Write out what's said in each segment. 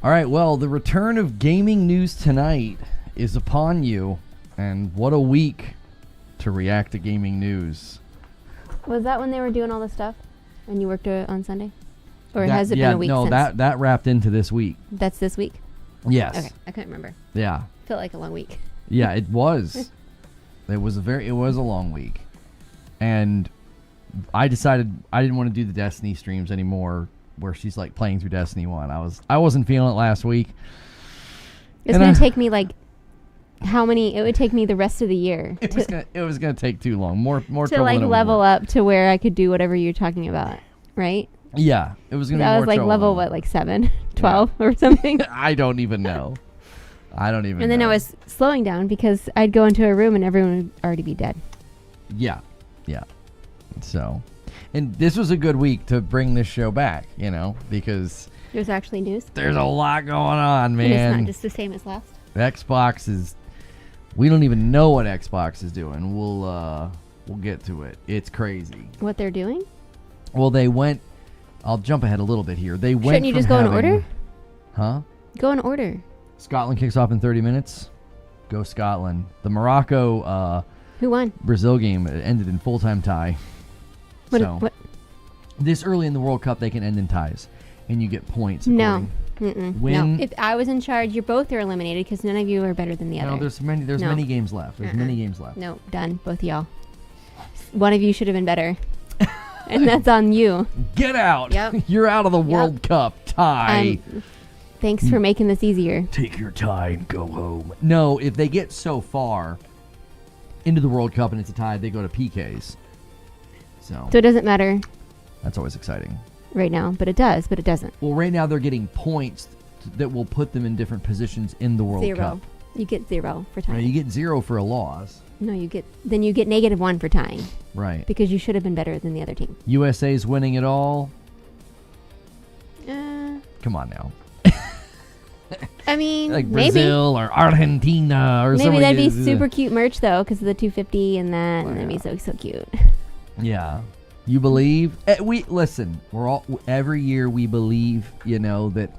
All right, well, the return of gaming news tonight is upon you, and what a week to react to gaming news. Was that when they were doing all this stuff, and you worked on Sunday, or has it been a week? No, since? that wrapped into this week. That's this week. Yes. Okay, I couldn't remember. Yeah. Felt like a long week. Yeah, it was. It was a long week, and I decided I didn't want to do the Destiny streams anymore, where she's like playing through Destiny 1. I wasn't feeling it last week. It's going to take me like how many? It would take me the rest of the year. It was gonna take too long. More to like level up to where I could do whatever you're talking about, right? Yeah, it was gonna. I be was more like level trouble. what, like 7, 12 or something. I don't even know. And then I was slowing down because I'd go into a room and everyone would already be dead. Yeah. So, and this was a good week to bring this show back, because There's actually news. there's a lot going on, man. And it's not just the same as last. Xbox is. We don't even know what Xbox is doing. We'll get to it. It's crazy. What they're doing? Well, they went. I'll jump ahead a little bit here. They went. Shouldn't you just go in order? Huh? Go in order. Scotland kicks off in 30 minutes. Go Scotland. The Morocco Who won? Brazil game ended in full-time tie. What? This early in the World Cup, they can end in ties, and you get points. No. Win. No. If I was in charge, you both are eliminated because none of you are better than the other. No, there's many games left. There's many games left. No, done. Both of y'all. One of you should have been better. And that's on you. Get out. Yep. You're out of the World Cup tie. Thanks for making this easier. Take your tie and go home. No, if they get so far into the World Cup and it's a tie, they go to PKs. So it doesn't matter that's always exciting. right now, but it does, but it doesn't. Well, right now they're getting points that will put them in different positions in the World Cup. You get 0 for tying. Now, you get 0 for a loss. No, you get -1 for tying. Right. Because you should have been better than the other team. USA's winning it all. Come on now. I mean, like Brazil or Argentina or something. Maybe that'd be super cute merch though, because of the 250 and that, and that'd be so cute. Yeah, you believe? We listen. We're all every year we believe. That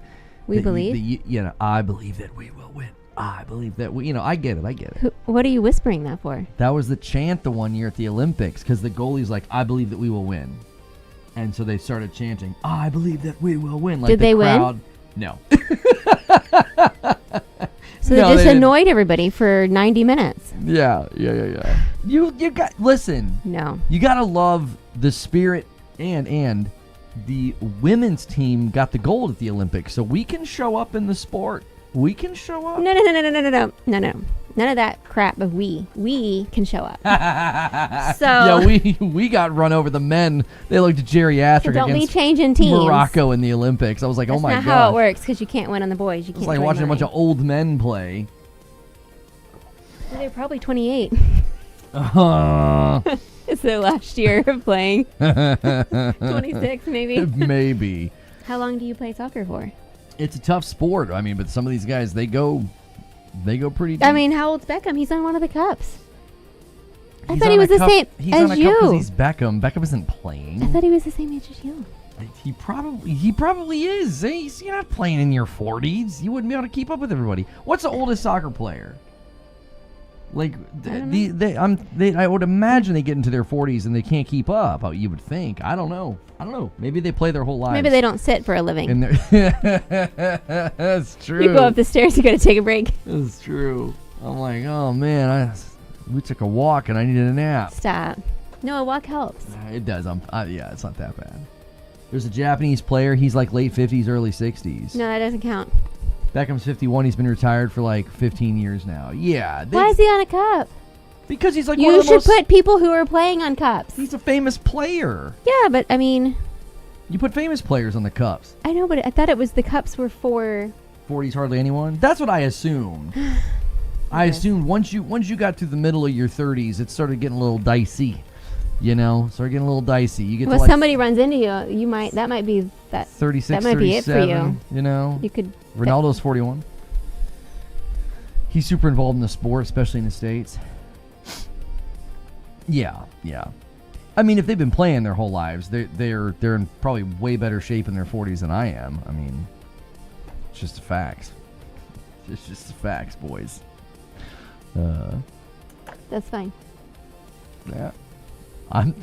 we believe. I believe that we will win. I believe that we. I get it. What are you whispering that for? That was the chant the one year at the Olympics because the goalie's like, I believe that we will win, and so they started chanting, I believe that we will win. Like Did they win? No. So they just annoyed everybody for 90 minutes. Yeah. You got listen. No. You gotta love the spirit and the women's team got the gold at the Olympics, so we can show up in the sport. We can show up. No. None of that crap of we can show up. So yeah, we got run over. The men, they looked geriatric so don't against be changing teams. Morocco in the Olympics. I was like, That's oh my god. That's not how it works because you can't win on the boys. You can't. It's like watching a bunch of old men play. Well, they're probably 28. Uh-huh. It's their last year of playing. 26 maybe. Maybe. How long do you play soccer for? It's a tough sport. I mean, but some of these guys, they go pretty deep. I mean, how old's Beckham? He's on one of the cups. I thought he was the same as you. Because he's Beckham. Beckham isn't playing. I thought he was the same age as you. He probably is. You're not playing in your 40s. You wouldn't be able to keep up with everybody. What's the oldest soccer player? Like I would imagine they get into their 40s and they can't keep up. You would think. I don't know. Maybe they play their whole lives. Maybe they don't sit for a living. That's true. You go up the stairs, you got to take a break. That's true. I'm like, oh man, we took a walk and I needed a nap. Stop. No, a walk helps. It does. Yeah, it's not that bad. There's a Japanese player. He's like late 50s, early 60s. No, that doesn't count. Beckham's 51. He's been retired for like 15 years now. Yeah. Why is he on a cup? Because he's like you should put people who are playing on cups. He's a famous player. Yeah, but I mean, you put famous players on the cups. I know, but I thought it was the cups were for 40s hardly anyone. That's what I assumed. I assumed once you got to the middle of your 30s, it started getting a little dicey. Started getting a little dicey. You get well, to like somebody runs into you, that might be that 36, that might be it for you. You could. Ronaldo's 41. He's super involved in the sport, especially in the States. Yeah. I mean, if they've been playing their whole lives, they're in probably way better shape in their 40s than I am. I mean, It's just the facts. It's just the facts, boys. That's fine. Yeah. I'm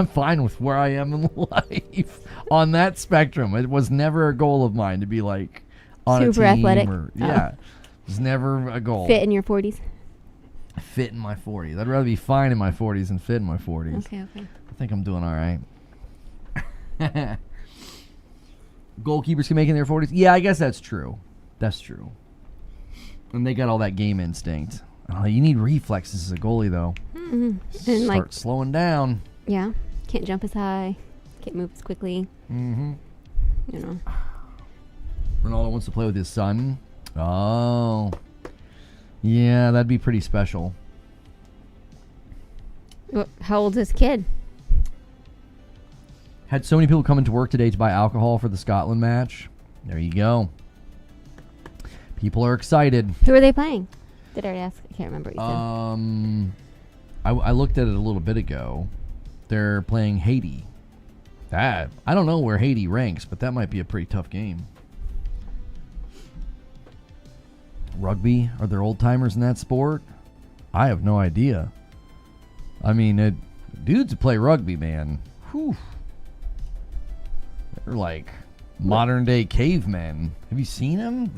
fine with where I am in life on that spectrum. It was never a goal of mine to be like on Super a team athletic. Yeah. It was never a goal. Fit in your 40s. Fit in my 40s. I'd rather be fine in my 40s than fit in my 40s. Okay. I think I'm doing all right. Goalkeepers can make it in their 40s. Yeah, I guess that's true. That's true. And they got all that game instinct. Oh, you need reflexes as a goalie, though. Mm-hmm. And Start slowing down. Yeah. Can't jump as high. Can't move as quickly. Mm-hmm. You know. Ronaldo wants to play with his son. Oh. Yeah, that'd be pretty special. How old's this kid? Had so many people come into work today to buy alcohol for the Scotland match. There you go. People are excited. Who are they playing? Did I already ask? I can't remember what you said. I looked at it a little bit ago. They're playing Haiti. I don't know where Haiti ranks, but that might be a pretty tough game. Rugby? Are there old timers in that sport? I have no idea. I mean, dudes who play rugby, man. Whew. They're like modern day cavemen. Have you seen them?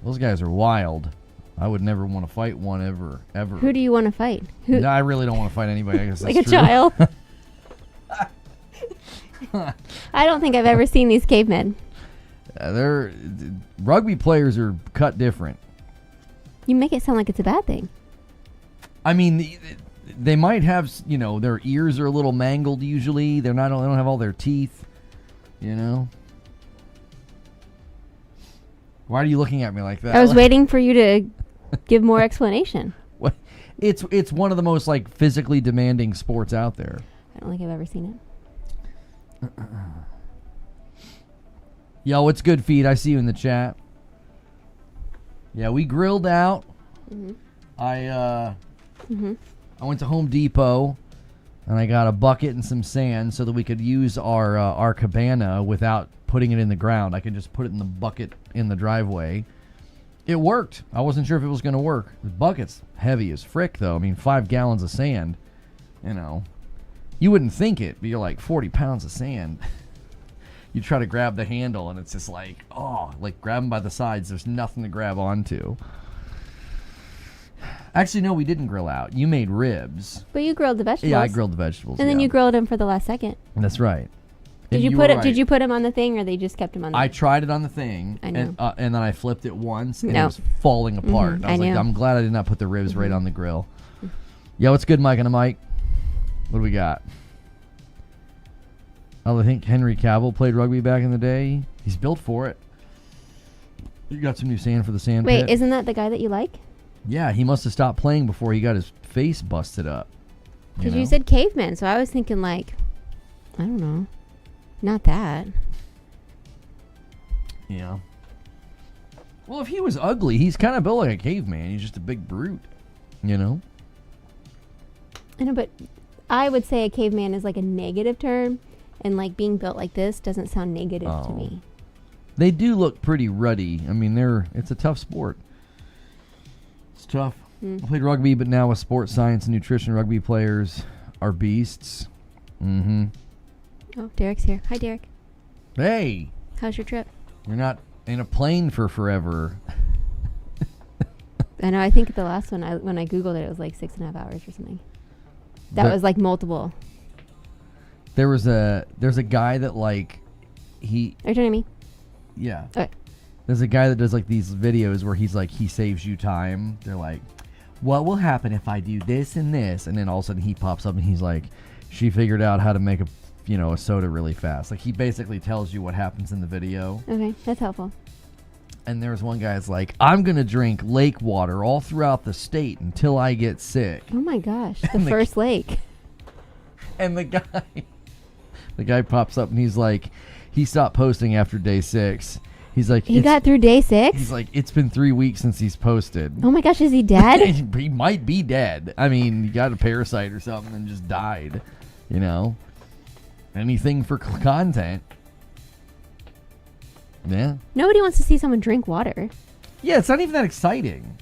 Those guys are wild. I would never want to fight one ever. Who do you want to fight? No, I really don't want to fight anybody. I guess like that's a true. child. I don't think I've ever seen these cavemen. Rugby players are cut different. You make it sound like it's a bad thing. I mean, they might have, their ears are a little mangled usually. They don't have all their teeth, Why are you looking at me like that? I was waiting for you to give more explanation. It's one of the most physically demanding sports out there. I don't think I've ever seen it. Yo, what's good, Feed? I see you in the chat. Yeah, we grilled out. Mm-hmm. I went to Home Depot and I got a bucket and some sand so that we could use our cabana without putting it in the ground. I could just put it in the bucket in the driveway. It worked. I wasn't sure if it was going to work. The bucket's heavy as frick, though. I mean, 5 gallons of sand. You wouldn't think it, but you're like 40 pounds of sand. You try to grab the handle, and it's just grab them by the sides. There's nothing to grab onto. Actually, no, we didn't grill out. You made ribs. But you grilled the vegetables. Yeah, I grilled the vegetables. And then you grilled them for the last second. That's right. Did you put it? Right. Did you put them on the thing, or they just kept them on? I tried it on the thing, I know. and then I flipped it once, and it was falling apart. Mm-hmm. I was like, I'm glad I did not put the ribs right on the grill. Yo, what's good, Mike and a Mike? What do we got? Oh, I think Henry Cavill played rugby back in the day. He's built for it. You got some new sand for the sand pit. Wait, isn't that the guy that you like? Yeah, he must have stopped playing before he got his face busted up. Because you said caveman, so I was thinking I don't know. Not that. Yeah. Well, if he was ugly, he's kind of built like a caveman. He's just a big brute, I know, but I would say a caveman is like a negative term, and being built like this doesn't sound negative to me. They do look pretty ruddy. I mean, it's a tough sport. It's tough. I played rugby, but now with sports science and nutrition, rugby players are beasts. Mm-hmm. Oh, Derek's here. Hi, Derek. Hey. How's your trip? You're not in a plane for forever. I know. I think the last one, when I Googled it, it was 6.5 hours or something. That was multiple. There's a guy that he... Are you talking to me? Yeah. Okay. There's a guy that does these videos where he's he saves you time. They're like, what will happen if I do this and this? And then all of a sudden he pops up and he's like, she figured out how to make a soda really fast. He basically tells you what happens in the video. Okay, that's helpful. And there's one guy that's like, I'm going to drink lake water all throughout the state until I get sick. Oh my gosh, the first lake. And the guy pops up and he's like, he stopped posting after day 6. He's like, he got through day 6? He's like, it's been 3 weeks since he's posted. Oh my gosh, is he dead? He might be dead. I mean, he got a parasite or something and just died. Anything for content. Yeah. Nobody wants to see someone drink water. Yeah, it's not even that exciting.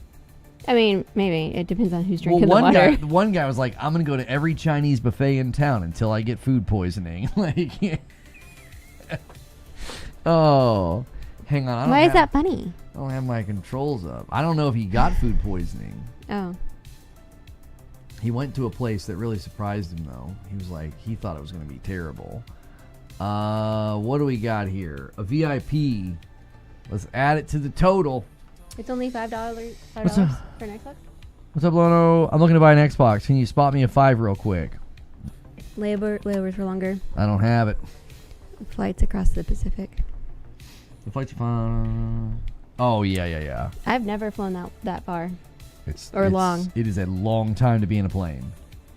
I mean, maybe. It depends on who's drinking the water. One guy was like, I'm going to go to every Chinese buffet in town until I get food poisoning. Like, oh, hang on. Why is that funny? I don't have my controls up. I don't know if he got food poisoning. Oh. He went to a place that really surprised him, though. He was like, he thought it was going to be terrible. What do we got here? A VIP. Let's add it to the total. It's only $5 for an Xbox? What's up, Lono? I'm looking to buy an Xbox. Can you spot me a 5 real quick? Layovers for longer. I don't have it. Flights across the Pacific. The flight's fine. Oh, yeah. I've never flown that far. It's long. It is a long time to be in a plane.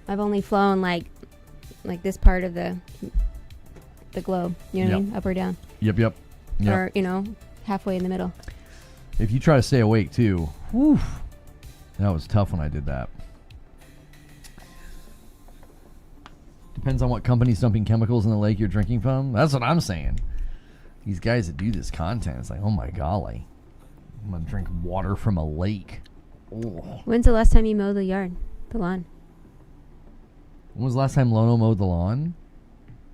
I've only flown like this part of the globe. You know what I mean? Up or down. Yep. Or, halfway in the middle. If you try to stay awake, too. Whew, that was tough when I did that. Depends on what company's dumping chemicals in the lake you're drinking from. That's what I'm saying. These guys that do this content, it's like, oh my golly. I'm going to drink water from a lake. Oh. When's the last time you mowed the lawn? When was the last time Lono mowed the lawn?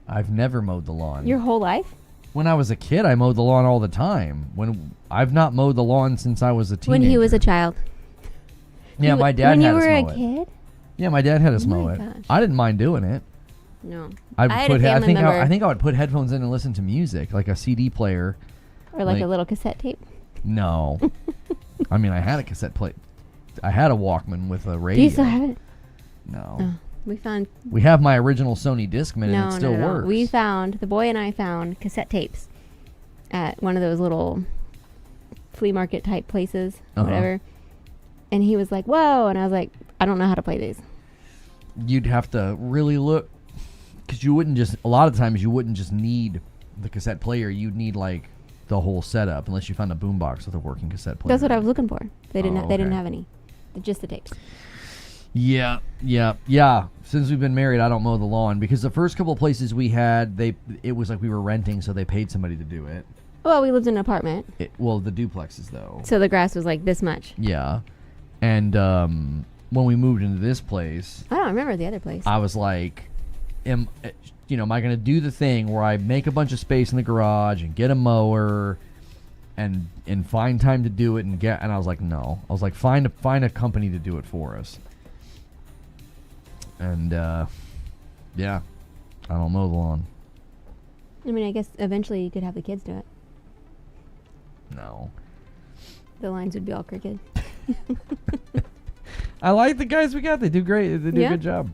I've never mowed the lawn. Your whole life? When I was a kid, I mowed the lawn all the time. When I've not mowed the lawn since I was a teenager. When he was a child. Yeah, my dad had us mow it. When you were a kid? Yeah, my dad had us mow it. Gosh. I didn't mind doing it. No. I think member. I would put headphones in and listen to music, like a CD player. Or like a little cassette tape? No. I mean, I had a cassette player. I had a Walkman with a radio. Do you still have it? No. Oh. We have my original Sony Discman and it still works. The boy and I found cassette tapes at one of those little flea market type places, whatever. And he was like, whoa. And I was like, I don't know how to play these. You'd have to really look, because a lot of times you wouldn't just need the cassette player. You'd need like the whole setup, unless you found a boombox with a working cassette player. That's what I was looking for. They didn't have any. Just the tapes. Yeah. Since we've been married, I don't mow the lawn because the first couple of places we had, it was like we were renting, so they paid somebody to do it. Well, we lived in an apartment. The duplexes though. So the grass was like this much. Yeah, and when we moved into this place, I don't remember the other place. I was like, am I going to do the thing where I make a bunch of space in the garage and get a mower and find time to do it and I was like, no. I was like, find a company to do it for us. And yeah, I don't mow the lawn. I mean, I guess eventually you could have the kids do it. No. The lines would be all crooked. I like the guys we got. They do great. They do a good job.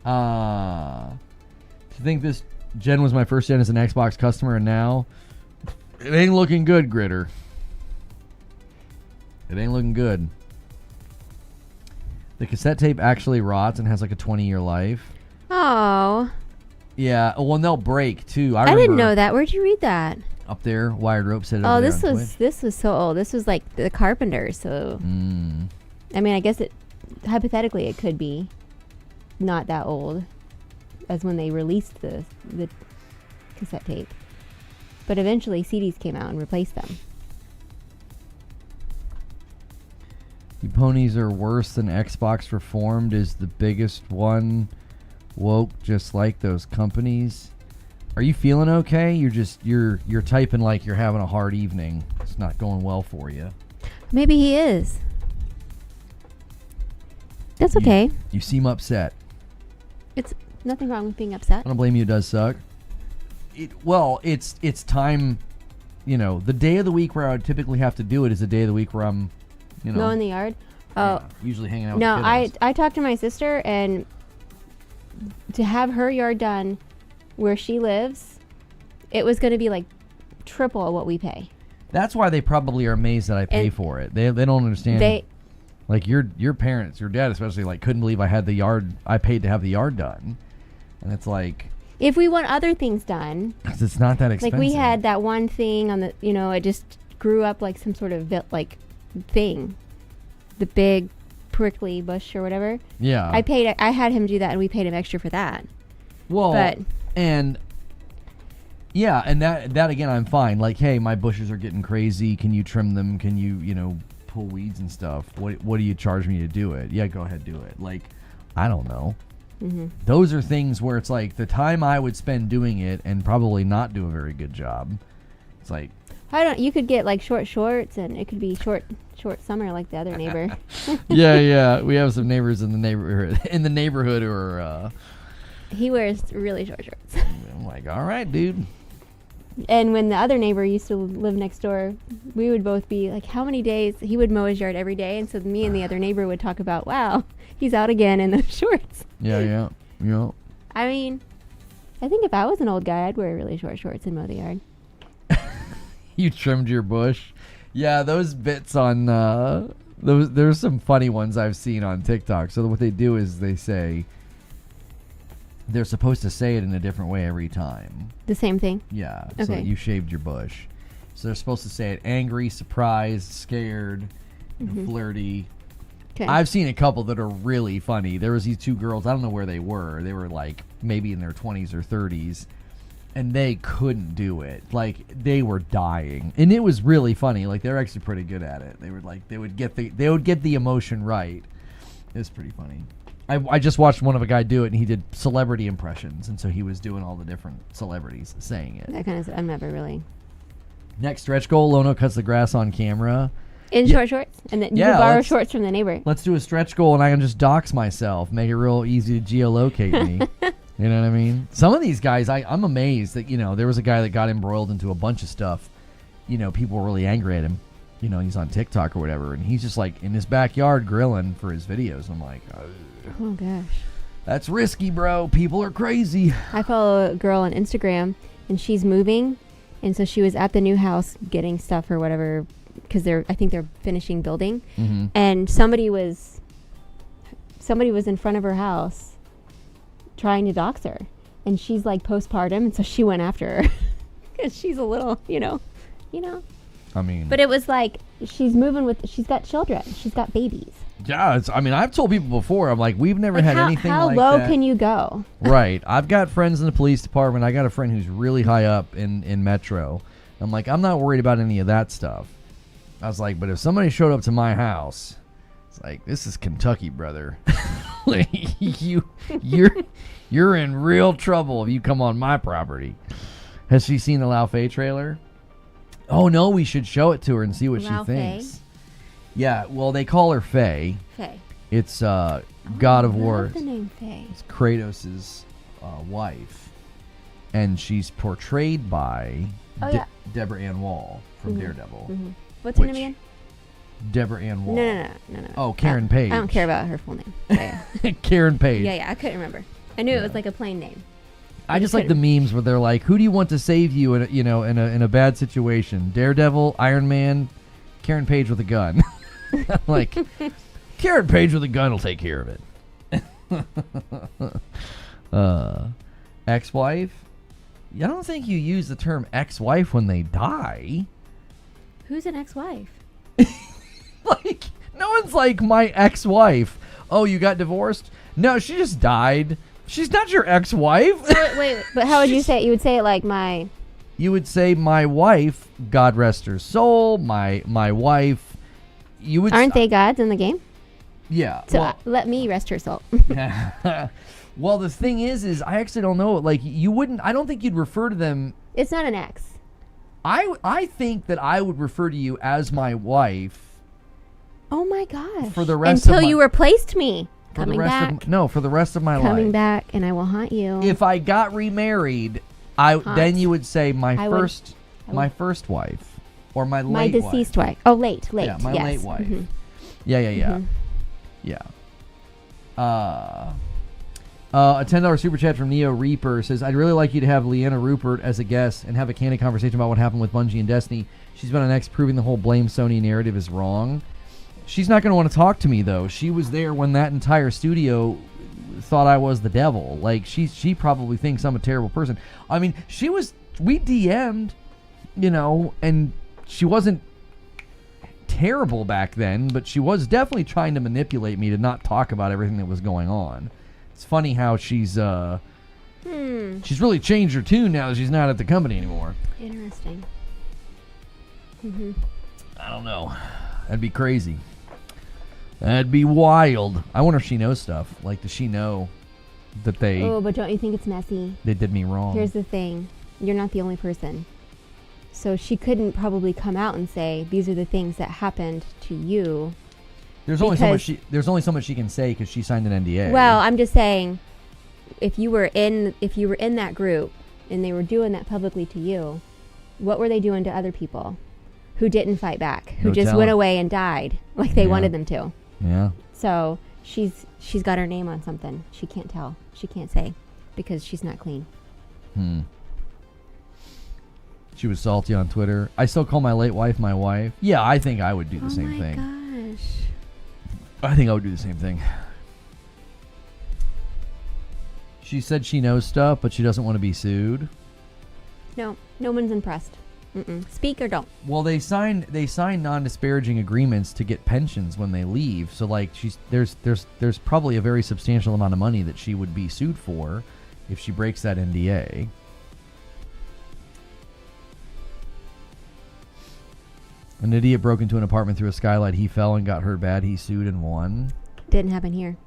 To think this gen was my first gen as an Xbox customer, and now it ain't looking good, Gritter. It ain't looking good. The cassette tape actually rots and has like a 20-year life. Oh. Yeah. Well, and they'll break too. I didn't know that. Where'd you read that? Up there, Wired Rope said it. Oh, this was so old. This was like the Carpenter. So, I mean, I guess hypothetically it could be not that old as when they released the cassette tape, but eventually CDs came out and replaced them. You ponies are worse than Xbox Reformed is the biggest one. Woke just like those companies. Are you feeling okay? You're typing like you're having a hard evening. It's not going well for you. Maybe he is. That's okay. You seem upset. It's nothing wrong with being upset. I don't blame you. It does suck. It's time. The day of the week where I would typically have to do it is the day of the week where I'm, Go in the yard. Oh, usually hanging out. No, with kiddos. I talked to my sister, and to have her yard done where she lives, it was going to be like triple what we pay. That's why they probably are amazed that I pay for it. They don't understand. Like your parents, your dad especially, like couldn't believe I paid to have the yard done, and it's like, if we want other things done, 'cause it's not that expensive. Like we had that one thing on the, it just grew up like some sort of thing, the big prickly bush or whatever. Yeah. I had him do that, and we paid him extra for that. Well, but and Yeah, and that again, I'm fine. Like, hey, my bushes are getting crazy. Can you trim them? Can you pull weeds and stuff? What do you charge me to do it? Yeah, go ahead, do it. Like, I don't know. Mm-hmm. Those are things where it's like the time I would spend doing it and probably not do a very good job. It's like, You could get like short shorts, and it could be short summer like the other neighbor. yeah. We have some neighbors in the neighborhood who are. He wears really short shorts. I'm like, all right, dude. And when the other neighbor used to live next door, we would both be like, how many days? He would mow his yard every day, and so me and the other neighbor would talk about, wow, he's out again in those shorts. Yeah. I mean, I think if I was an old guy, I'd wear really short shorts and mow the yard. You trimmed your bush. Yeah, those bits on there's some funny ones I've seen on TikTok. So what they do is they say they're supposed to say it in a different way every time. The same thing? Yeah. Okay. So that you shaved your bush. So they're supposed to say it angry, surprised, scared, flirty. Okay. I've seen a couple that are really funny. There was these two girls, I don't know where they were. They were like maybe in their 20s or 30s. And they couldn't do it. Like, they were dying. And it was really funny. Like, they're actually pretty good at it. They would get the emotion right. It was pretty funny. I just watched one of a guy do it, and he did celebrity impressions, and so he was doing all the different celebrities saying it. That kind of, I'm never really. Next stretch goal, Lono cuts the grass on camera. In short shorts? And then you borrow shorts from the neighbor. Let's do a stretch goal, and I can just dox myself, make it real easy to geolocate me. You know what I mean? Some of these guys, I'm amazed that, there was a guy that got embroiled into a bunch of stuff. People were really angry at him. He's on TikTok or whatever, and he's just like in his backyard grilling for his videos. I'm like, oh gosh, that's risky, bro. People are crazy. I follow a girl on Instagram, and she's moving, and so she was at the new house getting stuff or whatever, because I think they're finishing building, and somebody was in front of her house trying to dox her, and she's like postpartum, and so she went after her because she's a little, I mean, but it was like she's got children, she's got babies. Yeah, I've told people before, I'm like, we've never had anything like that. How low can you go? Right. I've got friends in the police department. I got a friend who's really high up in Metro. I'm like, I'm not worried about any of that stuff. I was like, but if somebody showed up to my house, it's like, this is Kentucky, brother. Like, you're in real trouble if you come on my property. Has she seen the Laufey trailer? Oh no, we should show it to her and see what she thinks. Yeah, well, they call her Faye. Faye. It's God of War. I love the name Faye. It's Kratos' wife, and she's portrayed by Deborah Ann Wall from Daredevil. Mm-hmm. What's her name again? Deborah Ann Wall. No. Oh, Karen Page. I don't care about her full name. Yeah. Karen Page. Yeah, I couldn't remember. I knew it was like a plain name. I just like the memes where they're like, "Who do you want to save you in a bad situation? Daredevil, Iron Man, Karen Page with a gun." I'm like, Karen Page with a gun will take care of it. Ex-wife? I don't think you use the term ex-wife when they die. Who's an ex-wife? Like, no one's like, my ex-wife. Oh, you got divorced? No, she just died. She's not your ex-wife. Wait, but how would you say it? You would say it like my... You would say my wife, God rest her soul, my wife. You would. Aren't they gods in the game? Yeah. So let me rest her soul. Well, the thing is I actually don't know. Like, you wouldn't. I don't think you'd refer to them. It's not an ex. I think that I would refer to you as my wife. Oh my gosh. For the rest until you replaced me. Coming back. For the rest of my life. Coming back, and I will haunt you. If I got remarried, then you would say my first wife, or my late wife. My deceased wife. Oh, late. Yeah, my late wife. Mm-hmm. Yeah. A $10 super chat from Neo Reaper says, I'd really like you to have Leanna Rupert as a guest and have a candid conversation about what happened with Bungie and Destiny. She's been on X proving the whole blame Sony narrative is wrong. She's not going to want to talk to me, though. She was there when that entire studio thought I was the devil. Like, she probably thinks I'm a terrible person. I mean, we DM'd, and she wasn't terrible back then, but she was definitely trying to manipulate me to not talk about everything that was going on. It's funny how she's She's really changed her tune now that she's not at the company anymore. Interesting. I don't know. That'd be crazy. That'd be wild. I wonder if she knows stuff. Like, does she know that they... Oh, but don't you think it's messy? They did me wrong. Here's the thing. You're not the only person. So she couldn't probably come out and say, these are the things that happened to you. There's only so much she can say because she signed an NDA. Well, I'm just saying, if you were in that group and they were doing that publicly to you, what were they doing to other people who didn't fight back, who just went away and died like they wanted them to? Yeah. So she's got her name on something. She can't tell. She can't say because she's not clean. She was salty on Twitter. I still call my late wife my wife. Yeah, I think I would do the same thing. Oh my gosh. I think I would do the same thing. She said she knows stuff, but she doesn't want to be sued. No one's impressed. Speak or don't. Well, they signed non-disparaging agreements to get pensions when they leave. So like there's probably a very substantial amount of money that she would be sued for if she breaks that NDA. An idiot broke into an apartment through a skylight. He fell and got hurt bad. He sued and won. Didn't happen here.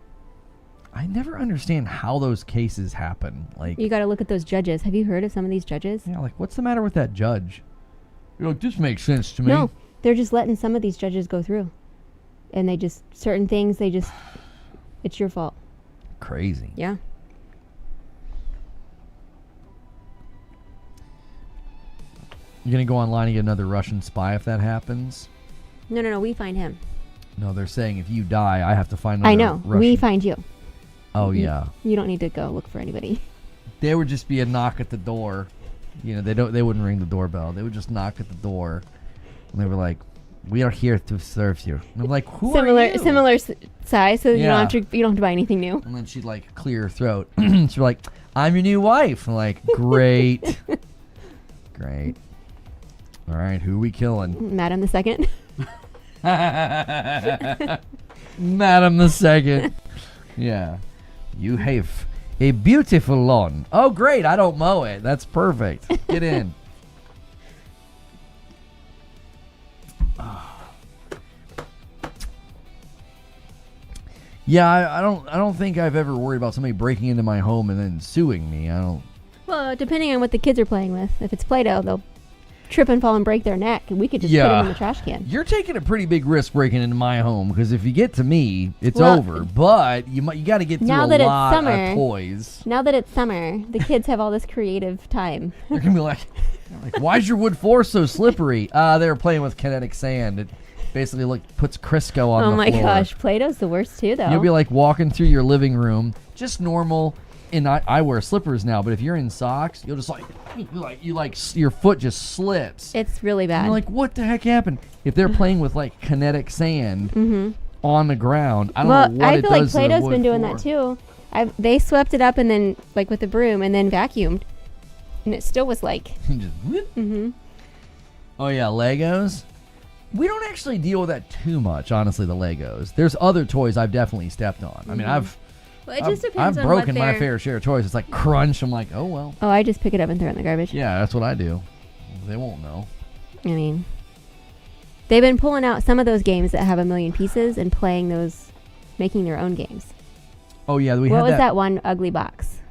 I never understand how those cases happen. Like, you got to look at those judges. Have you heard of some of these judges? Yeah, like what's the matter with that judge? You're like, this makes sense to me. No, they're just letting some of these judges go through, and they just certain things it's your fault. Crazy. Yeah. You're gonna go online and get another Russian spy if that happens? No. We find him. No, they're saying if you die, I have to find another I know. Russian. We find you. Oh, yeah. You don't need to go look for anybody. There would just be a knock at the door. You know, they wouldn't ring the doorbell. They would just knock at the door. And they were like, we are here to serve you. And I'm like, who are you? Similar size, so you don't have to buy anything new. And then she'd like clear her throat. She'd be like, I'm your new wife. I'm like, great. Great. All right, who are we killing? Madam the Second. Madam the Second. Yeah. You have a beautiful lawn. Oh, great. I don't mow it. That's perfect. Get in. Yeah, I don't think I've ever worried about somebody breaking into my home and then suing me. I don't. Well, depending on what the kids are playing with. If it's Play-Doh, they'll trip and fall and break their neck, and we could just put them in the trash can. You're taking a pretty big risk breaking into my home because if you get to me, it's over. But you got to get through a lot of toys. Now that it's summer, the kids have all this creative time. They're gonna be like, why's your wood floor so slippery? They were playing with kinetic sand. It basically puts Crisco on the floor. Oh my gosh, Play-Doh's the worst too, though. You'll be like walking through your living room, just normal. And I wear slippers now, but if you're in socks, you'll just your foot just slips. It's really bad. And you're like, what the heck happened? If they're playing with like kinetic sand on the ground, I don't know what it does. I feel like Play-Doh's been doing that too. They swept it up and then like with a broom and then vacuumed, and it still was like. Just Oh yeah, Legos. We don't actually deal with that too much, honestly. The Legos. There's other toys I've definitely stepped on. I mean, Well, it just depends I've broken my fair share of toys. It's like crunch. I'm like, oh well. Oh, I just pick it up and throw it in the garbage. Yeah, that's what I do. They won't know. I mean, they've been pulling out some of those games that have 1 million pieces and playing those, making their own games. Oh yeah, what was that one ugly box?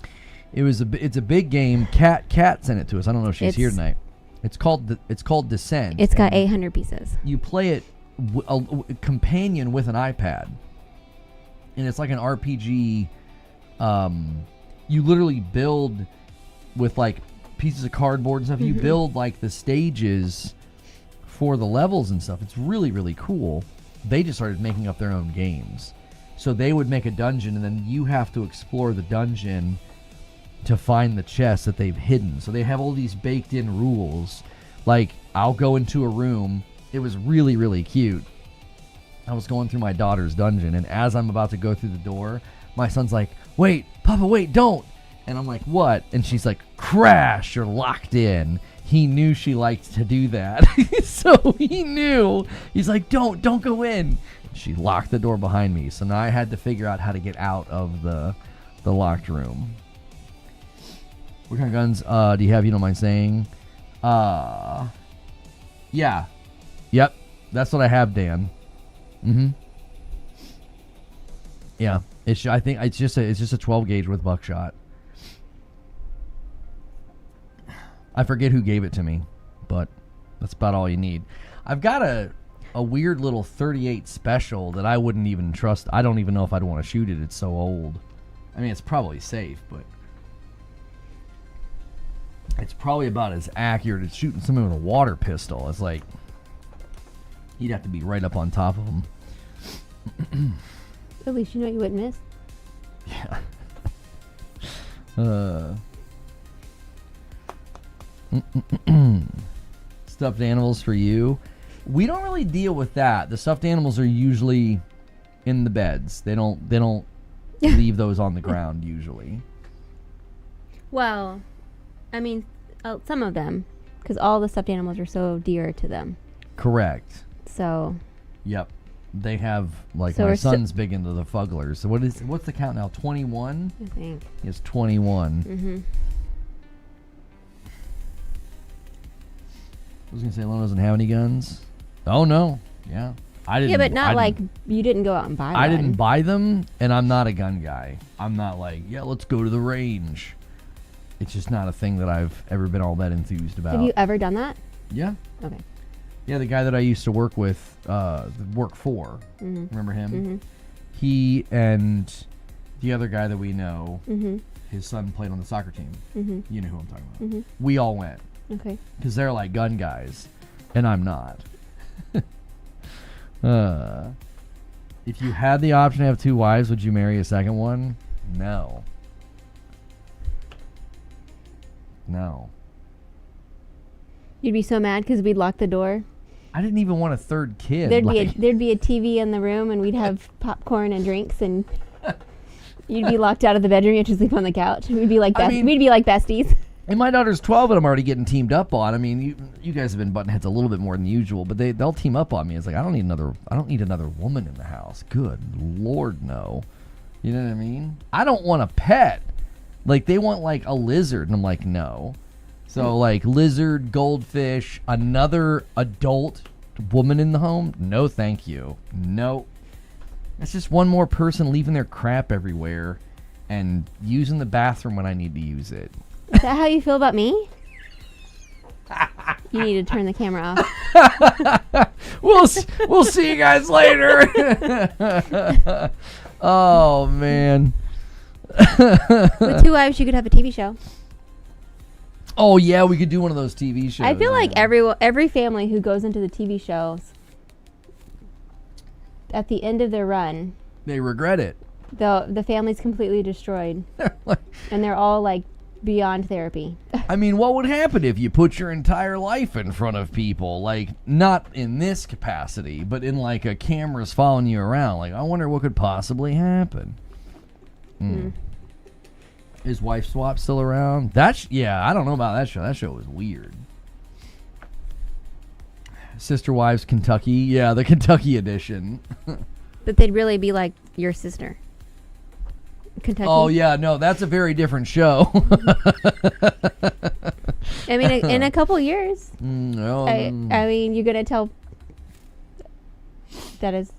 It's a big game. Kat sent it to us. I don't know if she's here tonight. It's called Descent. It's got 800 pieces. You play it a companion with an iPad. And it's like an RPG. You literally build with like pieces of cardboard and stuff. You build like the stages for the levels and stuff. It's really, really cool. They just started making up their own games. So they would make a dungeon and then you have to explore the dungeon to find the chests that they've hidden. So they have all these baked in rules. Like, I'll go into a room. It was really, really cute. I was going through my daughter's dungeon, and as I'm about to go through the door, my son's like, wait, Papa, wait, don't. And I'm like, what? And she's like, crash, you're locked in. He knew she liked to do that. So he knew. He's like, don't go in. She locked the door behind me. So now I had to figure out how to get out of the locked room. What kind of guns do you have? You don't mind saying? Yeah. Yep. That's what I have, Dan. Mm-hmm. Yeah. I think it's just a 12 gauge with buckshot. I forget who gave it to me, but that's about all you need. I've got a weird little 38 special that I wouldn't even trust. I don't even know if I'd want to shoot it. It's so old. I mean, it's probably safe, but it's probably about as accurate as shooting someone with a water pistol. It's like you'd have to be right up on top of them. At least you know you wouldn't miss. Yeah. Stuffed animals for you. We don't really deal with that. The stuffed animals are usually in the beds. They don't leave those on the ground usually. Well, I mean, some of them, because all the stuffed animals are so dear to them. Correct. So. Yep. They have, like, my son's big into the fugglers. So what's the count now? 21? I think. It's 21. Mm-hmm. I was going to say, Lone doesn't have any guns. Oh, no. Yeah. I didn't. Yeah, but not like you didn't go out and buy one. I didn't buy them, and I'm not a gun guy. I'm not like, yeah, let's go to the range. It's just not a thing that I've ever been all that enthused about. Have you ever done that? Yeah. Okay. Yeah, the guy that I used to work with, work for. Mm-hmm. Remember him? Mm-hmm. He and the other guy that we know, mm-hmm. his son played on the soccer team. Mm-hmm. You know who I'm talking about. Mm-hmm. We all went. Okay. Because they're like gun guys, and I'm not. If you had the option to have 2 wives, would you marry a second one? No. No. You'd be so mad because we'd lock the door. I didn't even want a third kid. There'd be a TV in the room, and we'd have popcorn and drinks, and you'd be locked out of the bedroom. You had to sleep on the couch. We'd be like besties. And my daughter's 12, and I'm already getting teamed up on. I mean, you guys have been butting heads a little bit more than usual, but they'll team up on me. It's like I don't need another woman in the house. Good Lord, no. You know what I mean? I don't want a pet. Like they want like a lizard, and I'm like no. So like lizard, goldfish, another adult woman in the home? No, thank you. No. That's just one more person leaving their crap everywhere and using the bathroom when I need to use it. Is that how you feel about me? You need to turn the camera off. We'll see you guys later. Oh man. With 2 wives, you could have a TV show. Oh yeah, we could do one of those TV shows. I feel like every family who goes into the TV shows, at the end of their run, they regret it. The family's completely destroyed, and they're all like beyond therapy. I mean, what would happen if you put your entire life in front of people? Like, not in this capacity, but in like a camera's following you around. Like, I wonder what could possibly happen. Is Wife Swap still around? I don't know about that show. That show was weird. Sister Wives Kentucky. Yeah, the Kentucky edition. But they'd really be like your sister. Kentucky. Oh, yeah, no, that's a very different show. I mean, in a couple years. I mean, you're going to tell that is,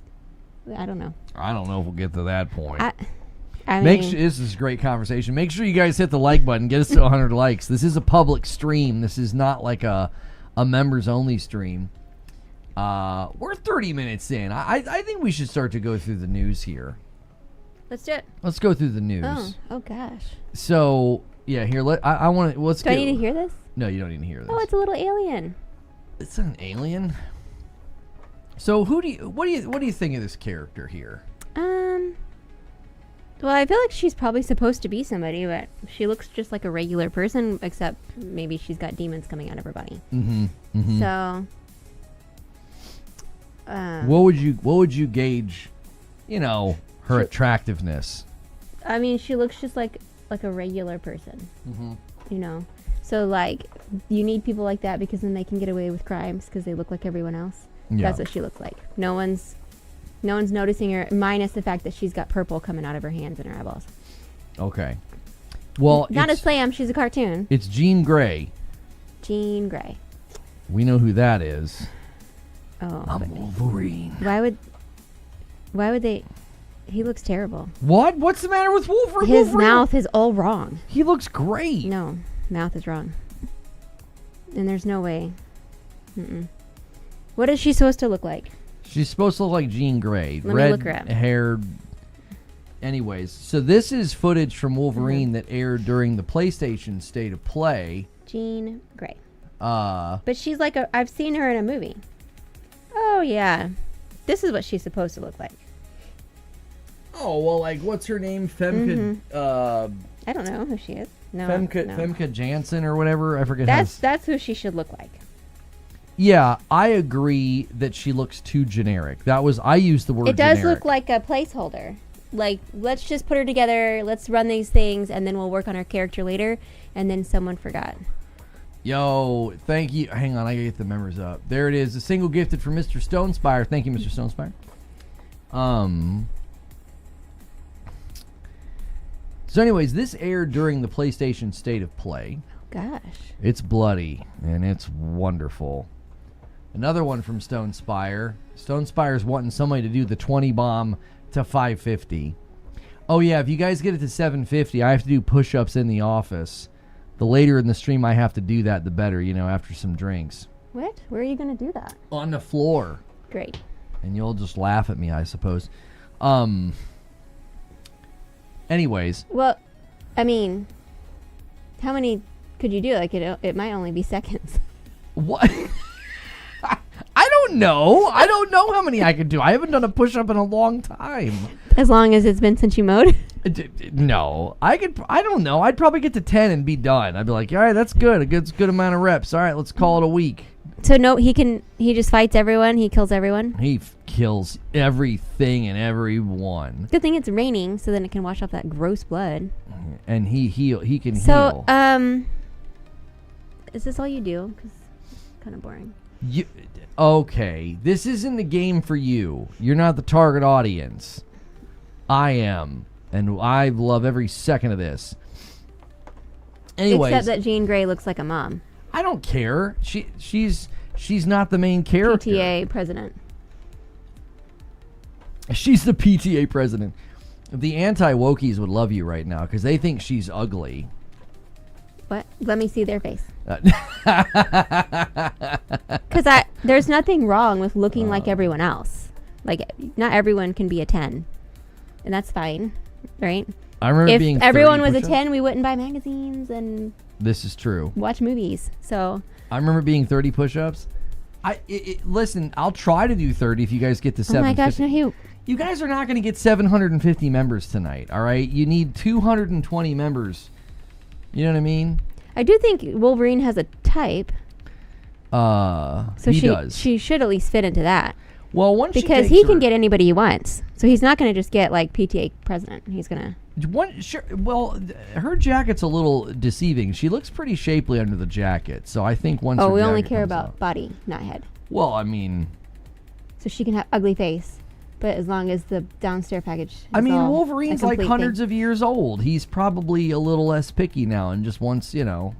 I don't know. I don't know if we'll get to that point. I mean, this is a great conversation. Make sure you guys hit the like button. Get us to 100 likes. This is a public stream. This is not like a members-only stream. We're 30 minutes in. I think we should start to go through the news here. Let's do it. Let's go through the news. Oh gosh. So, yeah, here, I want to, let's Do I need to hear this? No, you don't need to hear this. Oh, it's a little alien. It's an alien? So, what do you think of this character here? Well, I feel like she's probably supposed to be somebody, but she looks just like a regular person, except maybe she's got demons coming out of her body. Mm-hmm. Mm-hmm. So, what would you gauge, her attractiveness? I mean, she looks just like a regular person. Mm-hmm. So like you need people like that because then they can get away with crimes because they look like everyone else. Yeah. That's what she looks like. No one's noticing her, minus the fact that she's got purple coming out of her hands and her eyeballs. Okay. Well, not a slam. She's a cartoon. It's Jean Grey. Jean Grey. We know who that is. Oh, I'm Wolverine. Why would they? He looks terrible. What? What's the matter with Wolverine? His mouth is all wrong. He looks great. No, mouth is wrong. And there's no way. What is she supposed to look like? She's supposed to look like Jean Grey. Let me look her up. Haired. Anyways, so this is footage from Wolverine that aired during the PlayStation State of Play. Jean Grey. But she's like I've seen her in a movie. Oh yeah, this is what she's supposed to look like. Oh well, like what's her name? Femke. I don't know who she is. No, Femke Janssen or whatever. I forget. That's who she should look like. Yeah, I agree that she looks too generic. I used the word. It does generic. look like a placeholder. Like, let's just put her together. Let's run these things, and then we'll work on her character later. And then someone forgot. Yo, thank you. Hang on, I gotta get the members up. There it is. A single gifted from Mr. Stonespire. Thank you, Mr. Stonespire. So anyways, this aired during the PlayStation State of Play. Oh, gosh. It's bloody, and it's wonderful. Another one from Stonespire. Stonespire's wanting somebody to do the 20 bomb to 550. Oh, yeah, if you guys get it to 750, I have to do push-ups in the office. The later in the stream I have to do that, the better, after some drinks. What? Where are you going to do that? On the floor. Great. And you'll just laugh at me, I suppose. Anyways. Well, I mean, how many could you do? Like, it might only be seconds. What? I don't know. I don't know how many I can do. I haven't done a push-up in a long time. As long as it's been since you mowed? No. I don't know. I'd probably get to 10 and be done. I'd be like, all right, that's good. A good amount of reps. All right, let's call it a week. So no, he just fights everyone. He kills everyone. He kills everything and everyone. Good thing it's raining, so then it can wash off that gross blood. And he can heal. So, is this all you do? Because it's kind of boring. Okay, this isn't the game for you. You're not the target audience. I am, and I love every second of this. Anyways, except that Jean Grey looks like a mom. I don't care. She's not the main character. PTA president. She's the PTA president. The anti-wokies would love you right now because they think she's ugly. What? Let me see their face. Because there's nothing wrong with looking like everyone else. Like, not everyone can be a 10. And that's fine, right? I remember being if everyone was a 10, we wouldn't buy magazines and this is true. Watch movies. So I remember being 30 push-ups. Listen, I'll try to do 30 if you guys get to 750. Oh my gosh, no, you guys are not going to get 750 members tonight, all right? You need 220 members. You know what I mean? I do think Wolverine has a type. So he does. She should at least fit into that. Well, because he can get anybody he wants. So he's not going to just get like PTA president. He's going to. Sure. Well, her jacket's a little deceiving. She looks pretty shapely under the jacket. So I think once. Oh, we only care about body, not head. Well, I mean. So she can have ugly face, but as long as the downstairs package. I mean, Wolverine's like hundreds of years old. He's probably a little less picky now and just wants,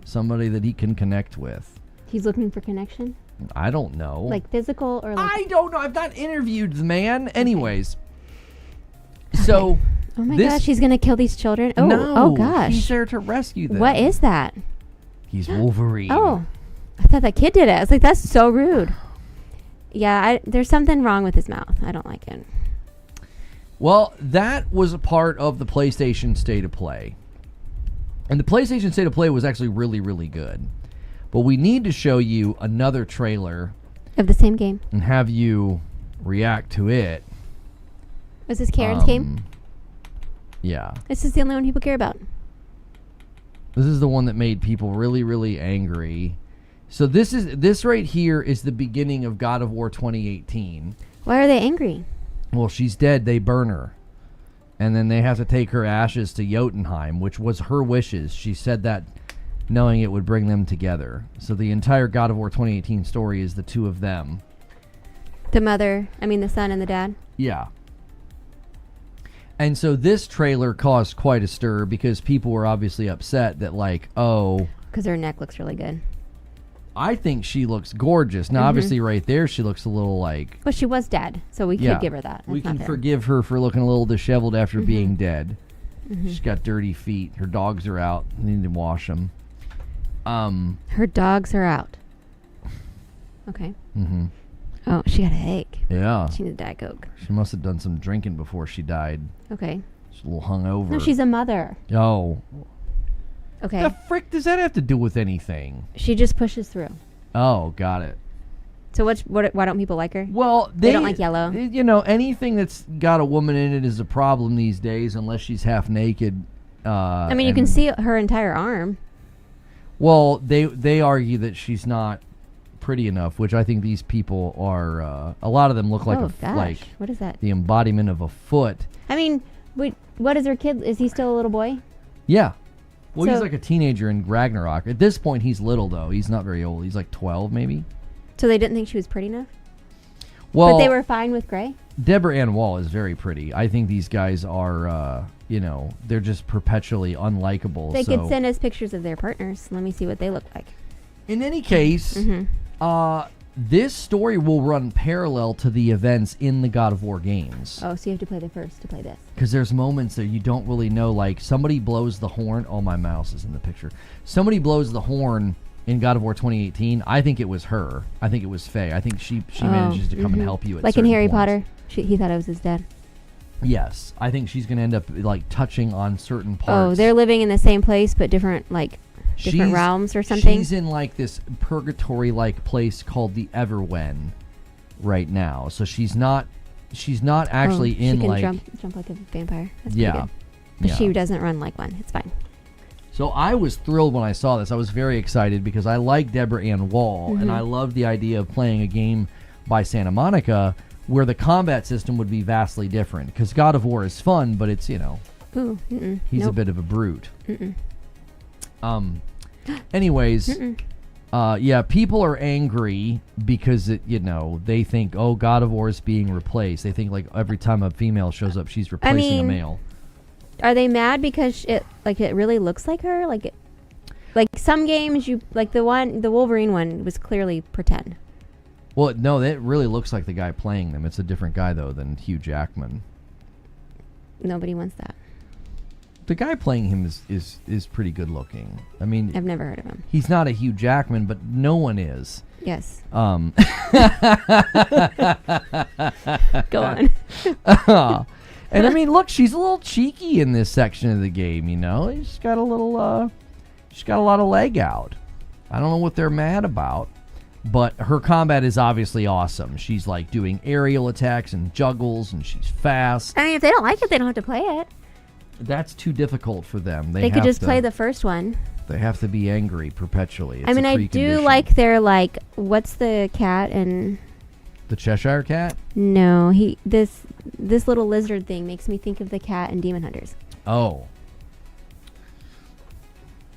somebody that he can connect with. He's looking for connection? I don't know. Like physical or like... I don't know. I've not interviewed the man. Okay. Anyways. So... Oh my gosh, he's going to kill these children? Oh, no, oh gosh. He's there to rescue them. What is that? He's Wolverine. Oh, I thought that kid did it. I was like, that's so rude. Yeah, there's something wrong with his mouth. I don't like it. Well, that was a part of the PlayStation State of Play. And the PlayStation State of Play was actually really, really good. But we need to show you another trailer. Of the same game. And have you react to it. Was this Karen's game? Yeah. This is the only one people care about. This is the one that made people really, really angry. So this right here is the beginning of God of War 2018. Why are they angry? Well, she's dead. They burn her. And then they have to take her ashes to Jotunheim, which was her wishes. She said that knowing it would bring them together. So the entire God of War 2018 story is the two of them. The son and the dad? Yeah. And so this trailer caused quite a stir because people were obviously upset that, like, oh... Because her neck looks really good. I think she looks gorgeous. Now, obviously, right there, she looks a little like... But she was dead, so we could give her that. We can forgive her for looking a little disheveled after being dead. She's got dirty feet. Her dogs are out. We need to wash them. Her dogs are out. Okay. Oh, she got a headache. Yeah. She needs Diet Coke. She must have done some drinking before she died. Okay. She's a little hungover. No, she's a mother. Oh. Okay. The frick does that have to do with anything? She just pushes through. Oh, got it. So why don't people like her? Well, they don't like yellow. You know, anything that's got a woman in it is a problem these days, unless she's half naked. I mean, you can see her entire arm. Well, they argue that she's not pretty enough, which I think these people are. A lot of them look like like what is that? The embodiment of a foot. I mean, what is her kid? Is he still a little boy? Yeah. Well, he's like a teenager in Ragnarok. At this point, he's little, though. He's not very old. He's like 12, maybe. So they didn't think she was pretty enough? Well, but they were fine with Gray? Deborah Ann Wall is very pretty. I think these guys are, they're just perpetually unlikable. They could send us pictures of their partners. Let me see what they look like. In any case, this story will run parallel to the events in the God of War games. Oh, so you have to play the first to play this. Because there's moments that you don't really know, like somebody blows the horn. Oh, my mouse is in the picture. Somebody blows the horn in God of War 2018. I think it was her. I think it was Faye. I think she manages to come and help you at like in Harry points. Potter. He thought I was his dad. Yes. I think she's going to end up like touching on certain parts. Oh, they're living in the same place but different realms or something? She's in like this purgatory-like place called the Everwen right now. So she's not actually in like... She can jump like a vampire. That's pretty good. But she doesn't run like one. It's fine. So I was thrilled when I saw this. I was very excited because I like Deborah Ann Wall, and I love the idea of playing a game by Santa Monica where the combat system would be vastly different. Because God of War is fun, but it's, he's a bit of a brute. Anyways, people are angry because they think, oh, God of War is being replaced. They think like every time a female shows up, she's replacing a male. Are they mad because it really looks like her? Like some games the Wolverine one was clearly pretend. Well, no, it really looks like the guy playing them. It's a different guy though than Hugh Jackman. Nobody wants that. The guy playing him is pretty good looking. I mean, I've never heard of him. He's not a Hugh Jackman, but no one is. Yes. Go on. And I mean, look, she's a little cheeky in this section of the game. She's got a little, she's got a lot of leg out. I don't know what they're mad about, but her combat is obviously awesome. She's like doing aerial attacks and juggles, and she's fast. I mean, if they don't like it, they don't have to play it. That's too difficult for them. They could just play the first one. They have to be angry perpetually. It's I do like their what's the cat and the Cheshire Cat? No, this little lizard thing makes me think of the cat in Demon Hunters. Oh.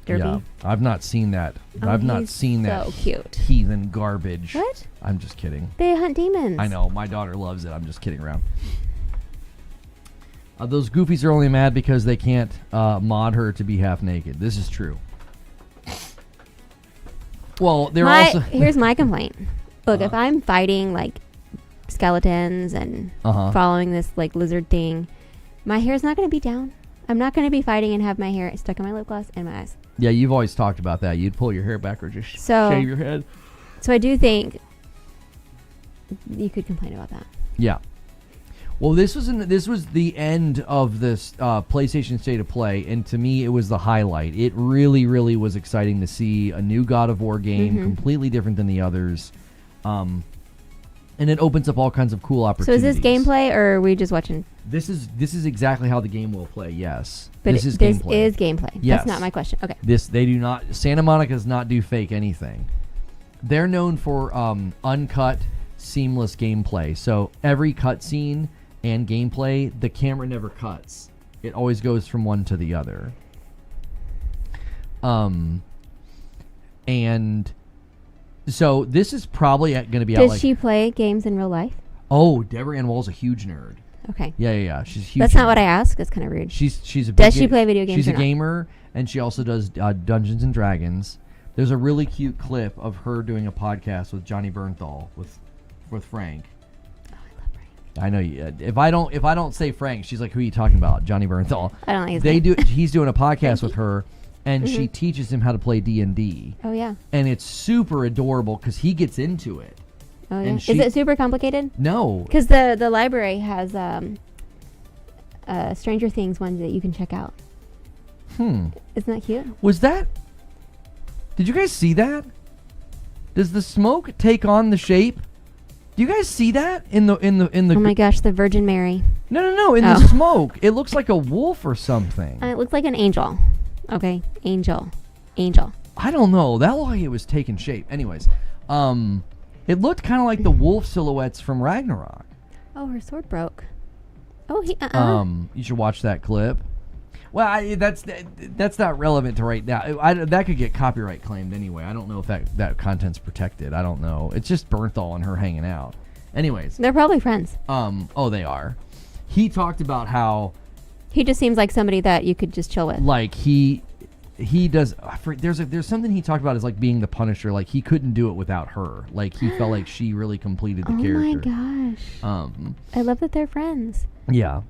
Derby. Yeah, I've not seen that. I've not seen that. So cute. Heathen garbage. What? I'm just kidding. They hunt demons. I know. My daughter loves it. I'm just kidding around. Those goofies are only mad because they can't mod her to be half naked. This is true. Well, here's my complaint. Look, if I'm fighting skeletons and following this lizard thing, my hair's not going to be down. I'm not going to be fighting and have my hair stuck in my lip gloss and my eyes. Yeah, you've always talked about that. You'd pull your hair back or just shave your head. So I do think you could complain about that. Yeah. Well, this was the end of this PlayStation State of Play, and to me, it was the highlight. It really, really was exciting to see a new God of War game, completely different than the others, and it opens up all kinds of cool opportunities. So is this gameplay, or are we just watching? This is exactly how the game will play. Yes, but this is gameplay. Yes. That's not my question. Okay. They do not. Santa Monica does not do fake anything. They're known for uncut, seamless gameplay. So every cutscene and gameplay, the camera never cuts. It always goes from one to the other. And so this is probably going to be out. Does she play games in real life? Oh, Deborah Ann Wall's a huge nerd. Okay. Yeah. She's huge. That's not what I asked. That's kind of rude. She's a. Does she play video games? She's a or not? gamer, and she also does Dungeons and Dragons. There's a really cute clip of her doing a podcast with Johnny Bernthal with Frank. Oh, I love Frank. I know you. If I don't say Frank, she's like, "Who are you talking about?" Johnny Bernthal. I don't think his name. He's doing a podcast with her, and she teaches him how to play D&D. Oh yeah. And it's super adorable because he gets into it. Oh yeah. And Is it super complicated? No. Because the library has Stranger Things ones that you can check out. Isn't that cute? Was that? Did you guys see that? Does the smoke take on the shape? Do you guys see that in the? Oh my gosh, the Virgin Mary. No. In the smoke, it looks like a wolf or something. It looks like an angel. Okay, angel. I don't know. That looked like it was taking shape. Anyways, it looked kind of like the wolf silhouettes from Ragnarok. Oh, her sword broke. Oh, You should watch that clip. Well, that's not relevant to right now. That could get copyright claimed anyway. I don't know if that content's protected. I don't know. It's just Bernthal and her hanging out. Anyways. They're probably friends. Oh, they are. He talked about how... He just seems like somebody that you could just chill with. Like, he does... There's something he talked about as, like, being the Punisher. Like, he couldn't do it without her. Like, he felt like she really completed the character. Oh, my gosh. I love that they're friends. Yeah.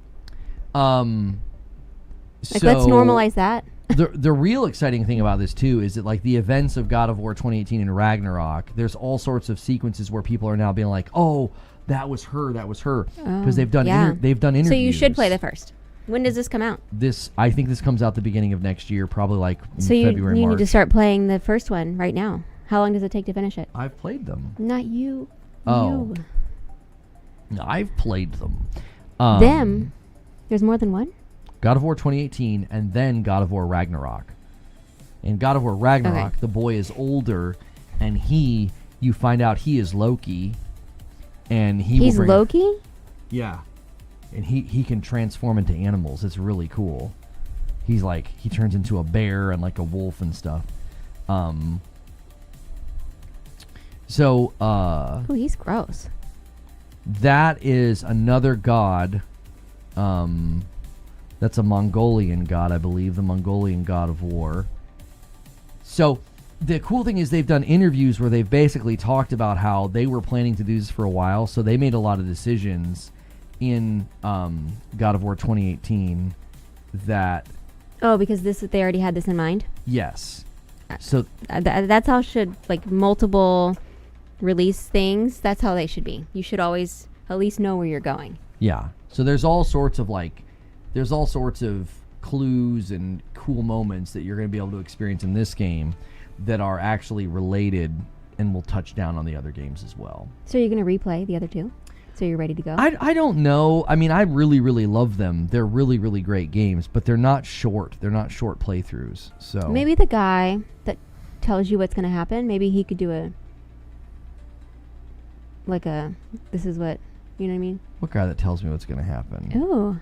Like, let's normalize that. The real exciting thing about this too is that, like, the events of God of War 2018 and Ragnarok, there's all sorts of sequences where people are now being like, "Oh, that was her," because they've done interviews. So you should play the first. When does this come out? I think this comes out the beginning of next year, probably like So February, you March. need to start playing the first one right now. How long does it take to finish it? I've played them. Not you. Oh. You. No, I've played them. Them? There's more than one? God of War 2018 and then God of War Ragnarok. In God of War Ragnarok, the boy is older, and you find out he is Loki, and he's Loki? Yeah. And he can transform into animals. It's really cool. He's like, he turns into a bear and like a wolf and stuff. Oh, he's gross. That is another god. That's a Mongolian god, I believe, the Mongolian god of war. So the cool thing is they've done interviews where they've basically talked about how they were planning to do this for a while, so they made a lot of decisions in God of War 2018 that... Oh, because they already had this in mind? Yes. So that's how multiple release things, that's how they should be. You should always at least know where you're going. Yeah. So there's all sorts of clues and cool moments that you're going to be able to experience in this game that are actually related and will touch down on the other games as well. So you're going to replay the other two? So you're ready to go? I don't know. I mean, I really, really love them. They're really, really great games, but they're not short. They're not short playthroughs. So maybe the guy that tells you what's going to happen, maybe he could do this is what, you know what I mean? What guy that tells me what's going to happen? Ooh.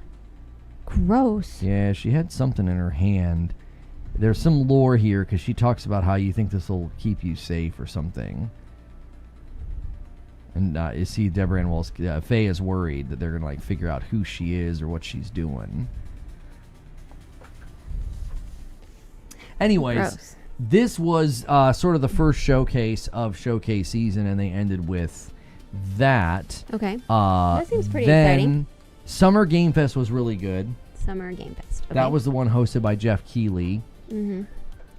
Gross. Yeah, she had something in her hand. There's some lore here because she talks about how you think this will keep you safe or something. And you see Deborah Ann Wells, Faye is worried that they're going to figure out who she is or what she's doing. Anyways, gross. This was sort of the first showcase of showcase season, and they ended with that. Okay. That seems pretty exciting. Summer Game Fest was really good. Summer Game Fest. Okay. That was the one hosted by Jeff Keighley. Mm-hmm.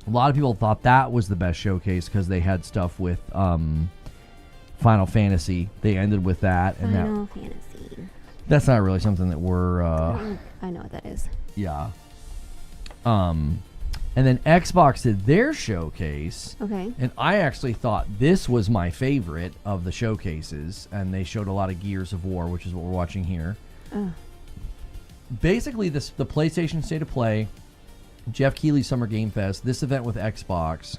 A lot of people thought that was the best showcase because they had stuff with Final Fantasy. They ended with that. Final Fantasy. That's not really something that we're... I know what that is. Yeah. And then Xbox did their showcase. Okay. And I actually thought this was my favorite of the showcases. And they showed a lot of Gears of War, which is what we're watching here. Basically, the PlayStation State of Play, Jeff Keighley Summer Game Fest, this event with Xbox.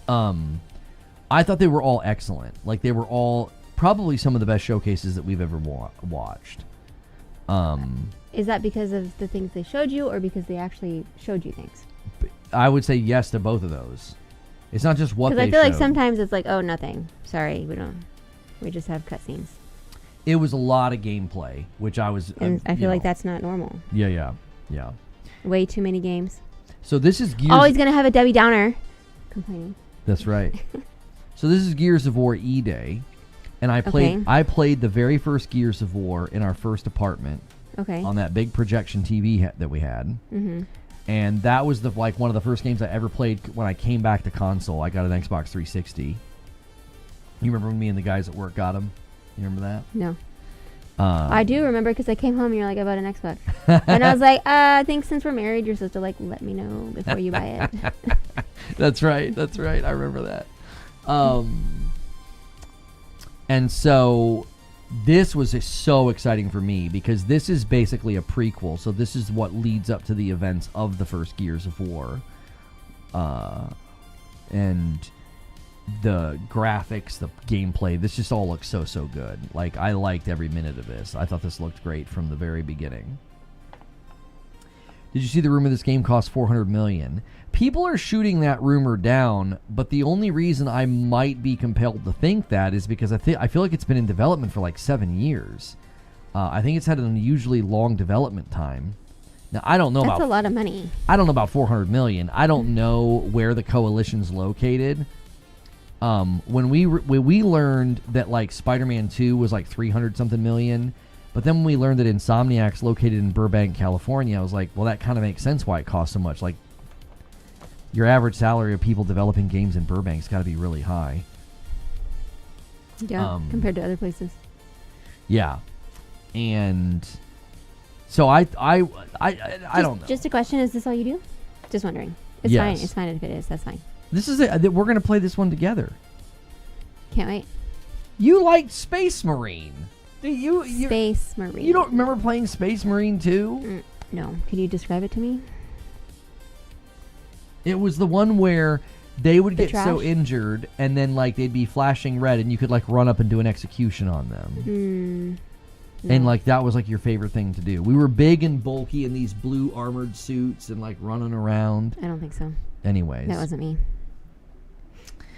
I thought they were all excellent. Like, they were all probably some of the best showcases that we've ever watched. Is that because of the things they showed you, or because they actually showed you things? I would say yes to both of those. It's not just what they showed. Because I feel like sometimes it's like, oh, nothing. Sorry, we just have cutscenes. It was a lot of gameplay, which I was. And I feel like that's not normal. Yeah. Way too many games. So this is Gears. Always gonna have a Debbie Downer complaining. That's right. So this is Gears of War E-Day, and I played the very first Gears of War in our first apartment. Okay. On that big projection TV that we had. Mm-hmm. And that was one of the first games I ever played when I came back to console. I got an Xbox 360. You remember when me and the guys at work got them? You remember that? No. I do remember because I came home and you're like, I bought an Xbox. And I was like, I think since we're married, you're supposed to let me know before you buy it. That's right. I remember that. And so this was so exciting for me because this is basically a prequel. So this is what leads up to the events of the first Gears of War. And the graphics, the gameplay, this just all looks so good. Like, I liked every minute of this. I thought this looked great from the very beginning. Did you see the rumor this game cost $400 million? People are shooting that rumor down, but the only reason I might be compelled to think that is because I feel like it's been in development for like 7 years. I think it's had an unusually long development time. Now, I don't know That's a lot of money. I don't know about $400 million. I don't know where the coalition's located. When we learned that like Spider-Man 2 was like 300 something million, but then when we learned that Insomniac's located in Burbank, California, I was like, well, that kind of makes sense why it costs so much. Like, your average salary of people developing games in Burbank's got to be really high. Yeah, compared to other places. Yeah, and so I don't know. Just a question: is this all you do? Just wondering. It's Yes. fine. It's fine if it is. That's fine. This is it. We're gonna play this one together. Can't wait. You liked Space Marine. You Space Marine. You don't remember playing Space Marine 2? No. Can you describe it to me? It was the one where they would get trash? so injured, and then like they'd be flashing red, and you could like run up and do an execution on them. No. And like that was like your favorite thing to do. We were big and bulky in these blue armored suits and like running around. I don't think so. Anyways, That wasn't me.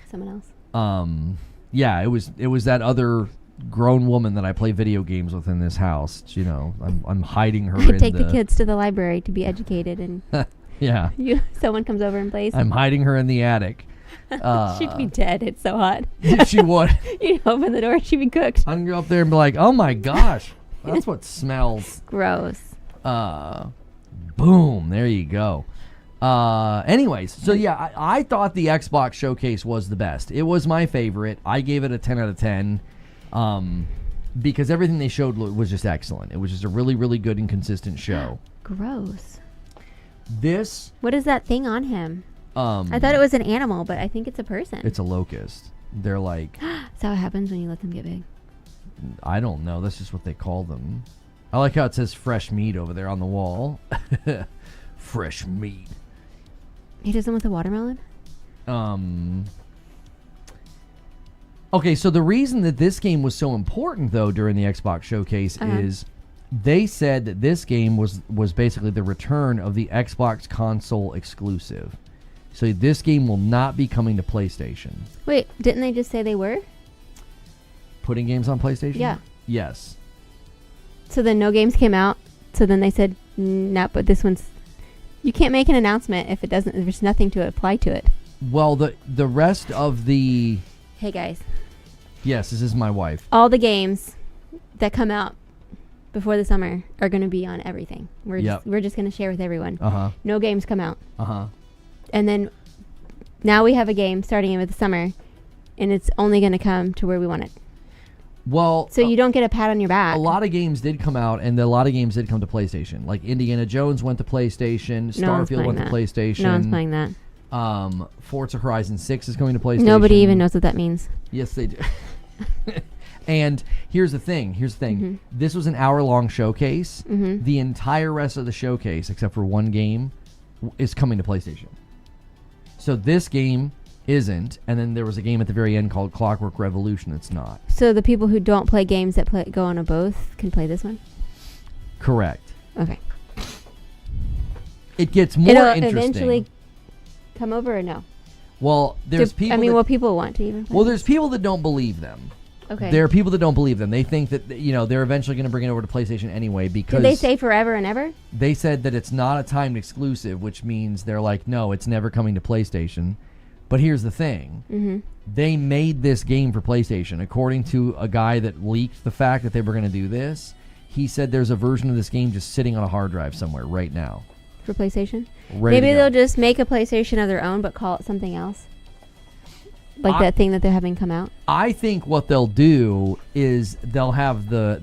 Someone else. Yeah, it was that other grown woman that I play video games with in this house. You know, I'm hiding her. I take the kids to the library to be educated, and yeah, someone comes over and plays. I'm hiding her in the attic. She'd be dead. It's so hot. She would. You'd open the door, she'd be cooked. I'd go up there and be like, "Oh my gosh, that's what smells." Gross. Boom. There you go. Anyways, so yeah, I thought the Xbox showcase was the best. It was my favorite. I gave it a 10 out of 10. Because everything they showed was just excellent. It was just a really, really good and consistent show. Gross. What is that thing on him? I thought it was an animal, but I think it's a person. It's a locust. They're like... Is that what happens when you let them get big? I don't know. That's just what they call them. I like how it says fresh meat over there on the wall. Fresh meat. He does them with a watermelon? Okay, so the reason that this game was so important, though, during the Xbox showcase is they said that this game was basically the return of the Xbox console exclusive. So this game will not be coming to PlayStation. Wait, didn't they just say they were? Putting games on PlayStation? Yeah. Yes. So then no games came out. So then they said, no, but this one's... You can't make an announcement if there's nothing to apply to it. Well, the rest of the... Hey, guys. Yes, this is my wife. All the games that come out before the summer are going to be on everything. We're just going to share with everyone. Uh-huh. No games come out. Uh-huh. And then now we have a game starting in with the summer, and it's only going to come to where we want it. Well, so you don't get a pat on your back. A lot of games did come out, and a lot of games did come to PlayStation. Like Indiana Jones went to PlayStation. Starfield went to PlayStation. No one's playing that. Forza Horizon 6 is going to PlayStation. Nobody even knows what that means. Yes, they do. And here's the thing. Mm-hmm. This was an hour-long showcase. Mm-hmm. The entire rest of the showcase, except for one game, is coming to PlayStation. So this game isn't, and then there was a game at the very end called Clockwork Revolution that's not. So the people who don't play games that go on a both can play this one? Correct. Okay. It gets more interesting. It'll eventually come over or no? Well, there's people... will people want to even play Well, there's people that don't believe them. Okay. There are people that don't believe them. They think that, they're eventually going to bring it over to PlayStation anyway because... Did they say forever and ever? They said that it's not a timed exclusive, which means they're like, no, it's never coming to PlayStation. But here's the thing. Mm-hmm. They made this game for PlayStation. According to a guy that leaked the fact that they were going to do this, he said there's a version of this game just sitting on a hard drive somewhere right now. For PlayStation? Ready Maybe to go. they'll just make a PlayStation of their own, but call it something else. Like that thing that they're having come out. I think what they'll do is they'll have the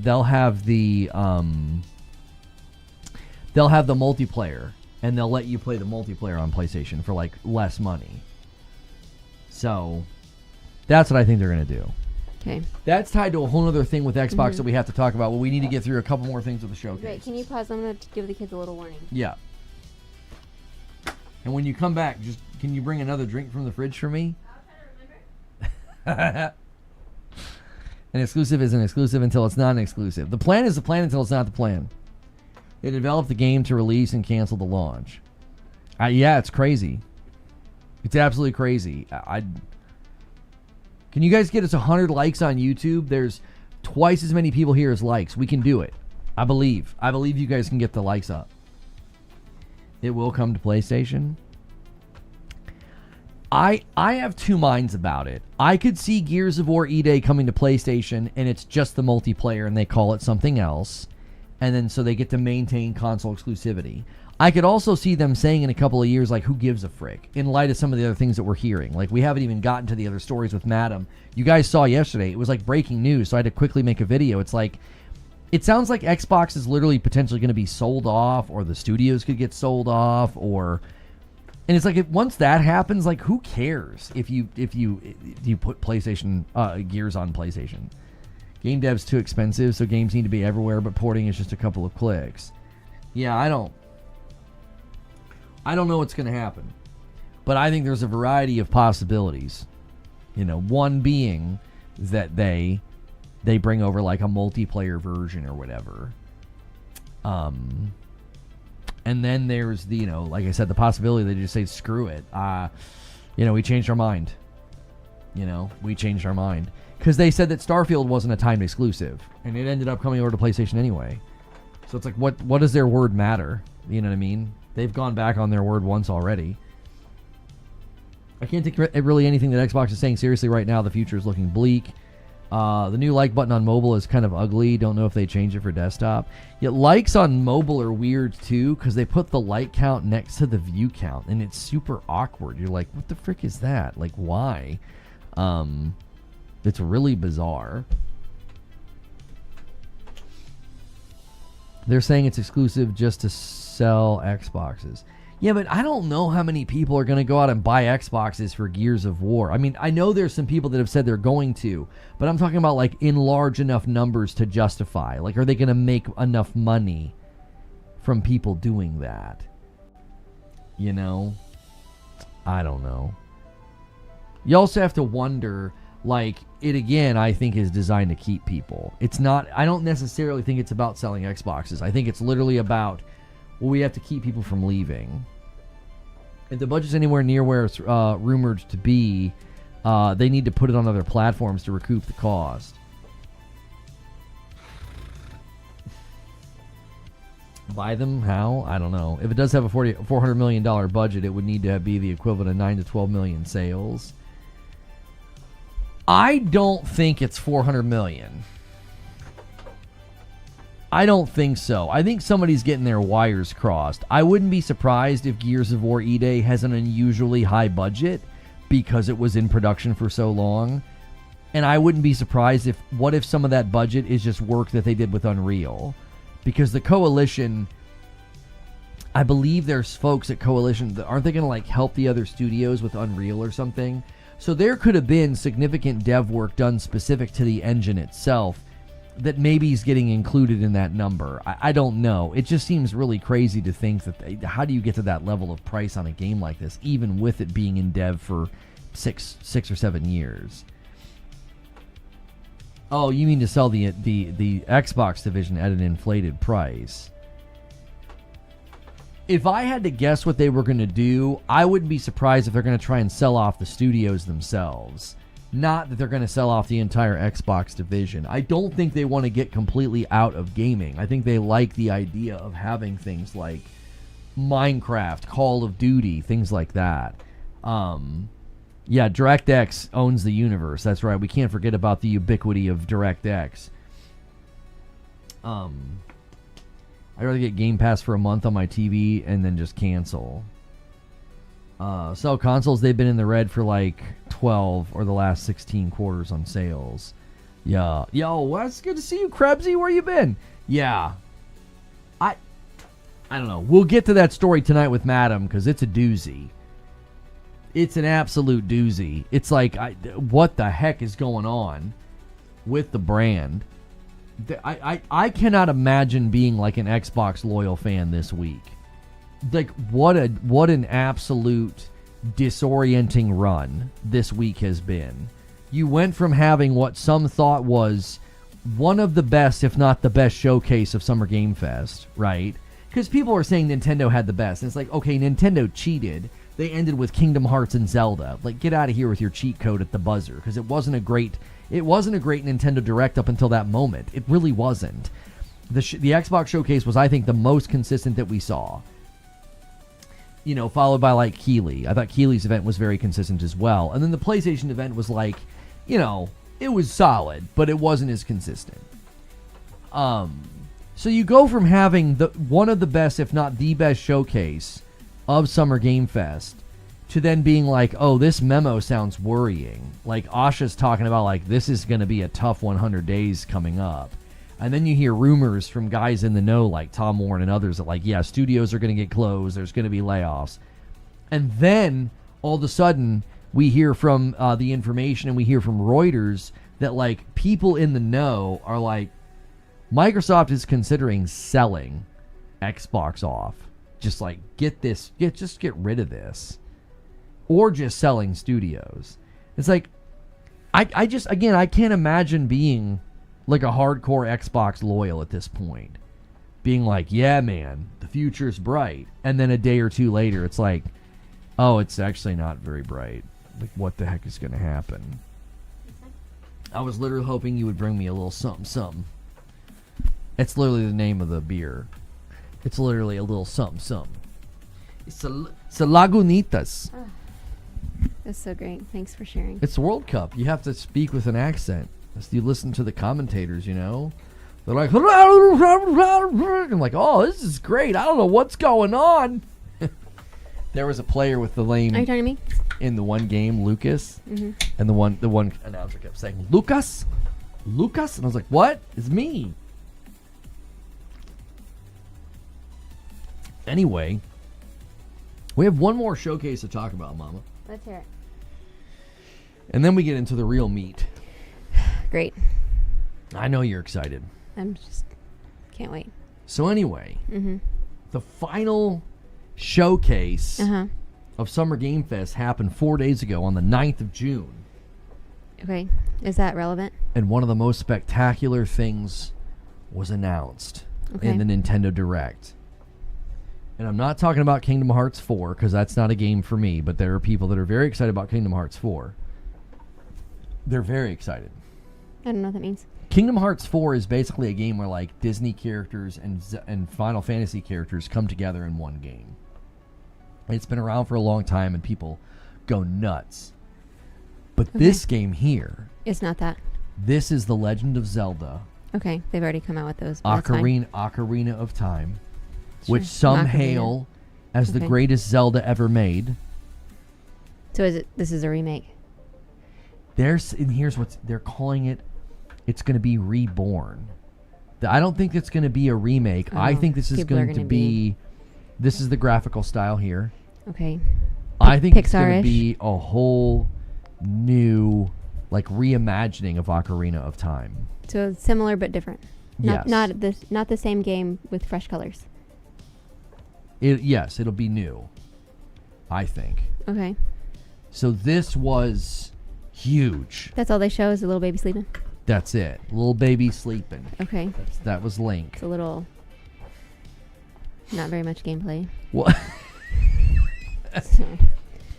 multiplayer, and they'll let you play the multiplayer on PlayStation for like less money. So that's what I think they're going to do. Okay. That's tied to a whole other thing with Xbox that we have to talk about. Well, we need to get through a couple more things with the showcase. Wait, can you pause? I'm going to give the kids a little warning. Yeah. And when you come back, can you bring another drink from the fridge for me? I'll try to remember. An exclusive is an exclusive until it's not an exclusive. The plan is the plan until it's not the plan. They developed the game to release and cancel the launch. Yeah, it's crazy. It's absolutely crazy. Can you guys get us 100 likes on YouTube? There's twice as many people here as likes. We can do it. I believe you guys can get the likes up. It will come to PlayStation. I have two minds about it. I could see Gears of War E-Day coming to PlayStation and it's just the multiplayer and they call it something else. And then so they get to maintain console exclusivity. I could also see them saying in a couple of years, like, who gives a frick? In light of some of the other things that we're hearing. Like, we haven't even gotten to the other stories with Madam. You guys saw yesterday. It was like breaking news, so I had to quickly make a video. It's like, it sounds like Xbox is literally potentially going to be sold off, or the studios could get sold off, or... And it's like, once that happens, like, who cares if you put PlayStation Gears on PlayStation? Game dev's too expensive, so games need to be everywhere, but porting is just a couple of clicks. Yeah, I don't know what's going to happen. But I think there's a variety of possibilities. One being that they bring over like a multiplayer version or whatever. And then there's the, like I said, the possibility they just say, screw it. We changed our mind. We changed our mind. Because they said that Starfield wasn't a timed exclusive. And it ended up coming over to PlayStation anyway. So it's like, what does their word matter? You know what I mean? They've gone back on their word once already. I can't take really anything that Xbox is saying seriously right now. The future is looking bleak. The new like button on mobile is kind of ugly. Don't know if they change it for desktop. Yet likes on mobile are weird too because they put the like count next to the view count. And it's super awkward. You're like, what the frick is that? Like, why? It's really bizarre. They're saying it's exclusive just to sell Xboxes. Yeah, but I don't know how many people are going to go out and buy Xboxes for Gears of War. I mean, I know there's some people that have said they're going to, but I'm talking about like in large enough numbers to justify. Like, are they going to make enough money from people doing that? I don't know. You also have to wonder, like, it again, I think is designed to keep people. It's not, I don't necessarily think it's about selling Xboxes. I think it's literally about, well, we have to keep people from leaving. If the budget's anywhere near where it's rumored to be, they need to put it on other platforms to recoup the cost. Buy them? How? I don't know. If it does have a $400 million budget, it would need to be the equivalent of 9 to 12 million sales. I don't think it's 400 million. I don't think so. I think somebody's getting their wires crossed. I wouldn't be surprised if Gears of War E-Day has an unusually high budget because it was in production for so long. And I wouldn't be surprised if some of that budget is just work that they did with Unreal. Because the Coalition, I believe there's folks at Coalition that aren't they going to like help the other studios with Unreal or something? So there could have been significant dev work done specific to the engine itself that maybe is getting included in that number. I don't know. It just seems really crazy to think that how do you get to that level of price on a game like this, even with it being in dev for six or 7 years? Oh, you mean to sell the Xbox division at an inflated price? If I had to guess what they were going to do, I wouldn't be surprised if they're going to try and sell off the studios themselves. Not that they're going to sell off the entire Xbox division. I don't think they want to get completely out of gaming. I think they like the idea of having things like Minecraft, Call of Duty, things like that. Yeah, DirectX owns the universe. That's right. We can't forget about the ubiquity of DirectX. I'd rather get Game Pass for a month on my TV and then just cancel. Sell consoles, they've been in the red for like 12 or the last 16 quarters on sales. Yeah. Yo, well, it's good to see you, Krebsy. Where you been? Yeah. I don't know. We'll get to that story tonight with Madam because it's a doozy. It's an absolute doozy. It's like, what the heck is going on with the brand? I cannot imagine being like an Xbox loyal fan this week. Like, what an absolute disorienting run this week has been. You went from having what some thought was one of the best, if not the best, showcase of Summer Game Fest, right? Because people are saying Nintendo had the best. And it's like, okay, Nintendo cheated. They ended with Kingdom Hearts and Zelda. Like, get out of here with your cheat code at the buzzer, because it wasn't a great Nintendo Direct up until that moment. It really wasn't. The Xbox showcase was, I think, the most consistent that we saw. You know, followed by like Keighley. I thought Keighley's event was very consistent as well. And then the PlayStation event was like, you know, it was solid, but it wasn't as consistent. So you go from having one of the best, if not the best showcase of Summer Game Fest to then being like, oh, this memo sounds worrying. Like, Asha's talking about, like, this is going to be a tough 100 days coming up. And then you hear rumors from guys in the know, like Tom Warren and others, that, like, yeah, studios are going to get closed. There's going to be layoffs. And then, all of a sudden, we hear from the information and we hear from Reuters that, like, people in the know are like, Microsoft is considering selling Xbox off. Just, like, just get rid of this. Or just selling studios. It's like, I just, again, I can't imagine being like a hardcore Xbox loyal at this point. Being like, yeah, man, the future's bright. And then a day or two later, it's like, oh, it's actually not very bright. Like, what the heck is going to happen? I was literally hoping you would bring me a little something. It's literally the name of the beer. It's literally a little something. It's a Lagunitas. Oh, that's so great. Thanks for sharing. It's the World Cup. You have to speak with an accent. As you listen to the commentators, you know. They're like, I'm like, oh, this is great. I don't know what's going on. There was a player with the lame. Are you talking to me? In the one game, Lucas. Mm-hmm. And the one announcer kept saying, Lucas? And I was like, what? It's me. Anyway, we have one more showcase to talk about, Mama. Let's hear it. And then we get into the real meat. Great. I know you're excited. I'm just can't wait. So anyway, the final showcase of Summer Game Fest happened 4 days ago on the 9th of June. Okay. Is that relevant? And one of the most spectacular things was announced in the Nintendo Direct. And I'm not talking about Kingdom Hearts 4, because that's not a game for me, but there are people that are very excited about Kingdom Hearts 4. They're very excited. I don't know what that means. Kingdom Hearts 4 is basically a game where, like, Disney characters and Final Fantasy characters come together in one game. It's been around for a long time, and people go nuts. But this game here... It's not that. This is The Legend of Zelda. Okay, they've already come out with those. Ocarina of Time. Which some hail as the greatest Zelda ever made. So this is a remake? Here's what they're calling it. It's going to be reborn. I don't think it's going to be a remake. I think this is going to be... This is the graphical style here. Okay. I think it's going to be a whole new, like, reimagining of Ocarina of Time. So similar but different. Yes. Not the same game with fresh colors. Yes, it'll be new, I think. Okay. So this was huge. That's all they show is a little baby sleeping? That's it. Little baby sleeping. Okay. That was Link. It's a little... Not very much gameplay. What?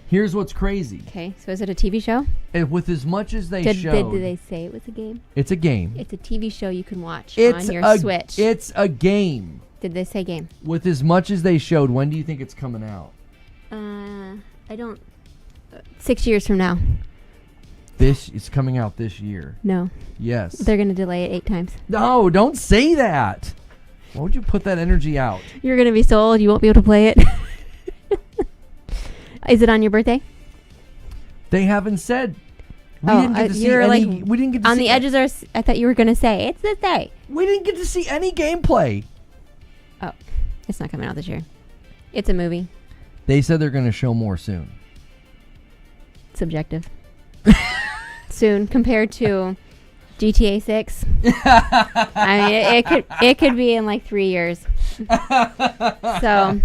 Here's what's crazy. Okay, so is it a TV show? With as much as they showed... Did they say it was a game? It's a game. It's a TV show you can watch on your Switch. It's a game. Did they say game? With as much as they showed, when do you think it's coming out? I don't... 6 years from now. It's coming out this year. No. Yes. They're going to delay it 8 times. No, don't say that. Why would you put that energy out? You're going to be so old you won't be able to play it. Is it on your birthday? They haven't said. We didn't get to see any. We didn't get to on see the edges. I thought you were going to say it's this day. We didn't get to see any gameplay. Oh, it's not coming out this year. It's a movie. They said they're going to show more soon. Subjective. Soon compared to GTA 6. I mean, it could be in like 3 years. So.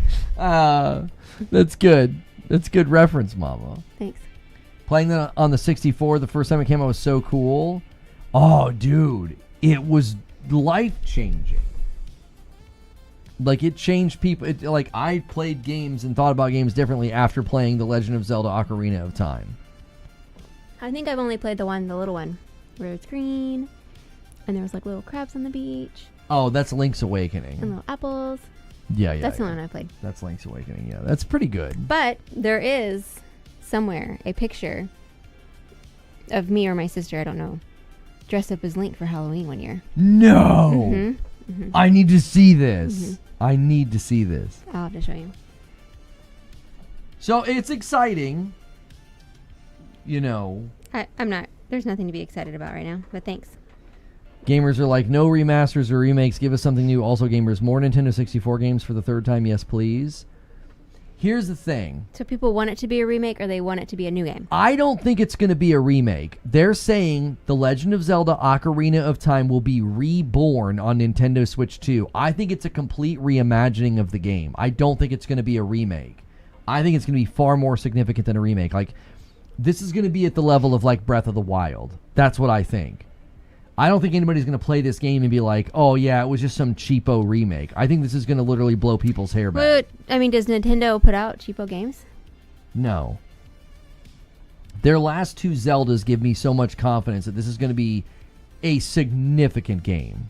That's good. That's good reference, Mama. Thanks. Playing that on the 64 the first time it came out was so cool. Oh, dude. It was life-changing. Like, it changed people. Like, I played games and thought about games differently after playing The Legend of Zelda Ocarina of Time. I think I've only played the little one, where it's green, and there was, like, little crabs on the beach. Oh, that's Link's Awakening. And little apples. Yeah. That's the one I played. That's Link's Awakening, yeah. That's pretty good. But there is somewhere a picture of me or my sister, I don't know, dressed up as Link for Halloween one year. No! Mm-hmm. Mm-hmm. I need to see this. Mm-hmm. I need to see this. I'll have to show you. So it's exciting. You know. I'm not. There's nothing to be excited about right now, but thanks. Gamers are like, no remasters or remakes. Give us something new. Also, gamers, more Nintendo 64 games for the third time. Yes, please. Here's the thing. So people want it to be a remake or they want it to be a new game? I don't think it's going to be a remake. They're saying The Legend of Zelda Ocarina of Time will be reborn on Nintendo Switch 2. I think it's a complete reimagining of the game. I don't think it's going to be a remake. I think it's going to be far more significant than a remake. Like, this is going to be at the level of, like, Breath of the Wild. That's what I think. I don't think anybody's going to play this game and be like, oh, yeah, it was just some cheapo remake. I think this is going to literally blow people's hair back. But, I mean, does Nintendo put out cheapo games? No. Their last 2 Zeldas give me so much confidence that this is going to be a significant game.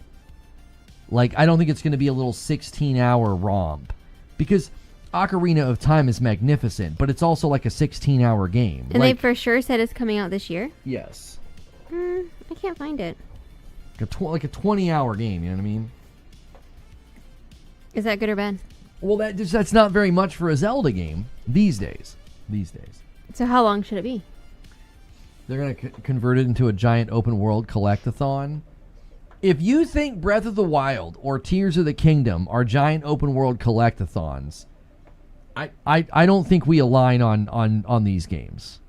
Like, I don't think it's going to be a little 16-hour romp. Because Ocarina of Time is magnificent, but it's also like a 16-hour game. And they for sure said it's coming out this year? Yes. I can't find it. Like a 20-hour game, you know what I mean? Is that good or bad? Well, that's not very much for a Zelda game these days. So how long should it be? They're going to convert it into a giant open-world collectathon. If you think Breath of the Wild or Tears of the Kingdom are giant open-world collectathons, I don't think we align on these games.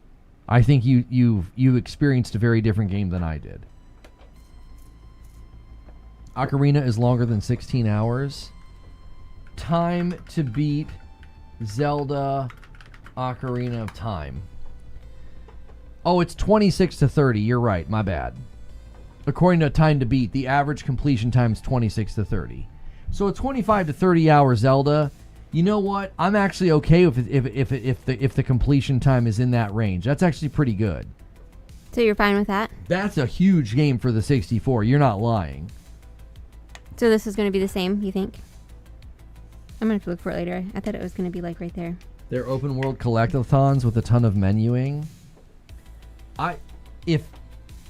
I think you've experienced a very different game than I did. Ocarina is longer than 16 hours. Time to beat Zelda Ocarina of Time. Oh, it's 26 to 30. You're right. My bad. According to Time to Beat, the average completion time is 26 to 30. So a 25 to 30 hour Zelda, you know what? I'm actually okay with if the completion time is in that range. That's actually pretty good. So you're fine with that? That's a huge game for the 64. You're not lying. So this is going to be the same, you think? I'm going to have to look for it later. I thought it was going to be like right there. They're open world collectathons with a ton of menuing.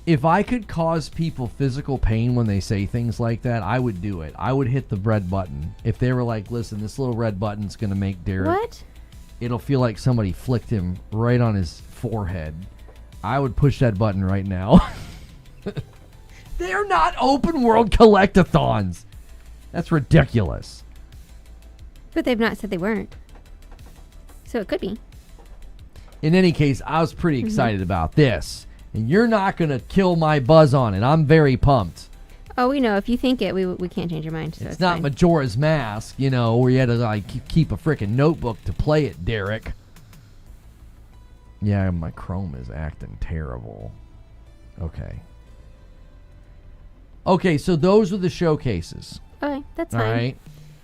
If I could cause people physical pain when they say things like that, I would do it. I would hit the red button. If they were like, listen, this little red button's going to make Derek... What? It'll feel like somebody flicked him right on his forehead. I would push that button right now. They're not open world collectathons. That's ridiculous. But they've not said they weren't. So it could be. In any case, I was pretty excited about this. And you're not going to kill my buzz on it. I'm very pumped. Oh, we know. If you think it, we can't change your mind. So it's not fine. Majora's Mask, you know, where you had to like keep a freaking notebook to play it, Derek. Yeah, my Chrome is acting terrible. Okay, so those were the showcases. Okay, that's fine. All right.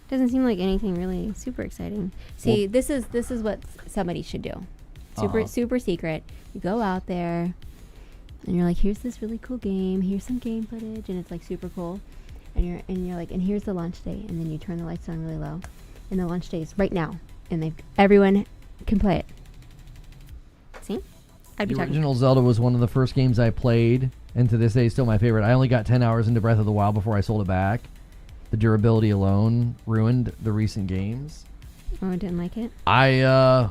Doesn't seem like anything really super exciting. See, this is what somebody should do. super secret. You go out there, and you're like, here's this really cool game. Here's some game footage, and it's like super cool. And you're like, and here's the launch date. And then you turn the lights on really low, and the launch date is right now, and everyone can play it. See? The original Zelda was one of the first games I played, and to this day, still my favorite. I only got 10 hours into Breath of the Wild before I sold it back. The durability alone ruined the recent games. Oh, I didn't like it? I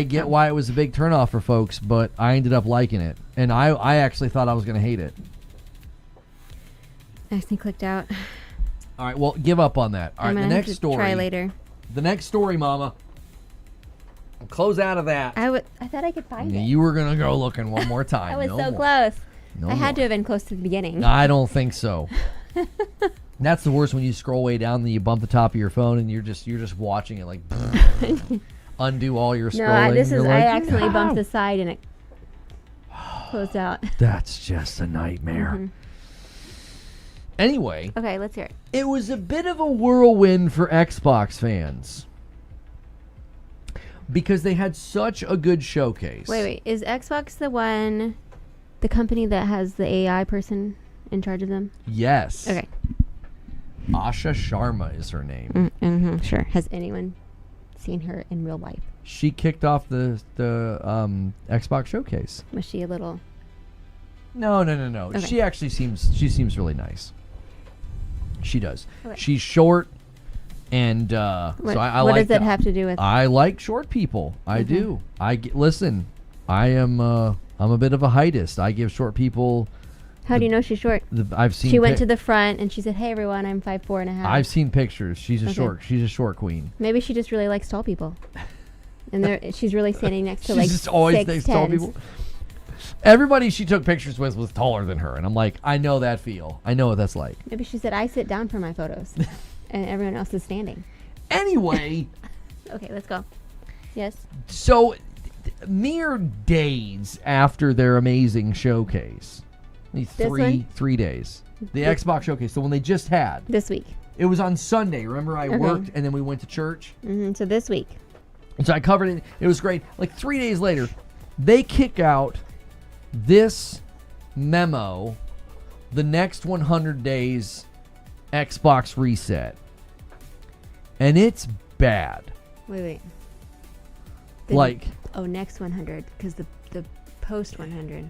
get why it was a big turnoff for folks, but I ended up liking it. And I actually thought I was going to hate it. Accidentally clicked out. All right, well, give up on that. All right, the next story. Try later. The next story, Mama. Close out of that. I thought I could find it. You were going to go looking one more time. I was so close. No I had to have been close to the beginning. I don't think so. That's the worst when you scroll way down and you bump the top of your phone and you're just watching it like undo all your scrolling. No, I accidentally bumped the side and it closed out. That's just a nightmare. Mm-hmm. Anyway. Okay, let's hear it. It was a bit of a whirlwind for Xbox fans because they had such a good showcase. Wait. Is Xbox the company that has the AI person in charge of them? Yes. Okay. Asha Sharma is her name. Mm-hmm, sure. Has anyone seen her in real life? She kicked off the Xbox showcase. Was she a little... No. Okay. She actually seems really nice. She does. Okay. She's short, and so I like. What does that have to do with? I like short people. I do. Listen. I'm a bit of a heightist. I give short people. How do you know she's short? I've seen. She went to the front and she said, "Hey everyone, I'm 5'4.5." I've seen pictures. She's a short queen. Maybe she just really likes tall people, and she's really standing next to she's just always next to tall people. Everybody she took pictures with was taller than her, and I'm like, I know that feel. I know what that's like. Maybe she said, I sit down for my photos, and everyone else is standing. Anyway. Okay, let's go. Yes. So, mere days after their amazing showcase, three days, the Xbox showcase, the one they just had. This week. It was on Sunday. Remember, I worked, and then we went to church. Mm-hmm, so this week. And so I covered it. It was great. Like 3 days later, they kick out this memo, the next 100 days Xbox reset. And it's bad. Wait. Next 100, because the post 100.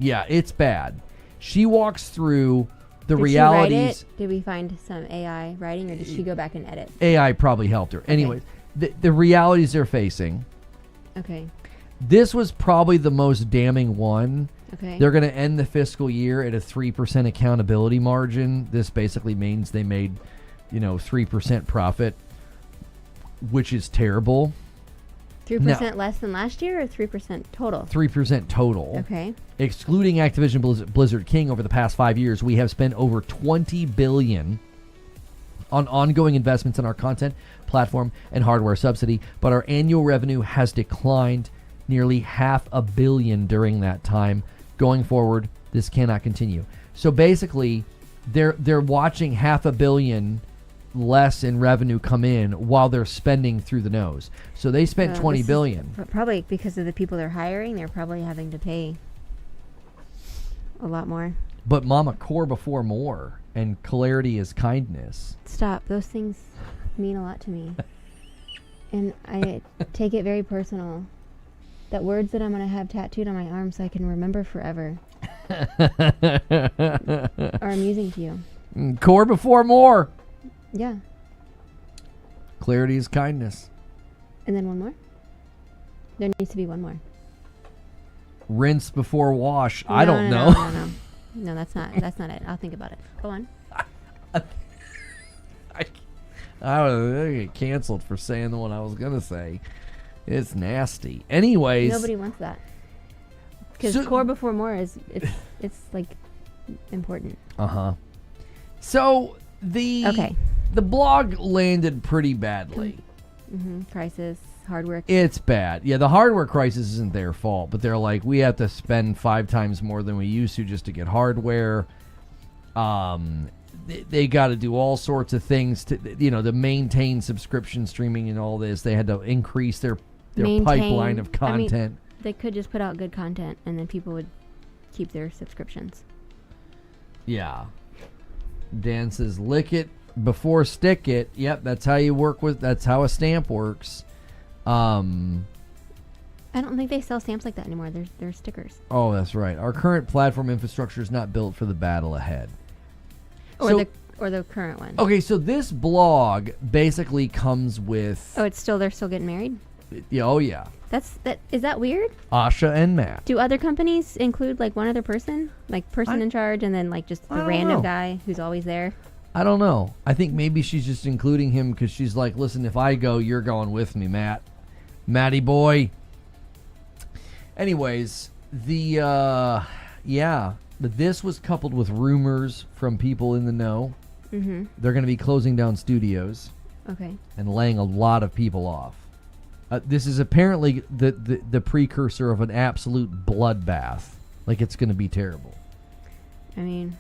Yeah, it's bad. She walks through the Did realities. She write it? Did we find some AI writing, or did she go back and edit? AI probably helped her. Okay. Anyways, the realities they're facing. Okay. This was probably the most damning one. Okay. They're going to end the fiscal year at a 3% accountability margin. This basically means they made, 3% profit, which is terrible. 3% less than last year, or 3% total? 3% total. Okay. Excluding Activision Blizzard King over the past 5 years, we have spent over $20 billion on ongoing investments in our content, platform, and hardware subsidy, but our annual revenue has declined nearly $500 million during that time. Going forward, this cannot continue. So basically, they're watching $500 million less in revenue come in while they're spending through the nose. So they spent $20 billion. Probably because of the people they're hiring, they're probably having to pay a lot more. But Mama, core before more, and clarity is kindness. Stop. Those things mean a lot to me. And I take it very personal. That words that I'm going to have tattooed on my arm so I can remember forever are amusing to you. Core before more. Yeah. Clarity is kindness. And then one more? There needs to be one more. Rinse before wash. I don't know. No, that's not it. I'll think about it. Go on. I would get canceled for saying the one I was going to say. It's nasty. Anyways. Nobody wants that. Because core before more it's like important. Uh-huh. So the blog landed pretty badly. Mm-hmm. Crisis, hardware. It's bad. Yeah, the hardware crisis isn't their fault, but they're like, we have to spend 5 times more than we used to just to get hardware. They got to do all sorts of things to maintain subscription streaming and all this. They had to increase their pipeline of content. I mean, they could just put out good content, and then people would keep their subscriptions. Yeah. Dan says, lick it before stick it. Yep, that's how you work with. That's how a stamp works. I don't think they sell stamps like that anymore. They're stickers. Oh, that's right. Our current platform infrastructure is not built for the battle ahead. Or the current one. Okay, so this blog basically comes with. Oh, they're still getting married? Yeah, oh yeah. Is that weird? Asha and Matt. Do other companies include like one other person? Like person in charge and then like just the random guy who's always there? I don't know. I think maybe she's just including him because she's like, listen, if I go, you're going with me, Matt. Matty boy. Anyways, but this was coupled with rumors from people in the know. Mm-hmm. They're going to be closing down studios. Okay. And laying a lot of people off. This is apparently the precursor of an absolute bloodbath. Like, it's going to be terrible. I mean,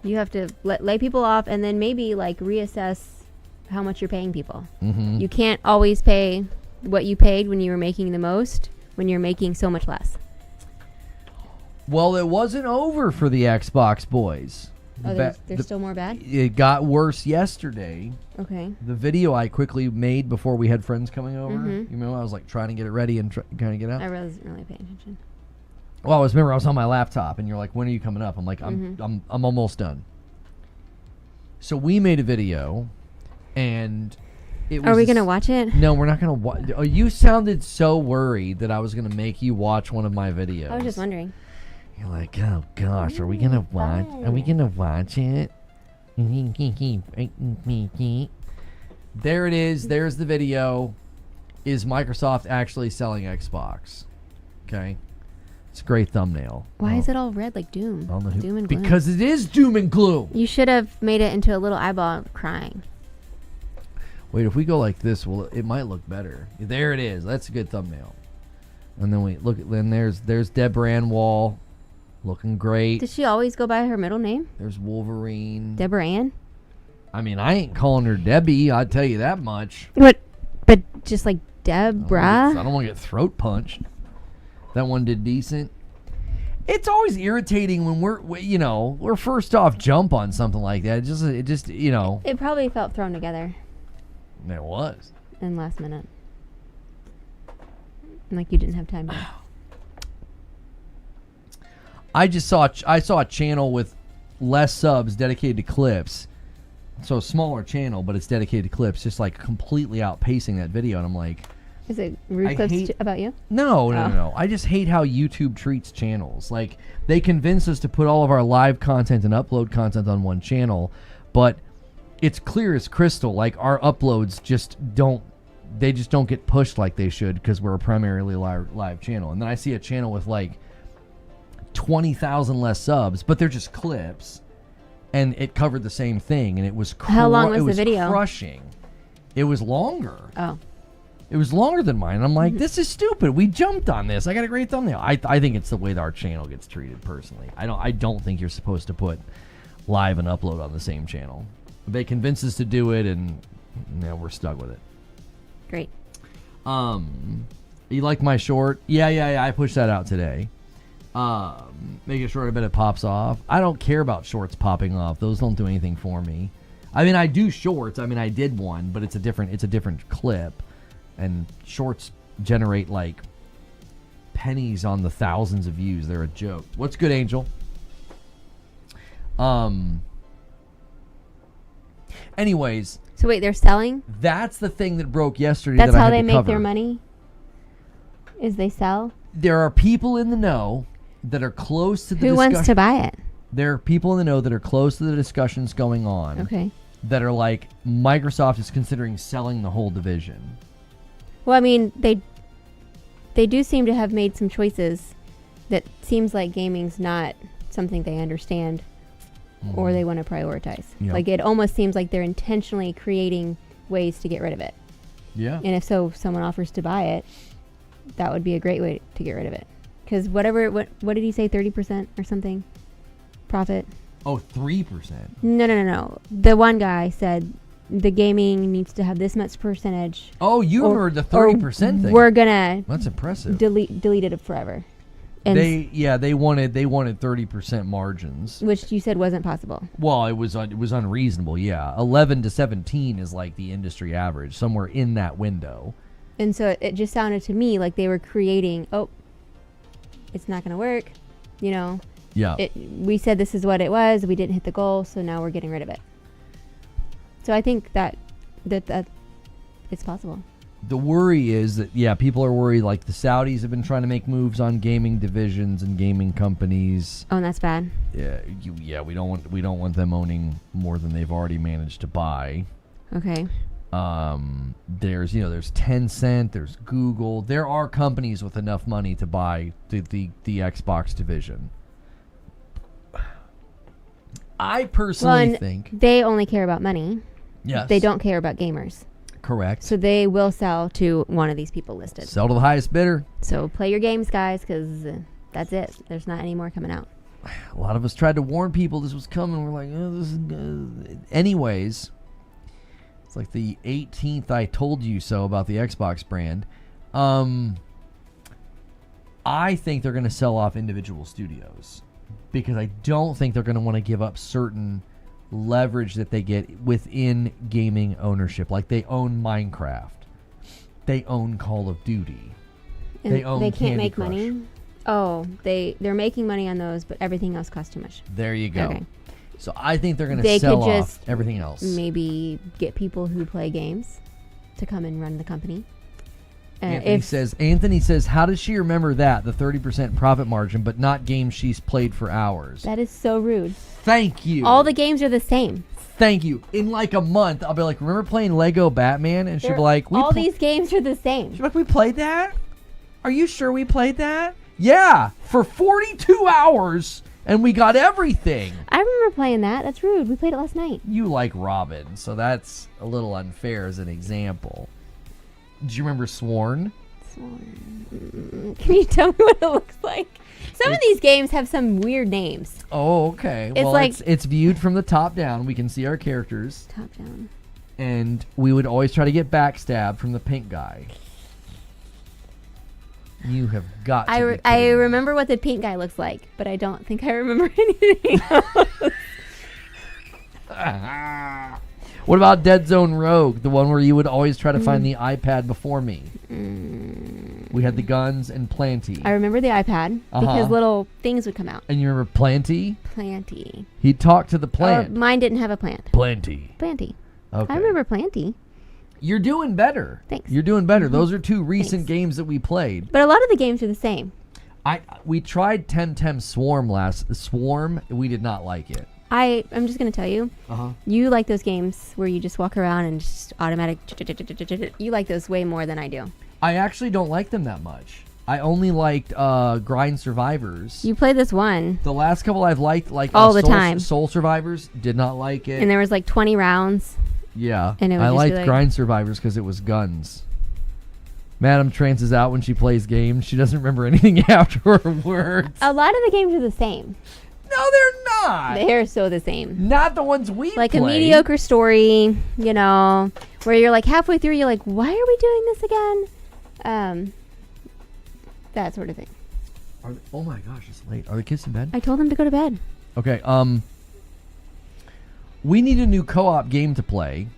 you have to lay people off and then maybe, like, reassess how much you're paying people. Mm-hmm. You can't always pay what you paid when you were making the most when you're making so much less. Well, it wasn't over for the Xbox boys. Oh, there's still more bad? It got worse yesterday. Okay. The video I quickly made before we had friends coming over. Mm-hmm. You know, I was like trying to get it ready and kind of get out. I wasn't really paying attention. Well, I was on my laptop, and you're like, "When are you coming up?" I'm like, "I'm almost done." So we made a video, and it was. Are we gonna watch it? No, we're not gonna watch. Oh, you sounded so worried that I was gonna make you watch one of my videos. I was just wondering. You're like, oh gosh, are we gonna watch? Are we gonna watch it? There it is. There's the video. Is Microsoft actually selling Xbox? Okay, it's a great thumbnail. Why is it all red like doom? Doom and gloom. Because it is doom and gloom. You should have made it into a little eyeball crying. Wait, if we go like this, it might look better. There it is. That's a good thumbnail. And then we look. Then there's Deborah Ann Wall. Looking great. Does she always go by her middle name? There's Wolverine. Deborah Ann? I mean, I ain't calling her Debbie, I'll tell you that much. But just like Deborah? I don't want to get throat punched. That one did decent. It's always irritating when we're first off jump on something like that. It just It probably felt thrown together. It was. In last minute. Like you didn't have time to. I saw a channel with less subs dedicated to clips. So a smaller channel, but it's dedicated to clips, just like completely outpacing that video. And I'm like... Is it rude clips about you? No. I just hate how YouTube treats channels. Like, they convince us to put all of our live content and upload content on one channel, but it's clear as crystal. Like, our uploads just don't get pushed like they should because we're a primarily live channel. And then I see a channel with like 20,000 less subs, but they're just clips, and it covered the same thing, and it was how long was the video? Crushing. It was longer. Oh, it was longer than mine. I'm like, this is stupid. We jumped on this. I got a great thumbnail. I think it's the way that our channel gets treated personally. I don't think you're supposed to put live and upload on the same channel. They convinced us to do it, and now we're stuck with it. Great. You like my short? Yeah. I pushed that out today. Making sure I bet it pops off. I don't care about shorts popping off. Those don't do anything for me. I mean, I do shorts. I mean, I did one, but it's a different clip, and shorts generate like pennies on the thousands of views. They're a joke. What's good, Angel? Anyways. So wait, they're selling? That's the thing that broke yesterday. That's that how I had they to make cover. their money? Is they sell? There are people in the know that are close to the discussion. Who wants to buy it? There are people in the know that are close to the discussions going on. Okay. That are like, Microsoft is considering selling the whole division. Well, I mean, they do seem to have made some choices that seems like gaming's not something they understand or they want to prioritize. Yep. Like, it almost seems like they're intentionally creating ways to get rid of it. Yeah. And if someone offers to buy it, that would be a great way to get rid of it. Because what did he say, 30% or something? Profit? Oh, 3%? No. The one guy said the gaming needs to have this much percentage. Oh, you remember the 30% thing. We're gonna That's impressive. delete it forever. And they wanted 30% margins, which you said wasn't possible. Well, it was unreasonable. Yeah, 11 to 17 is like the industry average, somewhere in that window. And so it just sounded to me like they were creating. Oh, it's not going to work. You know. Yeah. We said this is what it was. We didn't hit the goal, so now we're getting rid of it. So I think that it's possible. The worry is that, people are worried, like the Saudis have been trying to make moves on gaming divisions and gaming companies. Oh, and that's bad. Yeah, we don't want them owning more than they've already managed to buy. Okay. There's Tencent, there's Google. There are companies with enough money to buy the Xbox division. I personally think they only care about money. Yes. They don't care about gamers. Correct. So they will sell to one of these people listed. Sell to the highest bidder. So play your games, guys, because that's it. There's not any more coming out. A lot of us tried to warn people this was coming. We're like, oh, this is good. Anyways, it's like the 18th I told you so about the Xbox brand. I think they're going to sell off individual studios because I don't think they're going to want to give up certain leverage that they get within gaming ownership. Like they own Minecraft, they own Call of Duty, and they own they can't Candy make Crush. money. Oh, they're making money on those, but everything else costs too much. There you go. Okay. So I think they're going to sell could off just everything else. Maybe get people who play games to come and run the company. Anthony says, how does she remember that, the 30% profit margin, but not games she's played for hours? That is so rude. Thank you. All the games are the same. Thank you. In like a month, I'll be like, remember playing Lego Batman? And she'll be like, all these games are the same. She'll be like, we played that? Are you sure we played that? Yeah, for 42 hours, and we got everything. I remember playing that. That's rude. We played it last night. You like Robin, so that's a little unfair as an example. Do you remember Sworn? Can you tell me what it looks like? Some of these games have some weird names. Oh, okay. It's like it's viewed from the top down. We can see our characters. Top down. And we would always try to get backstabbed from the pink guy. You have got to I remember what the pink guy looks like, but I don't think I remember anything else. What about Dead Zone Rogue, the one where you would always try to find the iPad before me? We had the guns and Planty. I remember the iPad because little things would come out. And you remember Planty? Planty. He'd talk to the plant. Mine didn't have a plant. Planty. Planty. Okay. I remember Planty. You're doing better. Thanks. You're doing better. Those are two recent games that we played. But a lot of the games are the same. We tried Temtem Swarm. We did not like it. I'm just going to tell you, you like those games where you just walk around and just automatic, you like those way more than I do. I actually don't like them that much. I only liked Grind Survivors. You played this one. The last couple I've liked, like all the time. Soul Survivors, did not like it. And there was like 20 rounds. Yeah. And it would I just liked be like Grind Survivors because it was guns. Madam trances out when she plays games. She doesn't remember anything afterwards. A lot of the games are the same. No, they're not. They're so the same. Not the ones we like played. A mediocre story, you know, where you're like halfway through, you're like, why are we doing this again? That sort of thing. Oh my gosh, it's late. Are the kids in bed? I told them to go to bed. Okay, we need a new co-op game to play.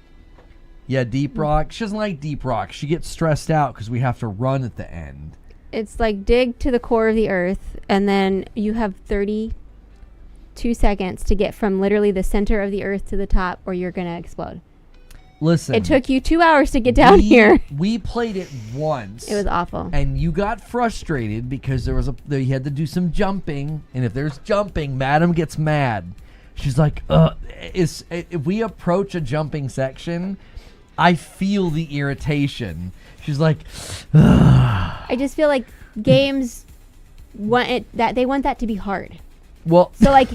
Yeah, Deep Rock. She doesn't like Deep Rock. She gets stressed out because we have to run at the end. It's like dig to the core of the earth, and then you have 32 seconds to get from literally the center of the earth to the top, or you're going to explode. Listen. It took you 2 hours to get down here. We played it once. It was awful. And you got frustrated because you had to do some jumping, and if there's jumping, Madam gets mad. She's like, if we approach a jumping section, I feel the irritation. She's like, ugh. I just feel like games want that to be hard. Well, so like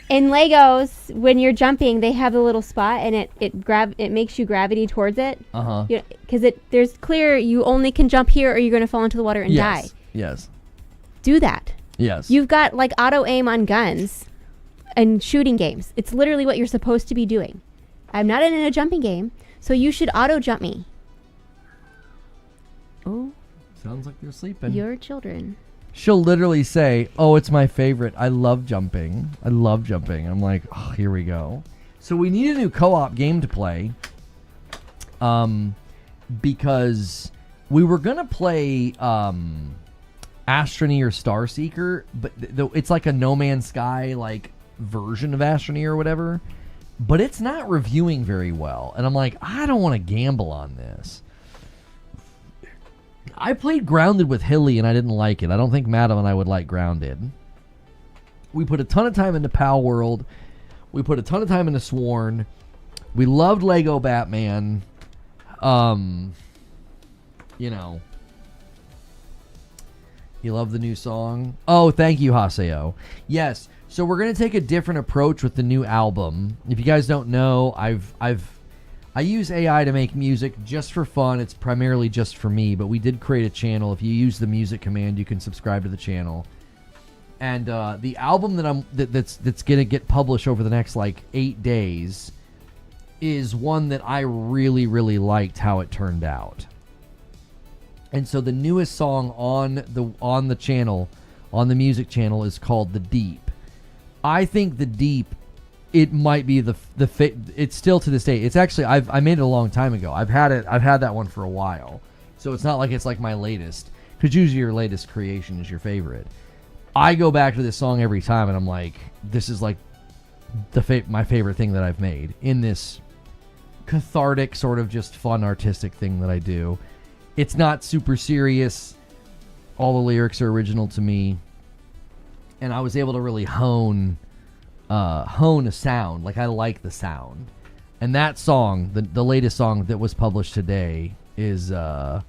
in Legos, when you're jumping, they have a little spot, and it makes you gravity towards it. Because there's clear you only can jump here, or you're going to fall into the water and die. Yes. Do that. Yes. You've got like auto aim on guns and shooting games. It's literally what you're supposed to be doing. I'm not in a jumping game, so you should auto jump me. Oh. Sounds like they're sleeping. Your children. She'll literally say, "Oh, it's my favorite. I love jumping. I love jumping." I'm like, "Oh, here we go." So we need a new co-op game to play. Because we were gonna play Astroneer Starseeker, but it's like a No Man's Sky like version of Astroneer or whatever. But it's not reviewing very well, and I'm like, I don't want to gamble on this. I played Grounded with Hilly, and I didn't like it. I don't think Madam and I would like Grounded. We put a ton of time into Pal World. We put a ton of time into Sworn. We loved Lego Batman. You know. You love the new song? Oh, thank you, Haseo. Yes. So we're going to take a different approach with the new album. If you guys don't know, I use AI to make music just for fun. It's primarily just for me, but we did create a channel. If you use the music command, you can subscribe to the channel. And the album that's going to get published over the next like 8 days is one that I really, really liked how it turned out. And so the newest song on the channel, on the music channel, is called The Deep. I think The Deep, it might be it's still to this day. It's actually I made it a long time ago. I've had that one for a while. So it's not like it's like my latest, because usually your latest creation is your favorite. I go back to this song every time and I'm like, this is like my favorite thing that I've made in this cathartic sort of just fun artistic thing that I do. It's not super serious. All the lyrics are original to me. And I was able to really hone a sound. Like, I like the sound. And that song, the latest song that was published today, is like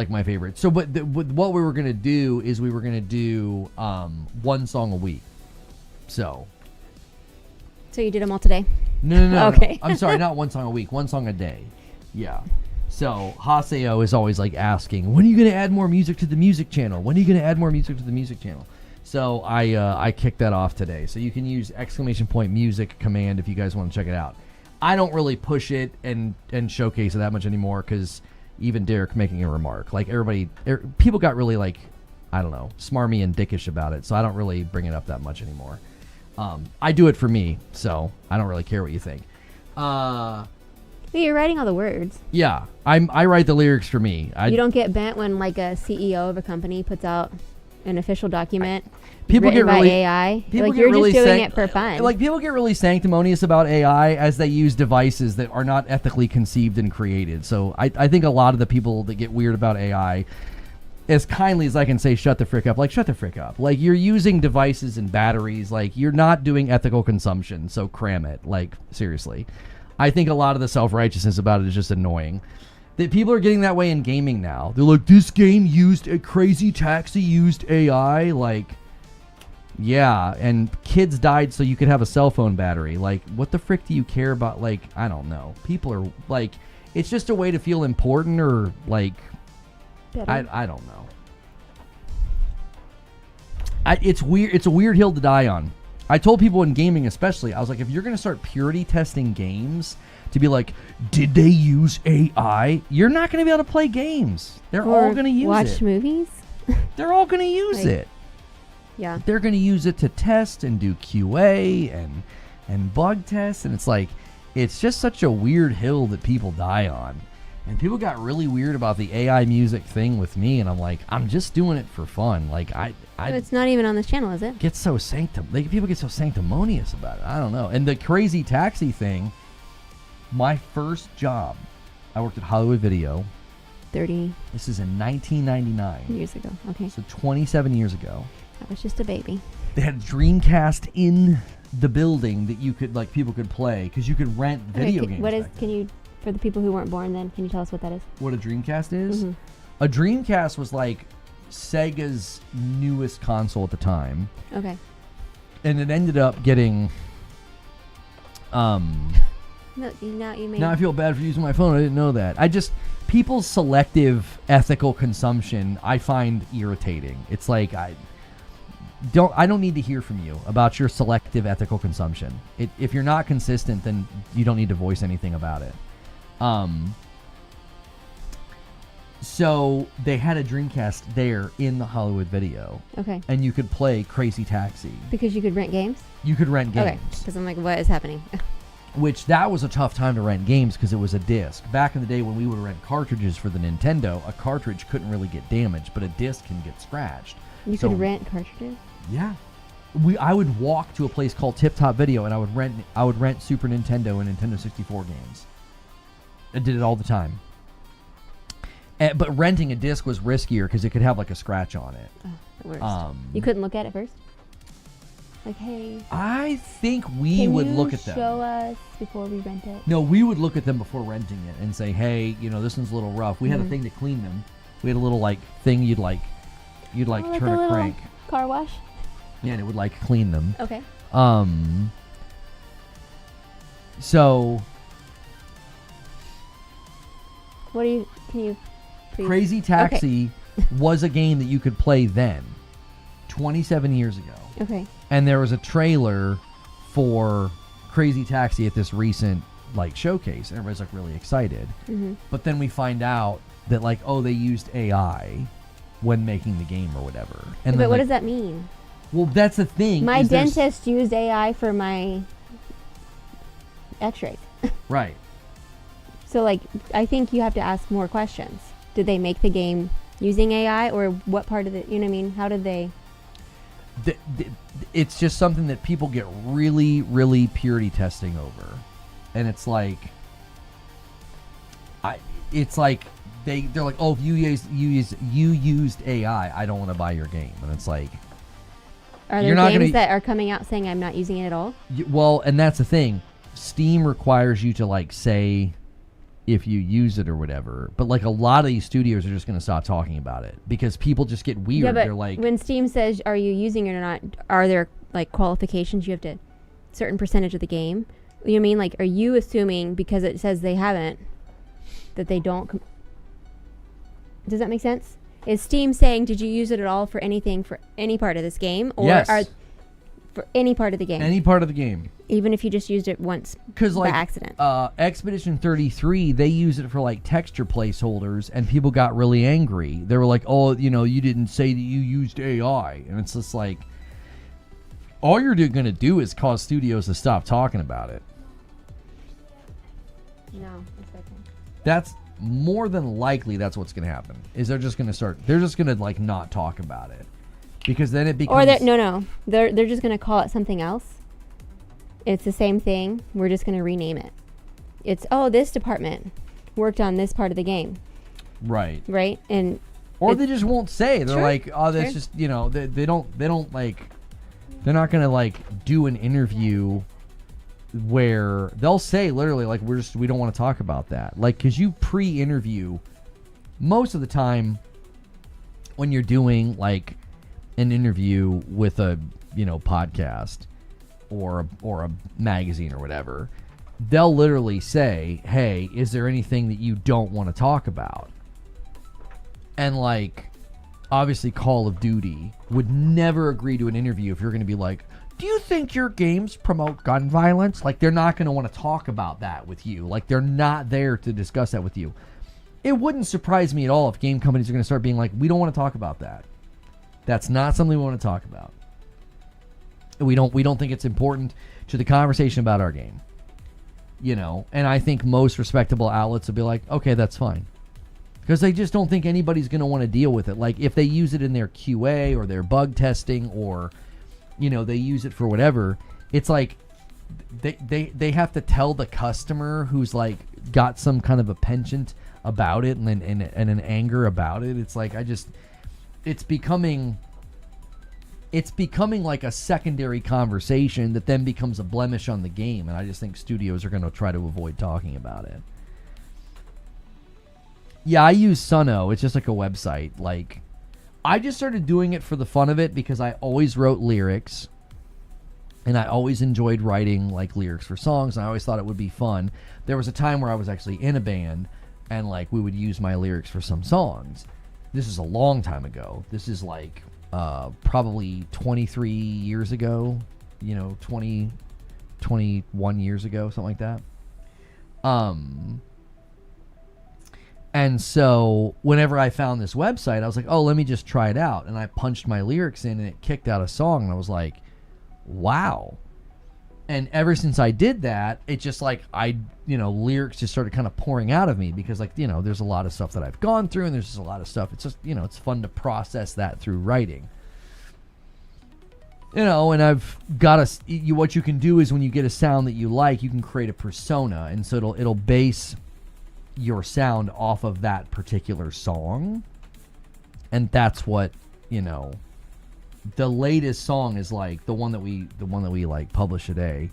my favorite. So, but what we were gonna do is we were gonna do one song a week. So you did them all today? No. Okay. No. I'm sorry, not one song a week, one song a day. Yeah. So Haseo is always like asking, when are you going to add more music to the music channel? When are you going to add more music to the music channel? So I kicked that off today. So you can use _music command if you guys want to check it out. I don't really push it and showcase it that much anymore, because even Derek making a remark, like people got really like, I don't know, smarmy and dickish about it. So I don't really bring it up that much anymore. I do it for me, so I don't really care what you think. You're writing all the words. Yeah, I write the lyrics for me. You don't get bent when like a CEO of a company puts out an official document people written get really by AI. People like get you're really just doing it for fun. Like, people get really sanctimonious about AI as they use devices that are not ethically conceived and created. So I think a lot of the people that get weird about AI, as kindly as I can say, shut the frick up. Like, shut the frick up. Like, you're using devices and batteries. Like, you're not doing ethical consumption. So cram it. Like, seriously. I think a lot of the self-righteousness about it is just annoying. That people are getting that way in gaming now. They're like, this game used a crazy taxi used AI. Like, yeah, and kids died so you could have a cell phone battery. Like, what the frick do you care about? Like, I don't know. People are like, it's just a way to feel important, or like, I don't know. It's weird. It's a weird hill to die on. I told people in gaming especially, I was like, if you're going to start purity testing games to be like, did they use AI? You're not going to be able to play games. They're all going to use it. Watch movies? They're all going to use it. Yeah. They're going to use it to test and do QA and bug tests. And it's like, it's just such a weird hill that people die on. And people got really weird about the AI music thing with me, and I'm like, I'm just doing it for fun. Like, it's not even on this channel, is it? People get so sanctimonious about it. I don't know. And the crazy taxi thing, my first job, I worked at Hollywood Video. This is in 1999. Years ago. Okay. So 27 years ago. I was just a baby. They had Dreamcast in the building that you could, like, people could play, because you could rent video games. For the people who weren't born then, can you tell us what that is? What a Dreamcast is? Mm-hmm. A Dreamcast was like Sega's newest console at the time. Okay. And it ended up getting No, now you may. Now I feel bad for using my phone. I didn't know that. People's selective ethical consumption I find irritating. It's like I don't need to hear from you about your selective ethical consumption. If you're not consistent, then you don't need to voice anything about it. So they had a Dreamcast there in the Hollywood video. Okay. And you could play Crazy Taxi. Because you could rent games? You could rent games. Okay. Because I'm like, what is happening? Which, that was a tough time to rent games because it was a disc. Back in the day when we would rent cartridges for the Nintendo, a cartridge couldn't really get damaged, but a disc can get scratched. You could rent cartridges? Yeah. I would walk to a place called Tip Top Video and I would rent Super Nintendo and Nintendo 64 games. I did it all the time. But renting a disc was riskier because it could have like a scratch on it. Oh, the worst. You couldn't look at it first? Like, hey. I think we would look at them. Can you show us before we rent it? No, we would look at them before renting it and say, hey, this one's a little rough. We had a thing to clean them. We had a little like thing you'd turn a crank. Car wash? Yeah, and it would like clean them. Okay. So can you please? Crazy Taxi was a game that you could play then, 27 years ago. Okay. And there was a trailer for Crazy Taxi at this recent like showcase, and everybody's like really excited. Mm-hmm. But then we find out that like, they used AI when making the game or whatever. And but what does that mean? Well, that's the thing. My dentist used AI for my x-rays. Right. So, like, I think you have to ask more questions. Did they make the game using AI, or what part of it, you know what I mean? How did they... It's just something that people get really, really purity testing over. And it's like... They're like, if you used AI, I don't want to buy your game. And it's like... Are there games that are coming out saying I'm not using it at all? Well, and that's the thing. Steam requires you to like say if you use it or whatever. But like a lot of these studios are just going to stop talking about it because people just get weird. Yeah, but they're like, when Steam says, are you using it or not, are there like qualifications you have to, certain percentage of the game? You know what I mean? Like, are you assuming because it says they haven't, that they don't? Does that make sense? Is Steam saying, did you use it at all for anything, for any part of this game? Or yes. For any part of the game? Any part of the game. Even if you just used it once by accident. Expedition 33, they used it for like texture placeholders, and people got really angry. They were like, you didn't say that you used AI. And it's just like, all you're going to do is cause studios to stop talking about it. No, it's okay. That's more than likely that's what's going to happen. Is they're just going to like not talk about it. Because then it becomes... They're just going to call it something else. It's the same thing. We're just going to rename it. It's, this department worked on this part of the game. Right. Right? And or they just won't say. They're like, that's just, they don't like, they're not going to like do an interview where they'll say literally like, we don't want to talk about that. Like, cause you pre-interview most of the time when you're doing like an interview with a, podcast or a magazine or whatever, they'll literally say, hey, is there anything that you don't want to talk about? And like, obviously Call of Duty would never agree to an interview if you're going to be like, do you think your games promote gun violence? Like, they're not going to want to talk about that with you. Like, they're not there to discuss that with you. It wouldn't surprise me at all if game companies are going to start being like, we don't want to talk about that. That's not something we want to talk about. We don't think it's important to the conversation about our game. And I think most respectable outlets will be like, okay, that's fine. Because they just don't think anybody's going to want to deal with it. Like, if they use it in their QA or their bug testing or, they use it for whatever, it's like they have to tell the customer who's like got some kind of a penchant about it and an anger about it. It's like, it's becoming like a secondary conversation that then becomes a blemish on the game. And I just think studios are going to try to avoid talking about it. Yeah, I use Suno. It's just like a website. Like, I just started doing it for the fun of it because I always wrote lyrics. And I always enjoyed writing like lyrics for songs. And I always thought it would be fun. There was a time where I was actually in a band and like we would use my lyrics for some songs. This is a long time ago. This is like probably 23 years ago, 21 years ago, something like that. And so whenever I found this website, I was like, oh, let me just try it out. And I punched my lyrics in and it kicked out a song. And I was like, wow. And ever since I did that, it just like, lyrics just started kind of pouring out of me because there's a lot of stuff that I've gone through and there's just a lot of stuff. It's just, it's fun to process that through writing. And I've got what you can do is when you get a sound that you like, you can create a persona. And so it'll base your sound off of that particular song. And that's what, the latest song is like the one that we like publish today.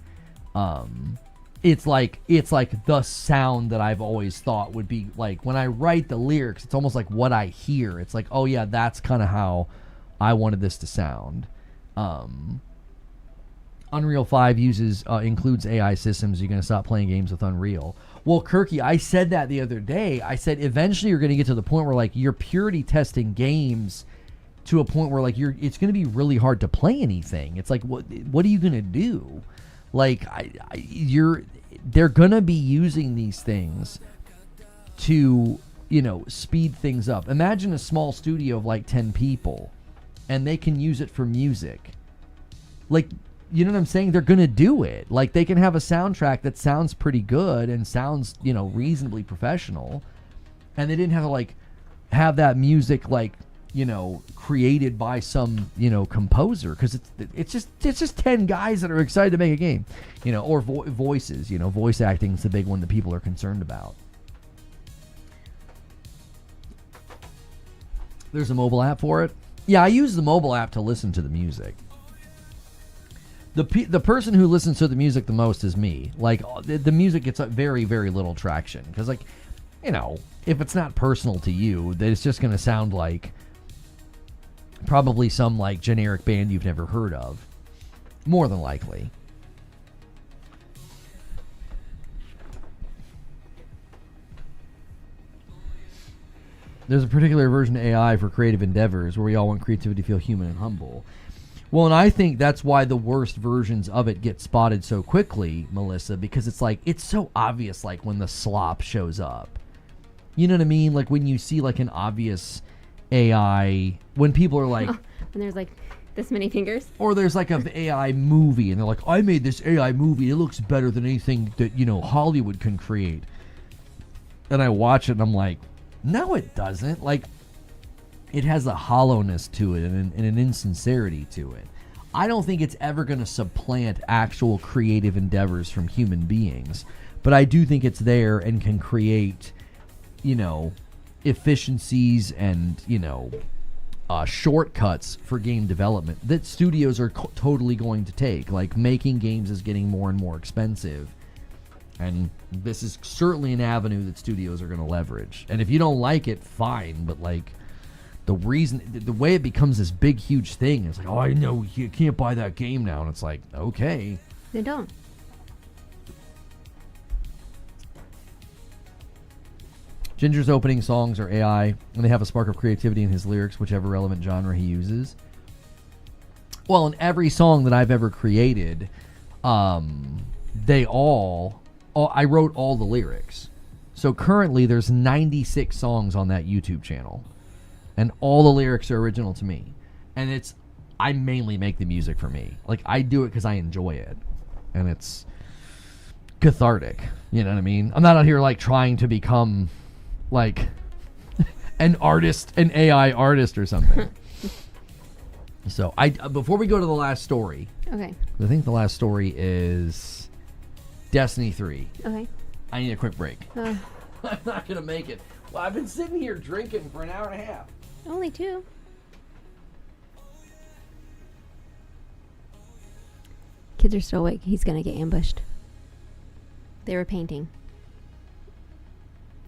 It's like the sound that I've always thought would be like when I write the lyrics, it's almost like what I hear. It's like, oh yeah, that's kind of how I wanted this to sound. Unreal 5 includes AI systems. You're going to stop playing games with Unreal. Well, Kirky, I said that the other day. I said eventually you're going to get to the point where like you're purity testing games to a point where like it's going to be really hard to play anything. It's like what are you going to do? Like they're going to be using these things to, speed things up. Imagine a small studio of like 10 people and they can use it for music. Like, you know what I'm saying? They're going to do it. Like, they can have a soundtrack that sounds pretty good and sounds, reasonably professional. And they didn't have to, like, have that music, like, created by some, composer. Because it's just 10 guys that are excited to make a game. Or voices. Voice acting is the big one that people are concerned about. There's a mobile app for it. Yeah, I use the mobile app to listen to the music. The person who listens to the music the most is me. Like, the music gets very, very little traction. Because, like, if it's not personal to you, then it's just going to sound like probably some, like, generic band you've never heard of. More than likely. There's a particular version of AI for creative endeavors where we all want creativity to feel human and humble. Well, and I think that's why the worst versions of it get spotted so quickly, Melissa, because it's like, it's so obvious, like, when the slop shows up. You know what I mean? Like, when you see, like, an obvious AI, when people are like... when there's, like, this many fingers? Or there's, like, an AI movie, and they're like, I made this AI movie, it looks better than anything that, Hollywood can create. And I watch it, and I'm like, no, it doesn't. Like... It has a hollowness to it and an insincerity to it. I don't think it's ever going to supplant actual creative endeavors from human beings. But I do think it's there and can create, efficiencies and, shortcuts for game development that studios are totally going to take. Like, making games is getting more and more expensive. And this is certainly an avenue that studios are going to leverage. And if you don't like it, fine. But, like... The way it becomes this big, huge thing is like, oh, I know you can't buy that game now. And it's like, okay. They don't. Ginger's opening songs are AI, and they have a spark of creativity in his lyrics, whichever relevant genre he uses. Well, in every song that I've ever created, I wrote all the lyrics. So currently there's 96 songs on that YouTube channel. And all the lyrics are original to me. And I mainly make the music for me. Like, I do it because I enjoy it. And it's cathartic. You know what I mean? I'm not out here, like, trying to become, like, an AI artist or something. So, before we go to the last story. Okay. I think the last story is Destiny 3. Okay. I need a quick break. I'm not going to make it. Well, I've been sitting here drinking for an hour and a half. Only 2. Kids are still awake. He's going to get ambushed. They were painting.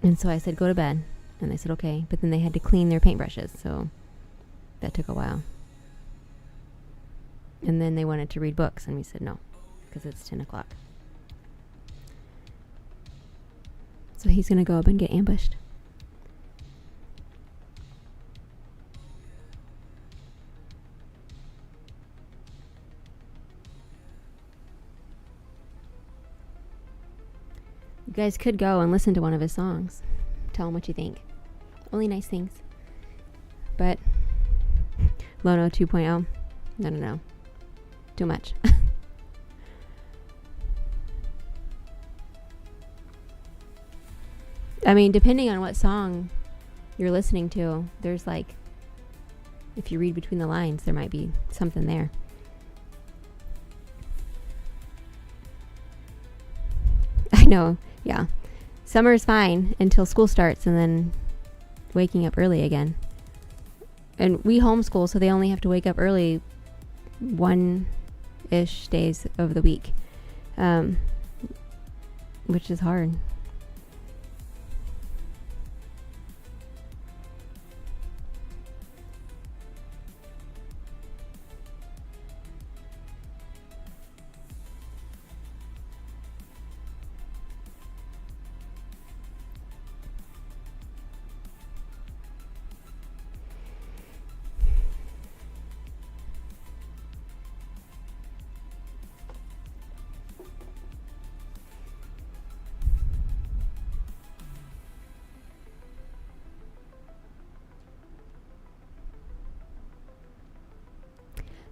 And so I said, go to bed. And they said, okay. But then they had to clean their paintbrushes. So that took a while. And then they wanted to read books. And we said, no. Because it's 10 o'clock. So he's going to go up and get ambushed. You guys could go and listen to one of his songs. Tell him what you think. Only nice things. But Lono 2.0, no. Too much. I mean, depending on what song you're listening to, there's like, if you read between the lines, there might be something there. I know, yeah. Summer is fine until school starts and then waking up early again. And we homeschool, so they only have to wake up early 1-ish days of the week, which is hard.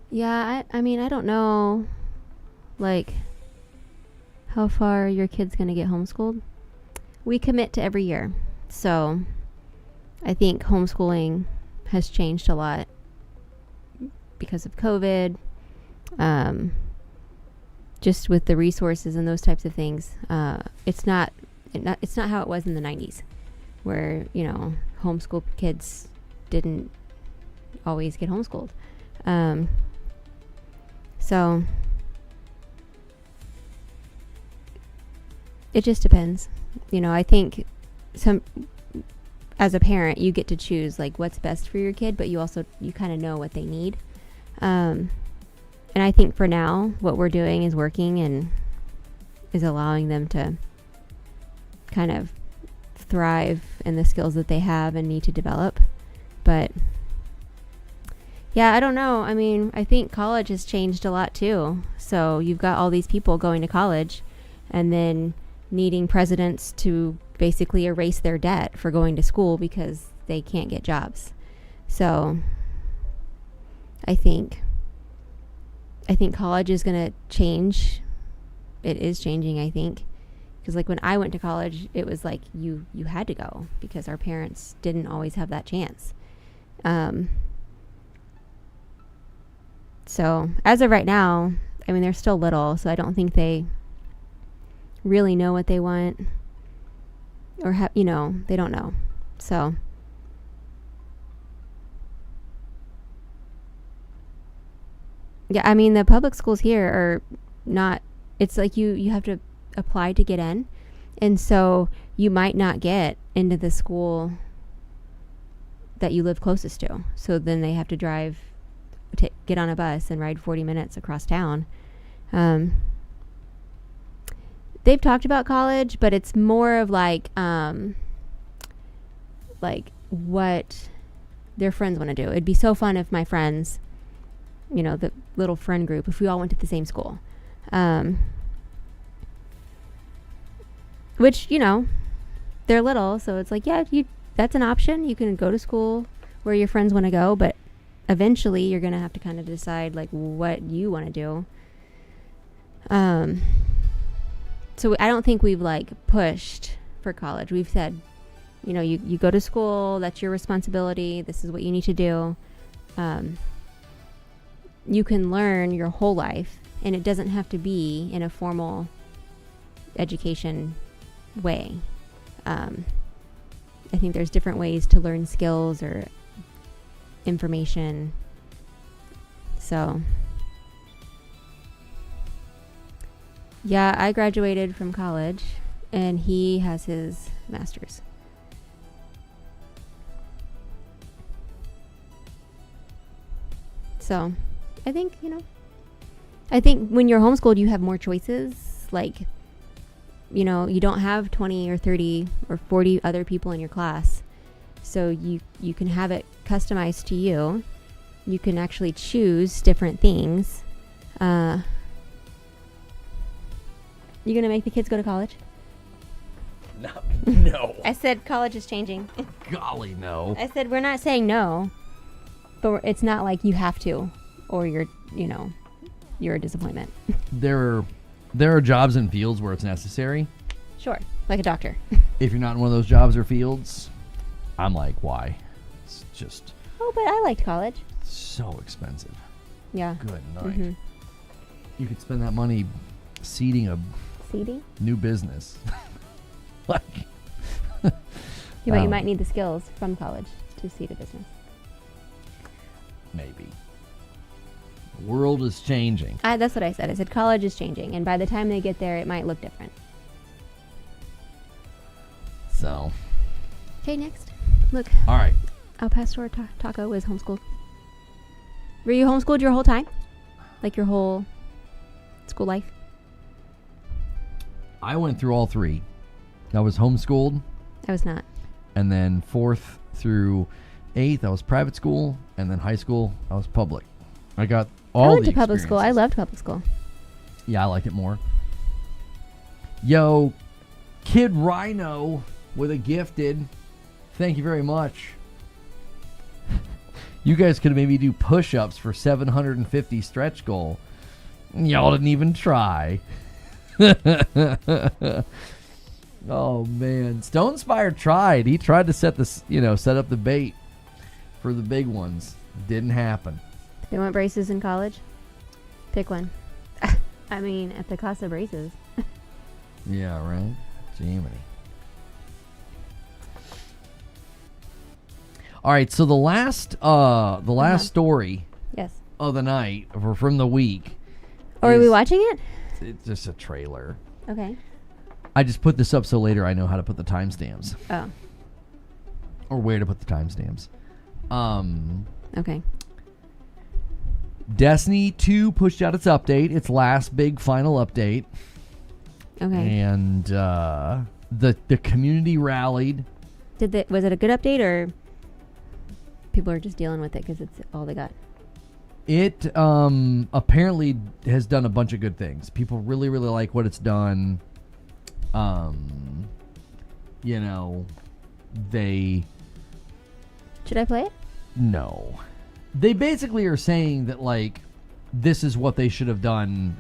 Yeah, I mean, I don't know, like, how far your kid's going to get homeschooled. We commit to every year. So I think homeschooling has changed a lot because of COVID, just with the resources and those types of things. It's not how it was in the 90s, where, you know, homeschool kids didn't always get homeschooled. So it just depends. You know, I think as a parent, you get to choose like what's best for your kid, but you kind of know what they need. And I think for now, what we're doing is working and is allowing them to kind of thrive in the skills that they have and need to develop. But yeah, I don't know. I mean, I think college has changed a lot too. So you've got all these people going to college and then needing presidents to basically erase their debt for going to school because they can't get jobs. So I think college is going to change. It is changing, I think. Because like when I went to college, it was like you had to go because our parents didn't always have that chance. So as of right now, I mean, they're still little, so I don't think they really know what they want or they don't know. So yeah, I mean, the public schools here are not, it's like you have to apply to get in. And so you might not get into the school that you live closest to. So then they have to get on a bus and ride 40 minutes across town. They've talked about college, but it's more of like what their friends want to do. It'd be so fun if my friends, the little friend group, if we all went to the same school. Which, they're little, so it's like, yeah, that's an option. You can go to school where your friends want to go, but eventually you're going to have to kind of decide like what you want to do. So I don't think we've like pushed for college. We've said, you go to school, that's your responsibility. This is what you need to do. You can learn your whole life, and it doesn't have to be in a formal education way. I think there's different ways to learn skills or information. So yeah, I graduated from college and he has his master's. So I think when you're homeschooled, you have more choices. Like, you don't have 20 or 30 or 40 other people in your class. So you can have it customized to you. You can actually choose different things. You gonna make the kids go to college? No. I said college is changing. Golly, no. I said we're not saying no, but it's not like you have to, or you're a disappointment. There are jobs and fields where it's necessary. Sure, like a doctor. If you're not in one of those jobs or fields, I'm like, why? It's just Oh, but I liked college. so expensive. Yeah. Good night. Mm-hmm. You could spend that money seeding a Seeding? new business. Like, Yeah, but you might need the skills from college to seed a business. maybe. The world is changing. That's what I said. I said college is changing, and by the time they get there, it might look different. So, Okay, next. Look, all right. El Pastor Taco was homeschooled. Were you homeschooled your whole time? Like your whole school life? I went through all three. I was homeschooled, I was not. and then 4th through 8th, I was private school, and then high school, I was public. I got all I went the to public school. I experiences. loved public school. Yeah, I like it more. Yo, Kid Rhino with a gifted. Thank you very much. You guys could maybe do push-ups for 750 stretch goal. Y'all didn't even try. Oh man, Stonespire tried. He tried to set up the bait for the big ones. Didn't happen. They want braces in college? Pick one. I mean, at the cost of braces. Yeah, right. Jiminy. All right, so the last story Yes. of the night or from the week. Or are we is- watching it? It's just a trailer. Okay. I just put this up so later I know how to put the timestamps Oh, or where to put the timestamps. okay. Destiny 2 pushed out its update, its last big final update, Okay. and the community rallied. Was it a good update, or people are just dealing with it because it's all they got? It apparently has done a bunch of good things. People really, really like what it's done. They Should I play it? no. They basically are saying that like this is what they should have done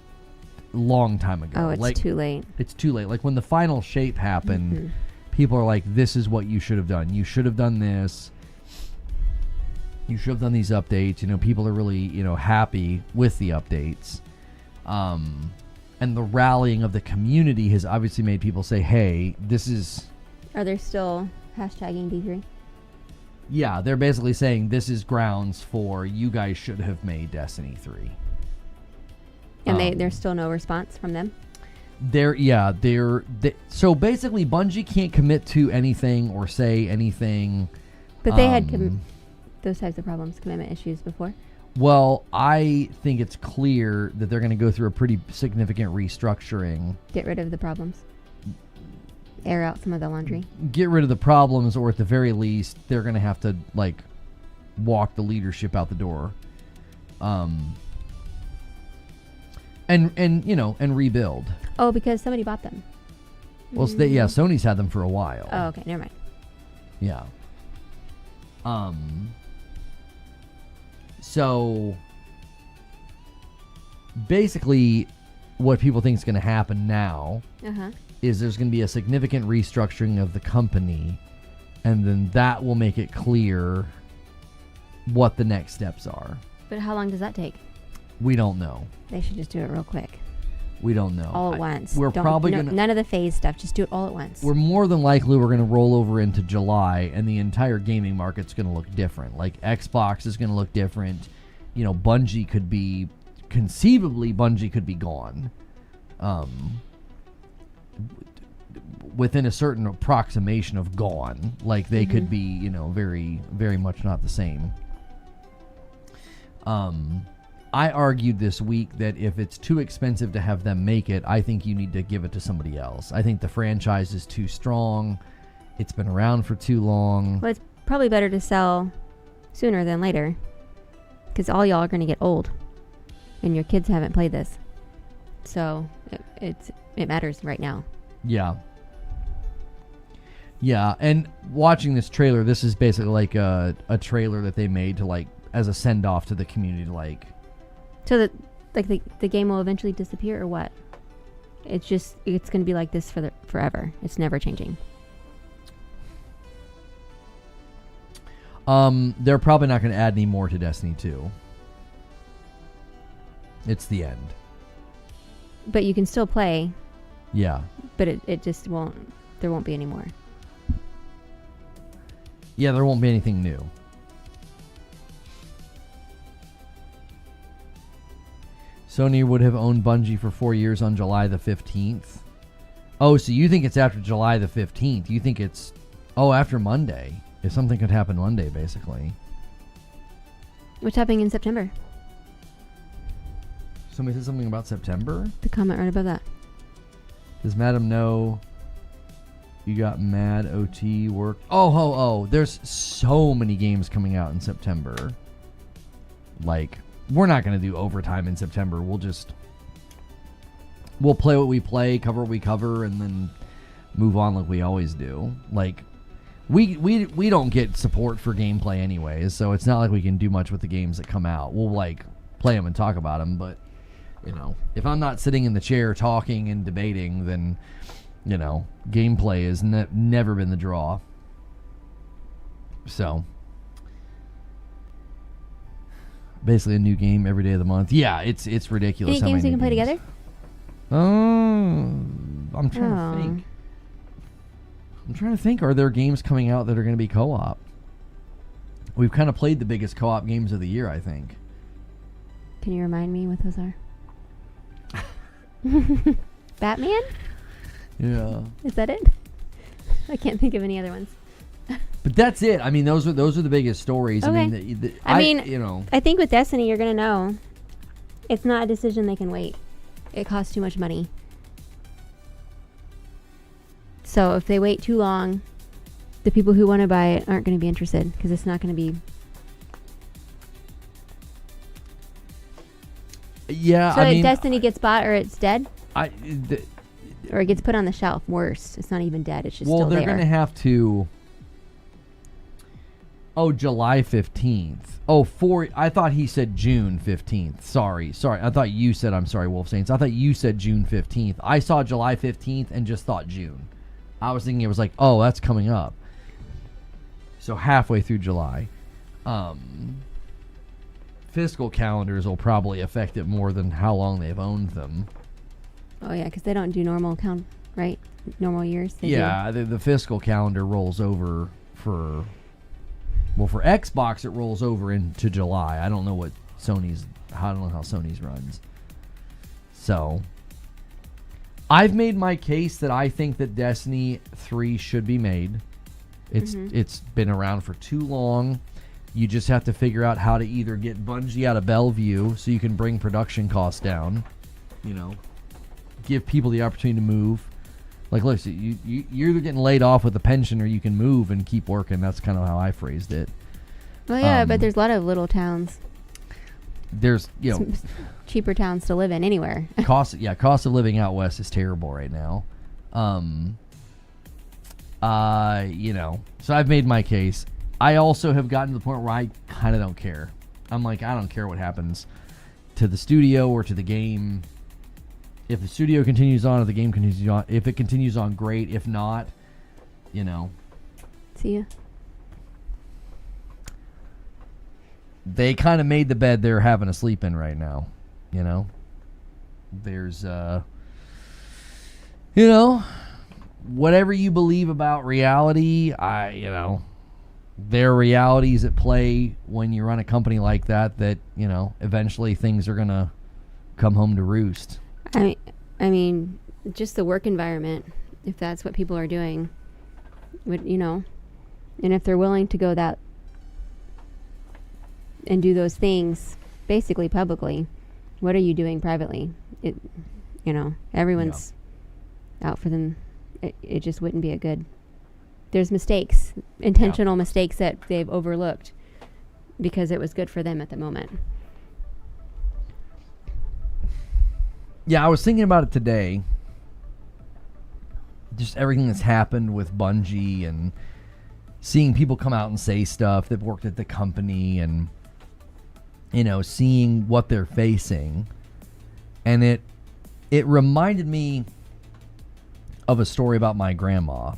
long time ago. Oh, it's like, too late. It's too late. Like when the final shape happened, Mhm. people are like, this is what you should have done. You should have done this. You should have done these updates. People are really, happy with the updates. And the rallying of the community has obviously made people say, hey, this is... Are they still hashtagging D3? Yeah, they're basically saying this is grounds for you guys should have made Destiny 3. And there's still no response from them? So basically Bungie can't commit to anything or say anything. But they had those types of problems, commitment issues before. Well, I think it's clear that they're going to go through a pretty significant restructuring. Get rid of the problems. Air out some of the laundry. Get rid of the problems, or at the very least, they're going to have to, like, walk the leadership out the door. And rebuild. Oh, because somebody bought them. Well, Sony's had them for a while. Oh, okay. Never mind. Yeah. So basically what people think is going to happen now Uh-huh. is there's going to be a significant restructuring of the company, and then that will make it clear what the next steps are. But how long does that take? We don't know. They should just do it real quick. We don't know. All at once. We're probably going to... None of the phase stuff. Just do it all at once. We're more than likely we're going to roll over into July, and the entire gaming market's going to look different. Like, Xbox is going to look different. Bungie could be... Conceivably, Bungie could be gone. Within a certain approximation of gone. Like, they could be, very, very much not the same. I argued this week that if it's too expensive to have them make it, I think you need to give it to somebody else. I think the franchise is too strong. It's been around for too long. Well, it's probably better to sell sooner than later. Because all y'all are going to get old. And your kids haven't played this. So, it matters right now. Yeah. Yeah, and watching this trailer, this is basically like a trailer that they made to like as a send off to the community, like. So that like the game will eventually disappear or what? It's going to be like this for forever. It's never changing. They're probably not going to add any more to Destiny 2. It's the end. But you can still play. Yeah. But it just won't. There won't be any more. Yeah, there won't be anything new. Sony would have owned Bungie for 4 years on July the 15th. Oh, so you think it's after July the 15th. You think it's, after Monday. If something could happen Monday, basically. What's happening in September? Somebody said something about September? The comment right above that. Does Madam know you got mad OT work? Oh. There's so many games coming out in September. Like, we're not going to do overtime in September. We'll play what we play, cover what we cover, and then move on like we always do. Like, we don't get support for gameplay anyways, so it's not like we can do much with the games that come out. We'll, like, play them and talk about them, but, you know, if I'm not sitting in the chair talking and debating, then, you know, gameplay has never been the draw. So, basically a new game every day of the month. Yeah, it's ridiculous. Any games we can play together? I'm trying to think. I'm trying to think. Are there games coming out that are going to be co-op? We've kind of played the biggest co-op games of the year, I think. Can you remind me what those are? Batman? Yeah. Is that it? I can't think of any other ones. But that's it. I mean, those are the biggest stories. Okay. I mean, you know. I think with Destiny, you're going to know. It's not a decision they can wait. It costs too much money. So if they wait too long, the people who want to buy it aren't going to be interested because it's not going to be. Yeah, so Destiny gets bought or it's dead? Or it gets put on the shelf. Worse. It's not even dead. It's just still there. Well, they're going to have to. Oh, July 15th. I thought he said June 15th. Sorry. I thought you said, I'm sorry, Wolf Saints. I thought you said June 15th. I saw July 15th and just thought June. I was thinking it was like, oh, that's coming up. So halfway through July. Fiscal calendars will probably affect it more than how long they've owned them. Oh, yeah, because they don't do normal count, right? Normal years. The fiscal calendar rolls over for Xbox, it rolls over into July. I don't know how Sony's runs. So, I've made my case that I think that Destiny 3 should be made. It's been around for too long. You just have to figure out how to either get Bungie out of Bellevue so you can bring production costs down. You know, give people the opportunity to move. Like, look, so you're either getting laid off with a pension or you can move and keep working. That's kind of how I phrased it. Well, yeah, but there's a lot of little towns. There's, cheaper towns to live in anywhere. cost of living out west is terrible right now. So I've made my case. I also have gotten to the point where I kind of don't care. I'm like, I don't care what happens to the studio or to the game. If the studio continues on, if the game continues on, if it continues on, great. If not, See ya. They kind of made the bed they're having to sleep in right now. There's, whatever you believe about reality, there are realities at play when you run a company like that, eventually things are going to come home to roost. I mean, just the work environment, if that's what people are doing, and if they're willing to go that and do those things basically publicly, what are you doing privately? Everyone's out for them. It just wouldn't be a good. There's mistakes, intentional mistakes that they've overlooked because it was good for them at the moment. Yeah, I was thinking about it today. just everything that's happened with Bungie and seeing people come out and say stuff that worked at the company and, you know, seeing what they're facing. And it reminded me of a story about my grandma.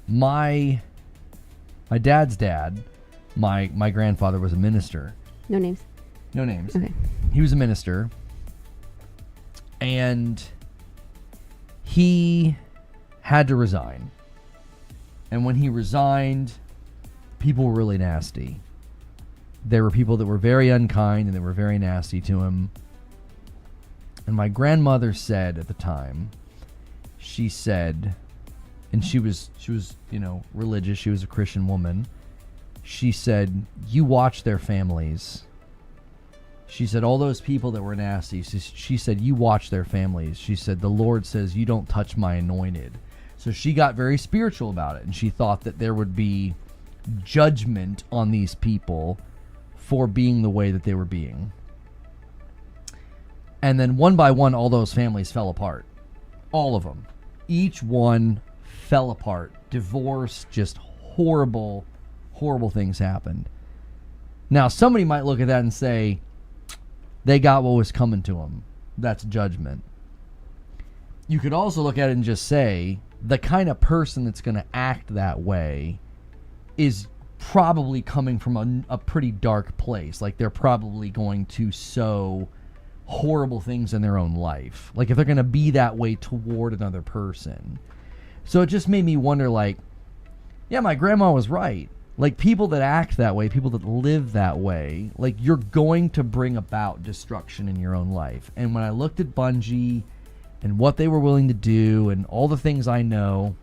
My dad's dad, my grandfather was a minister. No names. No names. Okay. He was a minister. And he had to resign. And when he resigned, people were really nasty. There were people that were very unkind and that were very nasty to him. And my grandmother said at the time, she said, and she was, you know, religious. She was a Christian woman. She said, you watch their families. She said, all those people that were nasty, she said, you watch their families. She said, the Lord says, you don't touch my anointed. So she got very spiritual about it. And she thought that there would be judgment on these people for being the way that they were being. And then one by one, all those families fell apart. All of them. Each one fell apart. Divorce, just horrible, horrible things happened. Now, somebody might look at that and say, they got what was coming to them. That's judgment. You could also look at it and just say, the kind of person that's going to act that way is probably coming from a pretty dark place. Like, they're probably going to sow horrible things in their own life. Like, if they're going to be that way toward another person. So it just made me wonder, like, yeah, my grandma was right. Like, people that act that way, people that live that way, like, you're going to bring about destruction in your own life. And when I looked at Bungie and what they were willing to do and all the things I know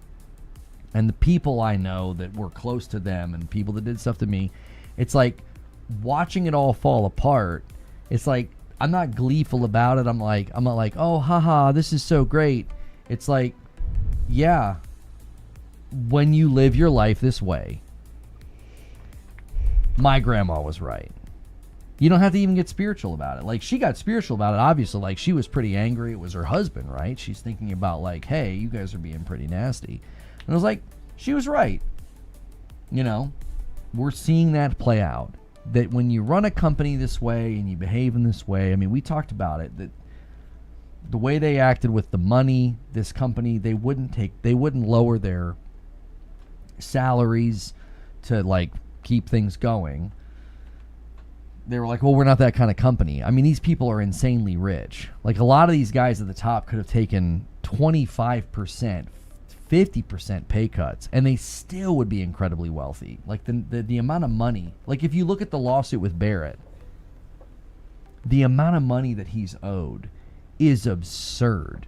and the people I know that were close to them and people that did stuff to me, it's like watching it all fall apart. It's like, I'm not gleeful about it. I'm not like, oh, haha, this is so great. It's like, yeah, when you live your life this way, my grandma was right. You don't have to even get spiritual about it. Like, she got spiritual about it, obviously. Like, she was pretty angry. It was her husband, right? She's thinking about, like, hey, you guys are being pretty nasty. And I was like, she was right. You know, we're seeing that play out. That when you run a company this way and you behave in this way, I mean, we talked about it, that the way they acted with the money, this company, they wouldn't lower their salaries to, like, keep things going. They were like, well, we're not that kind of company. I mean, these people are insanely rich. Like, a lot of these guys at the top could have taken 25%, 50% pay cuts, and they still would be incredibly wealthy. Like, the amount of money. Like, if you look at the lawsuit with Barrett, the amount of money that he's owed is absurd.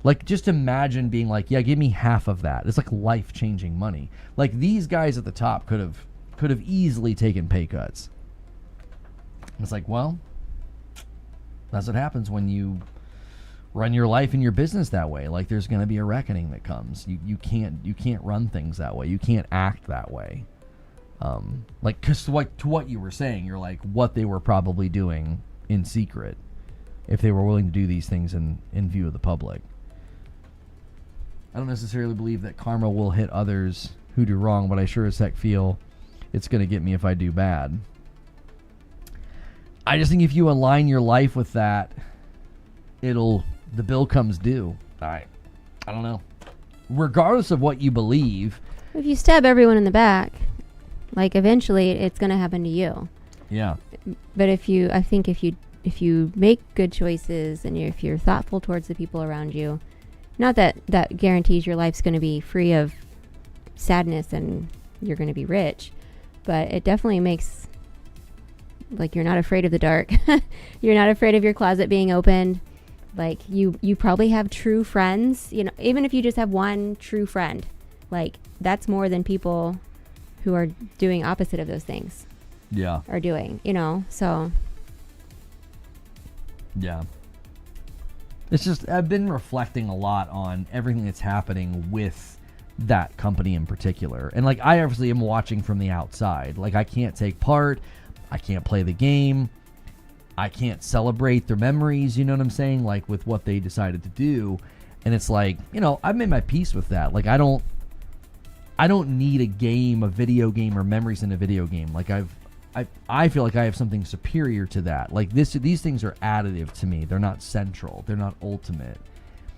Like, just imagine being like, yeah, give me half of that. It's like life-changing money. Like, these guys at the top could have easily taken pay cuts. It's like, well, that's what happens when you run your life and your business that way. Like, there's going to be a reckoning that comes. You can't run things that way. You can't act that way. Like, cause to what you were saying, you're like, what they were probably doing in secret if they were willing to do these things in view of the public. I don't necessarily believe that karma will hit others who do wrong, but I sure as heck feel it's going to get me if I do bad. I just think if you align your life with that, the bill comes due. I don't know. Regardless of what you believe. If you stab everyone in the back, like, eventually it's going to happen to you. Yeah. But if you make good choices and if you're thoughtful towards the people around you, not that guarantees your life's going to be free of sadness and you're going to be rich, but it definitely makes, like, you're not afraid of the dark. You're not afraid of your closet being opened. Like, you probably have true friends, you know, even if you just have one true friend, like, that's more than people who are doing opposite of those things. Yeah. Are doing, you know, so. Yeah. It's just, I've been reflecting a lot on everything that's happening with that company in particular. And, like, I obviously am watching from the outside. Like, I can't take part. I can't play the game. I can't celebrate their memories, you know what I'm saying? Like, with what they decided to do. And it's like, I've made my peace with that. Like, I don't need a video game or memories in a video game. Like, I feel like I have something superior to that. Like, these things are additive to me. They're not central. They're not ultimate.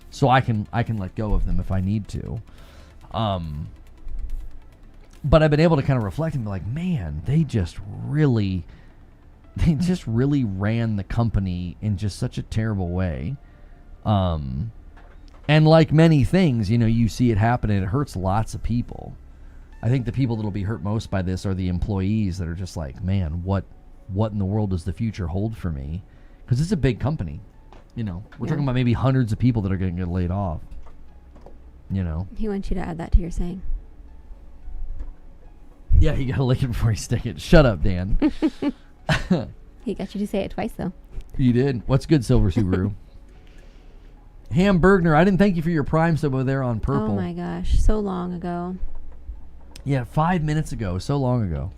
So I can let go of them if I need to. But I've been able to kind of reflect and be like, man, they just really ran the company in just such a terrible way. And like many things, you see it happen and it hurts lots of people. I think the people that'll be hurt most by this are the employees that are just like, man, what in the world does the future hold for me? Because it's a big company. We're talking about maybe hundreds of people that are going to get laid off. He wants you to add that to your saying. Yeah, you got to lick it before you stick it. Shut up, Dan. He got you to say it twice, though. You did. What's good, Silver Subaru? Hamburgner, I didn't thank you for your Prime sub over there on purple. Oh my gosh, so long ago. Yeah, 5 minutes ago, so long ago.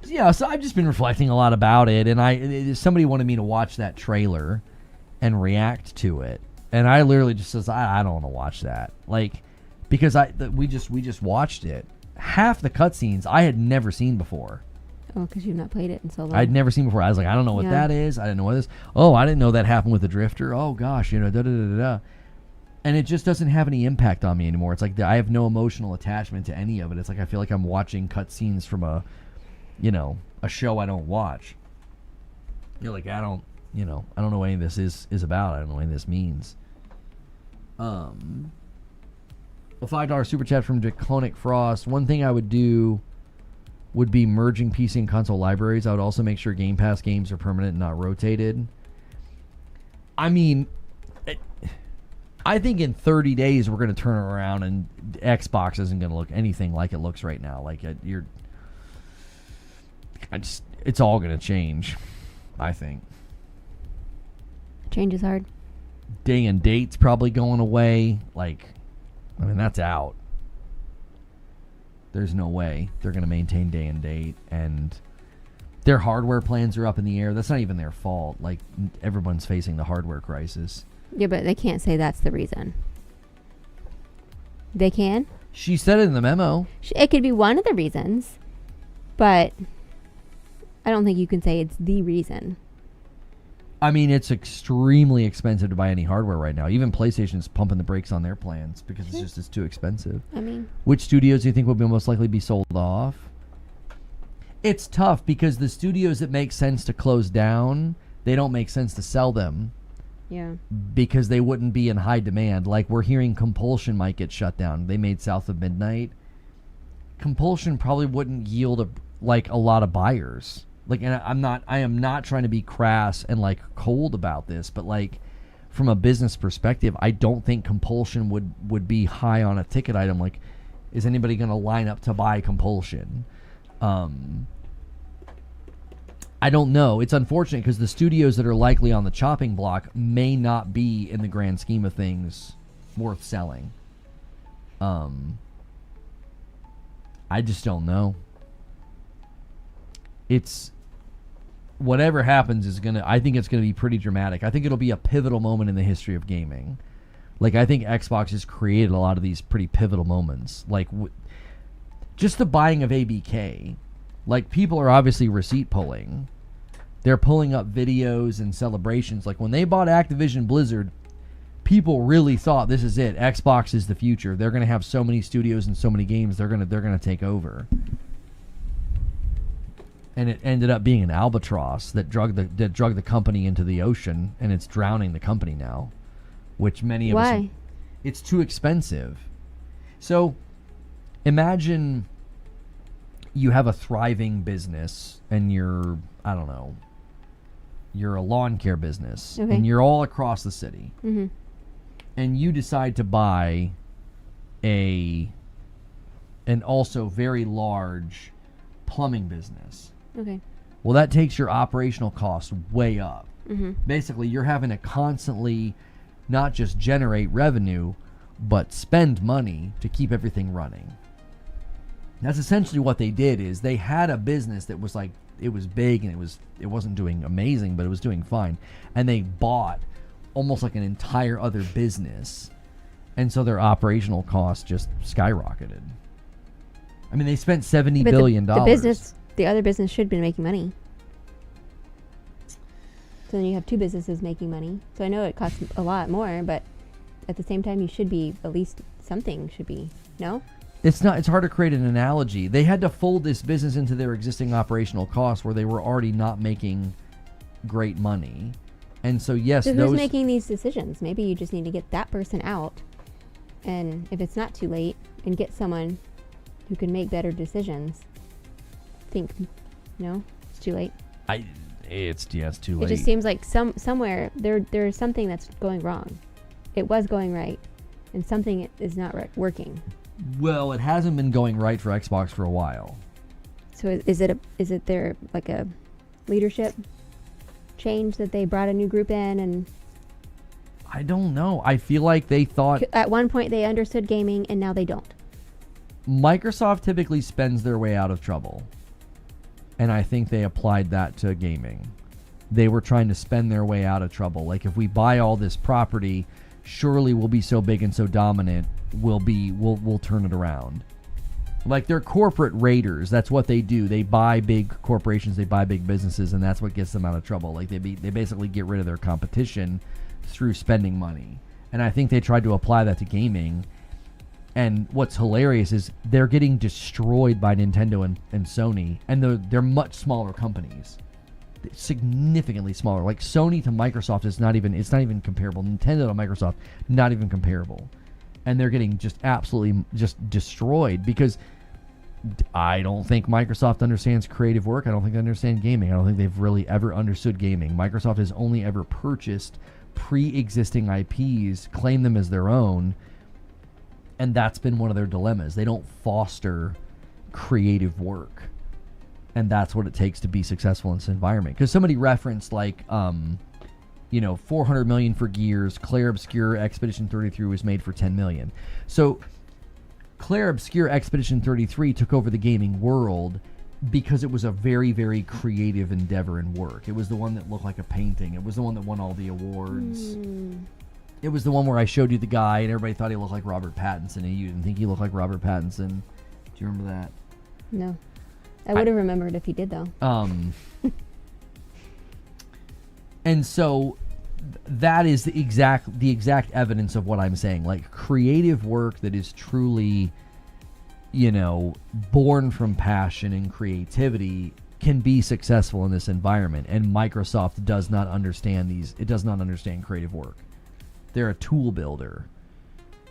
Yeah, so I've just been reflecting a lot about it, and somebody wanted me to watch that trailer and react to it, and I literally just says I don't want to watch that, like, because we just watched it. Half the cutscenes I had never seen before. Oh, because you've not played it in so long. I'd never seen before. I was like, I don't know what that is. I didn't know what this. Oh, I didn't know that happened with the Drifter. Oh gosh, da da da da da. And it just doesn't have any impact on me anymore. It's like I have no emotional attachment to any of it. It's like I feel like I'm watching cutscenes from a show I don't watch. Like I don't know what any of this is about. I don't know what any of this means. A $5 super chat from Draconic Frost. One thing I would do would be merging PC and console libraries. I would also make sure Game Pass games are permanent and not rotated. I mean, I think in 30 days we're going to turn around and Xbox isn't going to look anything like it looks right now. Like it's all going to change, I think. Change is hard. Day and date's probably going away. Like, I mean, that's out. There's no way they're going to maintain day and date, and their hardware plans are up in the air. That's not even their fault. Like, everyone's facing the hardware crisis. Yeah, but they can't say that's the reason. They can? She said it in the memo. It could be one of the reasons, but I don't think you can say it's the reason. I mean, it's extremely expensive to buy any hardware right now. Even PlayStation's pumping the brakes on their plans because it's too expensive. I mean, which studios do you think will most likely be sold off? It's tough because the studios that make sense to close down, they don't make sense to sell them. Yeah. Because they wouldn't be in high demand. Like, we're hearing Compulsion might get shut down. They made South of Midnight. Compulsion probably wouldn't yield a lot of buyers. Like, and I am not trying to be crass and like cold about this, but like from a business perspective, I don't think Compulsion would be high on a ticket item. Like, is anybody going to line up to buy Compulsion? I don't know. It's unfortunate because the studios that are likely on the chopping block may not be, in the grand scheme of things, worth selling. I just don't know. It's whatever happens is I think it's gonna be pretty dramatic. I think it'll be a pivotal moment in the history of gaming. Like, I think Xbox has created a lot of these pretty pivotal moments. Like, just the buying of ABK. Like, people are obviously receipt pulling. They're pulling up videos and celebrations. Like, when they bought Activision Blizzard, people really thought this is it. Xbox is the future. They're gonna have so many studios and so many games. They're gonna take over. And it ended up being an albatross that drug the company into the ocean, and it's drowning the company now. Which many of us. Why? It's too expensive. So, imagine you have a thriving business, and you're a lawn care business, okay, and you're all across the city, mm-hmm, and you decide to buy an also very large plumbing business. Okay. Well, that takes your operational costs way up. Mm-hmm. Basically, you're having to constantly not just generate revenue, but spend money to keep everything running. That's essentially what they did. Is they had a business that was like, it was big and it wasn't doing amazing, but it was doing fine, and they bought almost like an entire other business. And so their operational costs just skyrocketed. I mean, they spent $70 billion. The other business should be making money. So then you have two businesses making money. So I know it costs a lot more, but at the same time, you should be, at least something should be, no? It's hard to create an analogy. They had to fold this business into their existing operational costs where they were already not making great money. And so, yes, so who's making these decisions? Maybe you just need to get that person out. And if it's not too late, and get someone who can make better decisions. No, it's too late. It's too late. It just seems like somewhere there's something that's going wrong. It was going right, and something is not working. Well, it hasn't been going right for Xbox for a while. So is it their like a leadership change that they brought a new group in? And I don't know. I feel like they thought at one point they understood gaming and now they don't. Microsoft typically spends their way out of trouble. And I think they applied that to gaming. They were trying to spend their way out of trouble. Like, if we buy all this property, surely we'll be so big and so dominant, we'll turn it around. Like, they're corporate raiders. That's what they do. They buy big corporations, they buy big businesses, and that's what gets them out of trouble. Like, they basically get rid of their competition through spending money. And I think they tried to apply that to gaming. And what's hilarious is they're getting destroyed by Nintendo and Sony, and they're much smaller companies, significantly smaller. Like, Sony to Microsoft it's not even comparable. Nintendo to Microsoft, not even comparable, and they're getting just absolutely just destroyed because I don't think Microsoft understands creative work. I don't think they understand gaming. I don't think they've really ever understood gaming. Microsoft has only ever purchased pre-existing IPs, claimed them as their own. And that's been one of their dilemmas. They don't foster creative work. And that's what it takes to be successful in this environment. Because somebody referenced, like, $400 million for Gears. Claire Obscure Expedition 33 was made for $10 million. So Claire Obscure Expedition 33 took over the gaming world because it was a very, very creative endeavor and work. It was the one that looked like a painting. It was the one that won all the awards. It was the one where I showed you the guy and everybody thought he looked like Robert Pattinson, and you didn't think he looked like Robert Pattinson. Do you remember that? No. I would have remembered if he did, though. And so that is the exact evidence of what I'm saying. Like, creative work that is truly, born from passion and creativity can be successful in this environment. And Microsoft does not understand it does not understand creative work. They're a tool builder.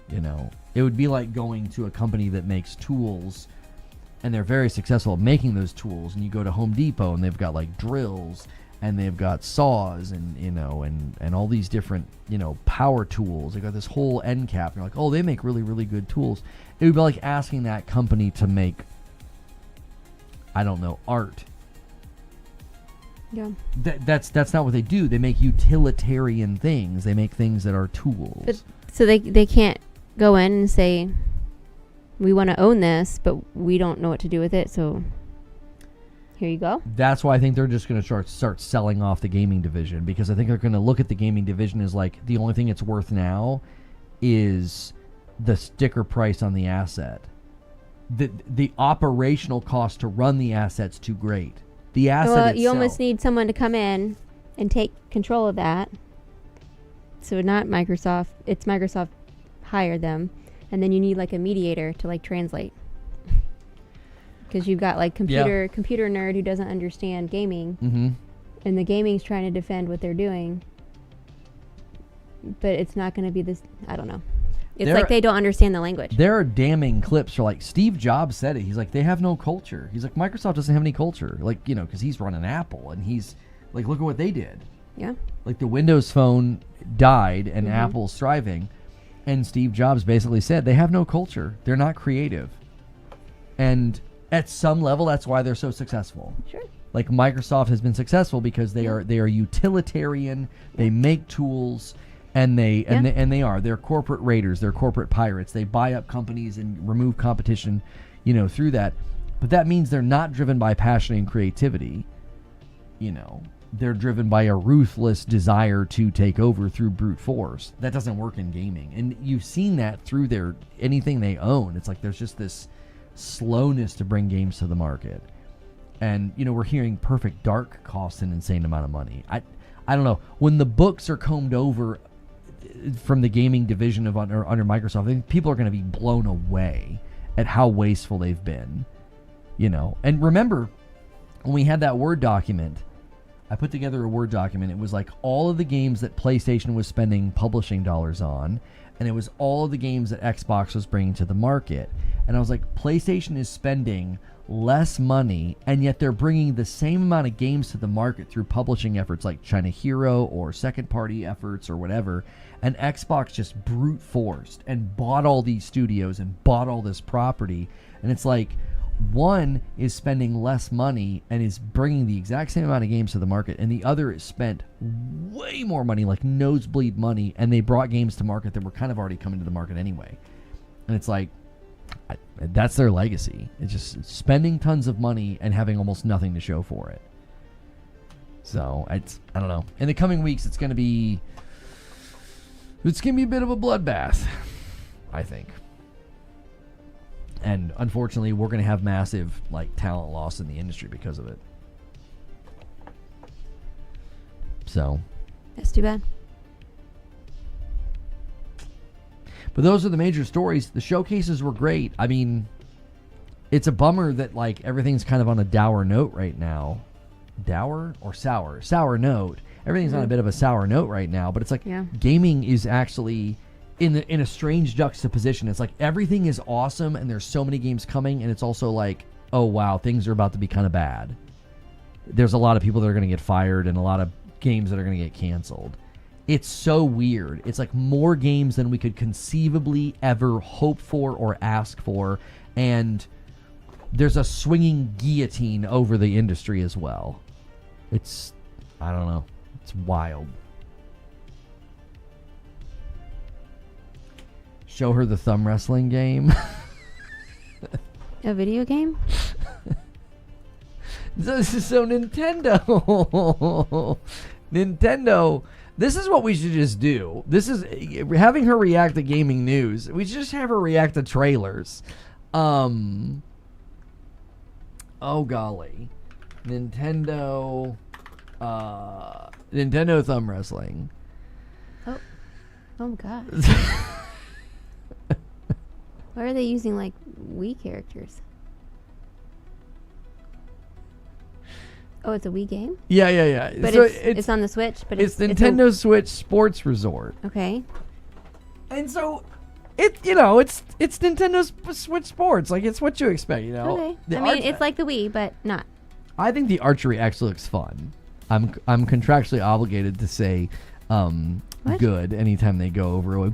It would be like going to a company that makes tools and they're very successful at making those tools, and you go to Home Depot and they've got like drills and they've got saws and and all these different power tools. They got this whole end cap. You're like, oh, they make really, really good tools. It would be like asking that company to make, I don't know, art. Yeah. That's not what they do. They make utilitarian things. They make things that are tools. But, so they can't go in and say, we want to own this, but we don't know what to do with it, so here you go. That's why I think they're just going to start selling off the gaming division, because I think they're going to look at the gaming division as like the only thing it's worth now is the sticker price on the asset. The operational cost to run the asset's too great. The asset itself, you almost need someone to come in and take control of that. So not Microsoft. It's Microsoft hired them. And then you need like a mediator to like translate. Because you've got like computer nerd who doesn't understand gaming. Mm-hmm. And the gaming's trying to defend what they're doing. But it's not going to be this, I don't know. It's like they don't understand the language. There are damning clips for, like, Steve Jobs said it. He's like, they have no culture. He's like, Microsoft doesn't have any culture. Like, because he's running Apple, and he's like, look at what they did. Yeah. Like, the Windows Phone died, and Apple's thriving. And Steve Jobs basically said, they have no culture. They're not creative. And at some level, that's why they're so successful. Sure. Like, Microsoft has been successful because they are utilitarian. They make tools. And they're corporate raiders, they're corporate pirates. They buy up companies and remove competition, through that. But that means they're not driven by passion and creativity, they're driven by a ruthless desire to take over through brute force. That doesn't work in gaming. And you've seen that through anything they own. It's like there's just this slowness to bring games to the market. And, we're hearing Perfect Dark costs an insane amount of money. I don't know. When the books are combed over from the gaming division of under Microsoft, I think people are going to be blown away at how wasteful they've been. And remember, when we had that Word document, I put together a Word document. It was like all of the games that PlayStation was spending publishing dollars on, and it was all of the games that Xbox was bringing to the market. And I was like, PlayStation is spending less money, and yet they're bringing the same amount of games to the market through publishing efforts like China Hero or second-party efforts or whatever, and Xbox just brute forced and bought all these studios and bought all this property. And it's like, one is spending less money and is bringing the exact same amount of games to the market, and the other is spent way more money, like nosebleed money, and they brought games to market that were kind of already coming to the market anyway. And it's like, that's their legacy. It's just spending tons of money and having almost nothing to show for it. So I don't know. In the coming weeks, it's gonna be a bit of a bloodbath, I think. And unfortunately, we're gonna have massive talent loss in the industry because of it. So that's too bad. But those are the major stories. The showcases were great. I mean, it's a bummer that everything's kind of on a dour note right now. Dour or sour? Sour note. Everything's on a bit of a sour note right now. But it's like gaming is actually in a strange juxtaposition. It's like everything is awesome and there's so many games coming, and it's also like, oh wow, things are about to be kind of bad. There's a lot of people that are going to get fired and a lot of games that are going to get canceled. It's so weird. It's like more games than we could conceivably ever hope for or ask for. And there's a swinging guillotine over the industry as well. I don't know. It's wild. Show her the thumb wrestling game. A video game? This is so Nintendo. Nintendo. This is what we should just do. This is having her react to gaming news. We should just have her react to trailers. Oh golly. Nintendo thumb wrestling. Oh god. Why are they using Wii characters? Oh, it's a Wii game? Yeah. But so it's on the Switch, but it's Nintendo Switch Sports Resort. Okay. And so it's Nintendo Switch Sports. It's what you expect, Okay. It's like the Wii, but not. I think the archery actually looks fun. I'm contractually obligated to say good anytime they go over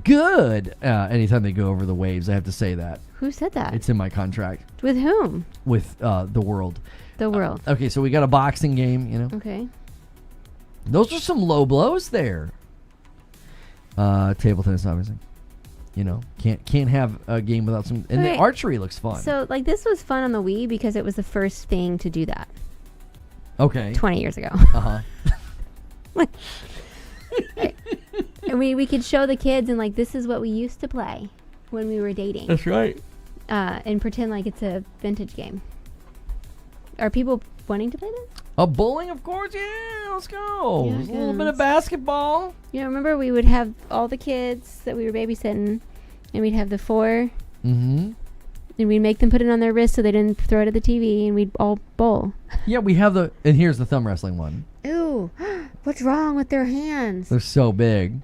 anytime they go over the waves. I have to say that. Who said that? It's in my contract. With whom? With the world. The world. Okay, so we got a boxing game, Okay. Those are some low blows there. Table tennis, obviously. Can't have a game without some. And the archery looks fun. So this was fun on the Wii because it was the first thing to do that. Okay. 20 years ago. Uh-huh. And we could show the kids and this is what we used to play when we were dating. That's right. And pretend like it's a vintage game. Are people wanting to play this? Bowling, of course. Yeah, let's go. Yeah, A little bit of basketball. Remember we would have all the kids that we were babysitting, and we'd have the 4. Mm-hmm. And we'd make them put it on their wrist so they didn't throw it at the TV, and we'd all bowl. Yeah, we have and here's the thumb wrestling one. Ooh, what's wrong with their hands? They're so big.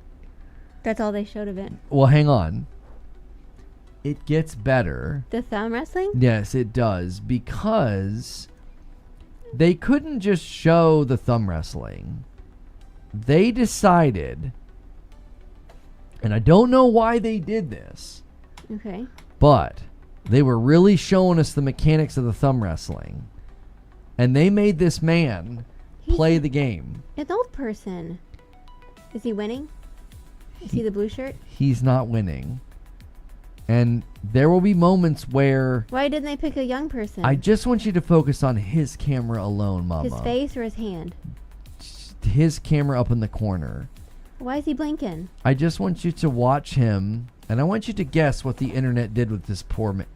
That's all they showed of it. Well, hang on. It gets better. The thumb wrestling? Yes, it does, because they couldn't just show the thumb wrestling. They decided, and I don't know why they did this. Okay. But they were really showing us the mechanics of the thumb wrestling. And they made this man play the game. An old person. Is he winning? Is he the blue shirt? He's not winning. And there will be moments where... Why didn't they pick a young person? I just want you to focus on his camera alone, Mama. His face or his hand? his camera up in the corner. Why is he blinking? I just want you to watch him, and I want you to guess what the internet did with this poor man.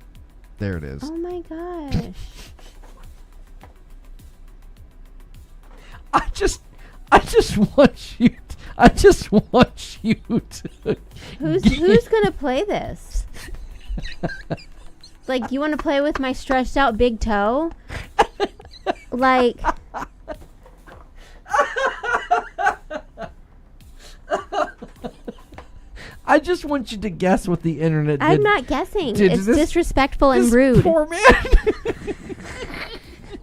There it is. Oh my gosh. I just want you. I just want you to. Who's gonna play this? Like, you want to play with my stretched out big toe? Like. I just want you to guess what the internet did. I'm not guessing. It's disrespectful and this rude. Poor man.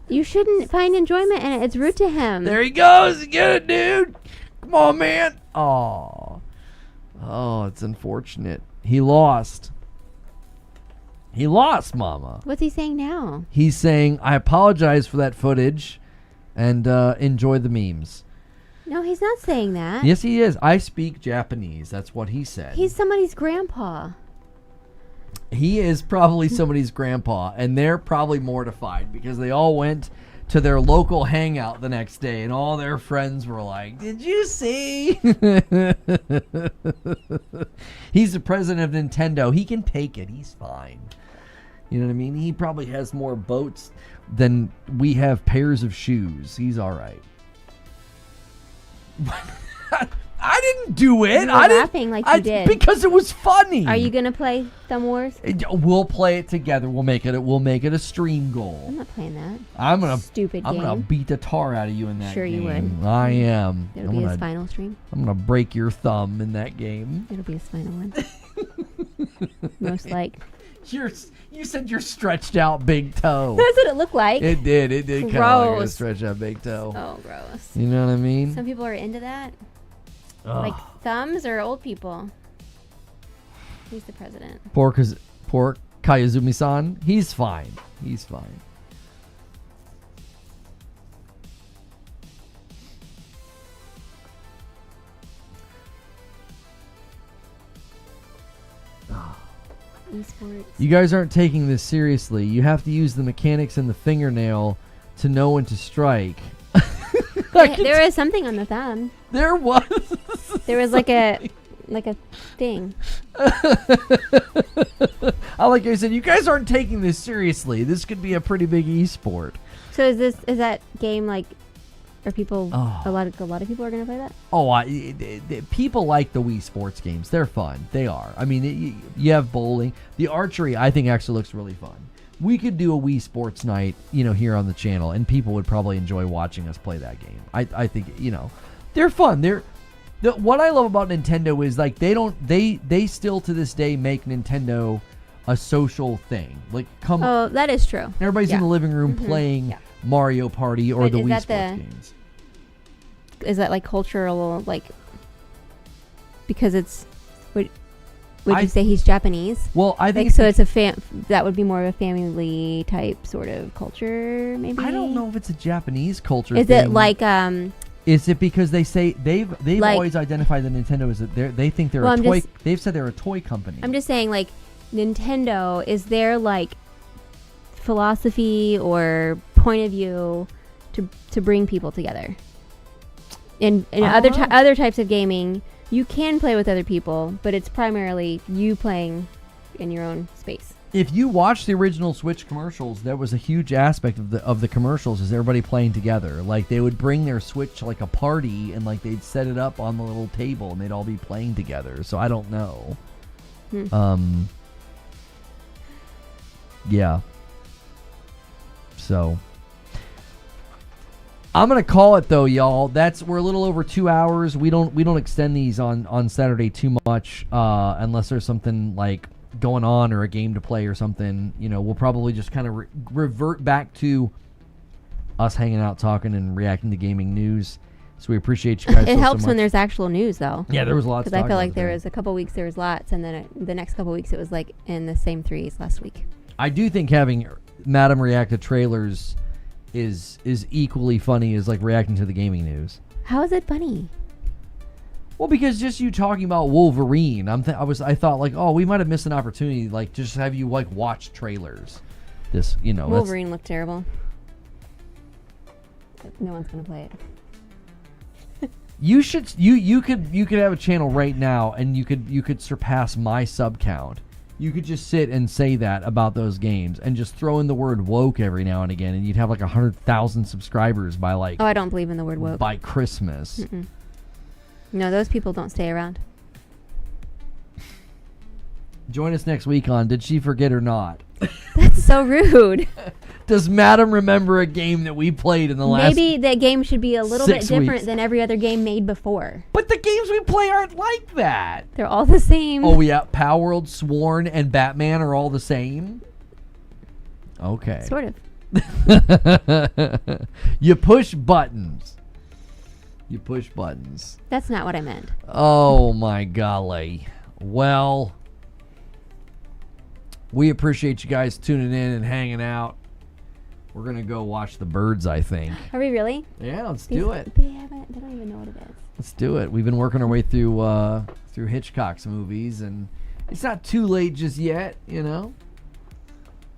You shouldn't find enjoyment in it. It's rude to him. There he goes. Get it, dude. Come on, man. Oh, it's unfortunate. He lost. He lost, Mama. What's he saying now? He's saying, I apologize for that footage and enjoy the memes. No, he's not saying that. Yes, he is. I speak Japanese. That's what he said. He's somebody's grandpa. He is probably somebody's grandpa, and they're probably mortified because they all went to their local hangout the next day, and all their friends were like, did you see? He's the president of Nintendo. He can take it. He's fine. You know what I mean? He probably has more boats than we have pairs of shoes. He's all right. I didn't do it. You were laughing like you did. Because it was funny. Are you gonna play Thumb Wars? We'll play it together. We'll make it a stream goal. I'm not playing that. I'm gonna stupid I'm game. gonna beat the tar out of you in that Sure game. you would. I am. It'll be his final stream. I'm gonna break your thumb in that game. It'll be his final one. Most like. You said your stretched out big toe. That's what it looked like. It did kind of like a stretched out big toe. Oh, gross. You know what I mean? Some people are into that. Ugh. Like thumbs or old people. He's the president. Poor Kayazumi-san. He's fine. He's fine. Esports. You guys aren't taking this seriously. You have to use the mechanics in the fingernail to know when to strike. There was something on the thumb. There was. There was like a thing. I like I said, you guys aren't taking this seriously. This could be a pretty big esport. So is that game like? Are people a lot of people are gonna play that? Oh, people like the Wii Sports games. They're fun. They are. I mean, you have bowling. The archery, I think, actually looks really fun. We could do a Wii Sports night, here on the channel, and people would probably enjoy watching us play that game. I think, they're fun. What I love about Nintendo is like they still to this day make Nintendo a social thing. Like Oh, that is true. Everybody's in the living room playing Mario Party or the Wii Sports games. Is that like cultural, like, because it's would you say he's Japanese? Well, I think like, so it's that would be more of a family type sort of culture, maybe. I don't know if it's a Japanese culture. Is thing. it like Is it because they say they've like, always identified that Nintendo is they think they're a toy. They've said they're a toy company. I'm just saying, like, Nintendo, is their like philosophy or point of view to bring people together? In other types of gaming, you can play with other people, but it's primarily you playing in your own space. If you watch the original Switch commercials, that was a huge aspect of the commercials, is everybody playing together. Like, they would bring their Switch to like a party, and like they'd set it up on the little table, and they'd all be playing together. So I don't know. Yeah. So I'm gonna call it though, y'all. We're a little over 2 hours. We don't extend these on Saturday too much, unless there's something like going on or a game to play or something. We'll probably just kind of revert back to us hanging out, talking, and reacting to gaming news. So we appreciate you guys. It helps so much. when there's actual news, though. Yeah, there was lots. Because I feel like there was a couple weeks there was lots, and then the next couple weeks it was like in the same threes last week. I do think having Madam react to trailers is equally funny as like reacting to the gaming news. How is it funny? Well, because just you talking about Wolverine, I thought like, oh, we might have missed an opportunity, like just have you like watch trailers. Wolverine looked terrible. No one's gonna play it. You could have a channel right now, and you could surpass my sub count. You could just sit and say that about those games, and just throw in the word woke every now and again, and you'd have like 100,000 subscribers by like. Oh, I don't believe in the word woke. By Christmas. Mm-mm. No, those people don't stay around. Join us next week on Did She Forget or Not? That's so rude. Does Madam remember a game that we played in the last? Maybe that game should be a little bit 6 different weeks. than every other game made before. But the games we play aren't like that. They're all the same. Oh yeah, Power World, Sworn, and Batman are all the same? Okay. Sort of. You push buttons. You push buttons. That's not what I meant. Oh my golly. Well, we appreciate you guys tuning in and hanging out. We're going to go watch the birds, I think. Are we really? Yeah, let's do it. They don't even know what it is. Let's do it. We've been working our way through Hitchcock's movies, and it's not too late just yet, you know.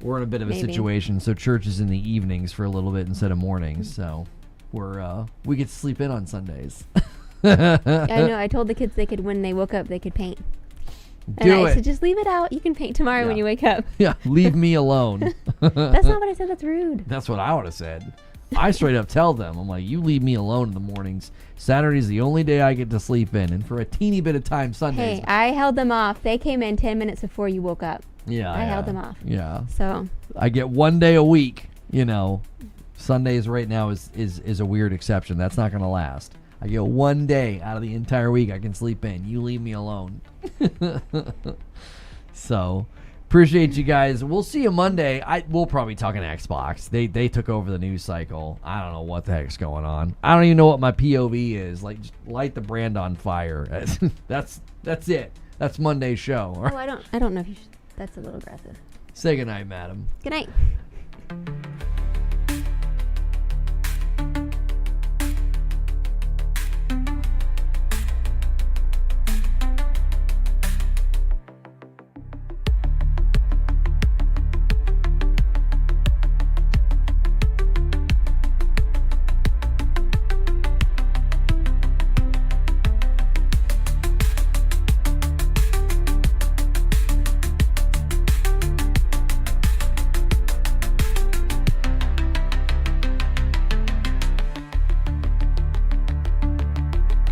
We're in a bit of a situation, so church is in the evenings for a little bit instead of mornings, so we get to sleep in on Sundays. I know. I told the kids they could, when they woke up, they could paint. And I said, just leave it out. You can paint tomorrow when you wake up. Yeah, leave me alone. That's not what I said. That's rude. That's what I would have said. I straight up tell them, I'm like, you leave me alone in the mornings. Saturday's the only day I get to sleep in, and for a teeny bit of time, Sundays. Hey, I held them off. They came in 10 minutes before you woke up. Yeah, I held them off. Yeah. So I get one day a week, you know. Sundays right now is a weird exception. That's not going to last. I get one day out of the entire week I can sleep in. You leave me alone. So, appreciate you guys. We'll see you Monday. We'll probably talk an Xbox. They took over the news cycle. I don't know what the heck's going on. I don't even know what my POV is. Like, just light the brand on fire. That's it. That's Monday's show. I don't know if you should. That's a little aggressive. Say goodnight, madam. Good night.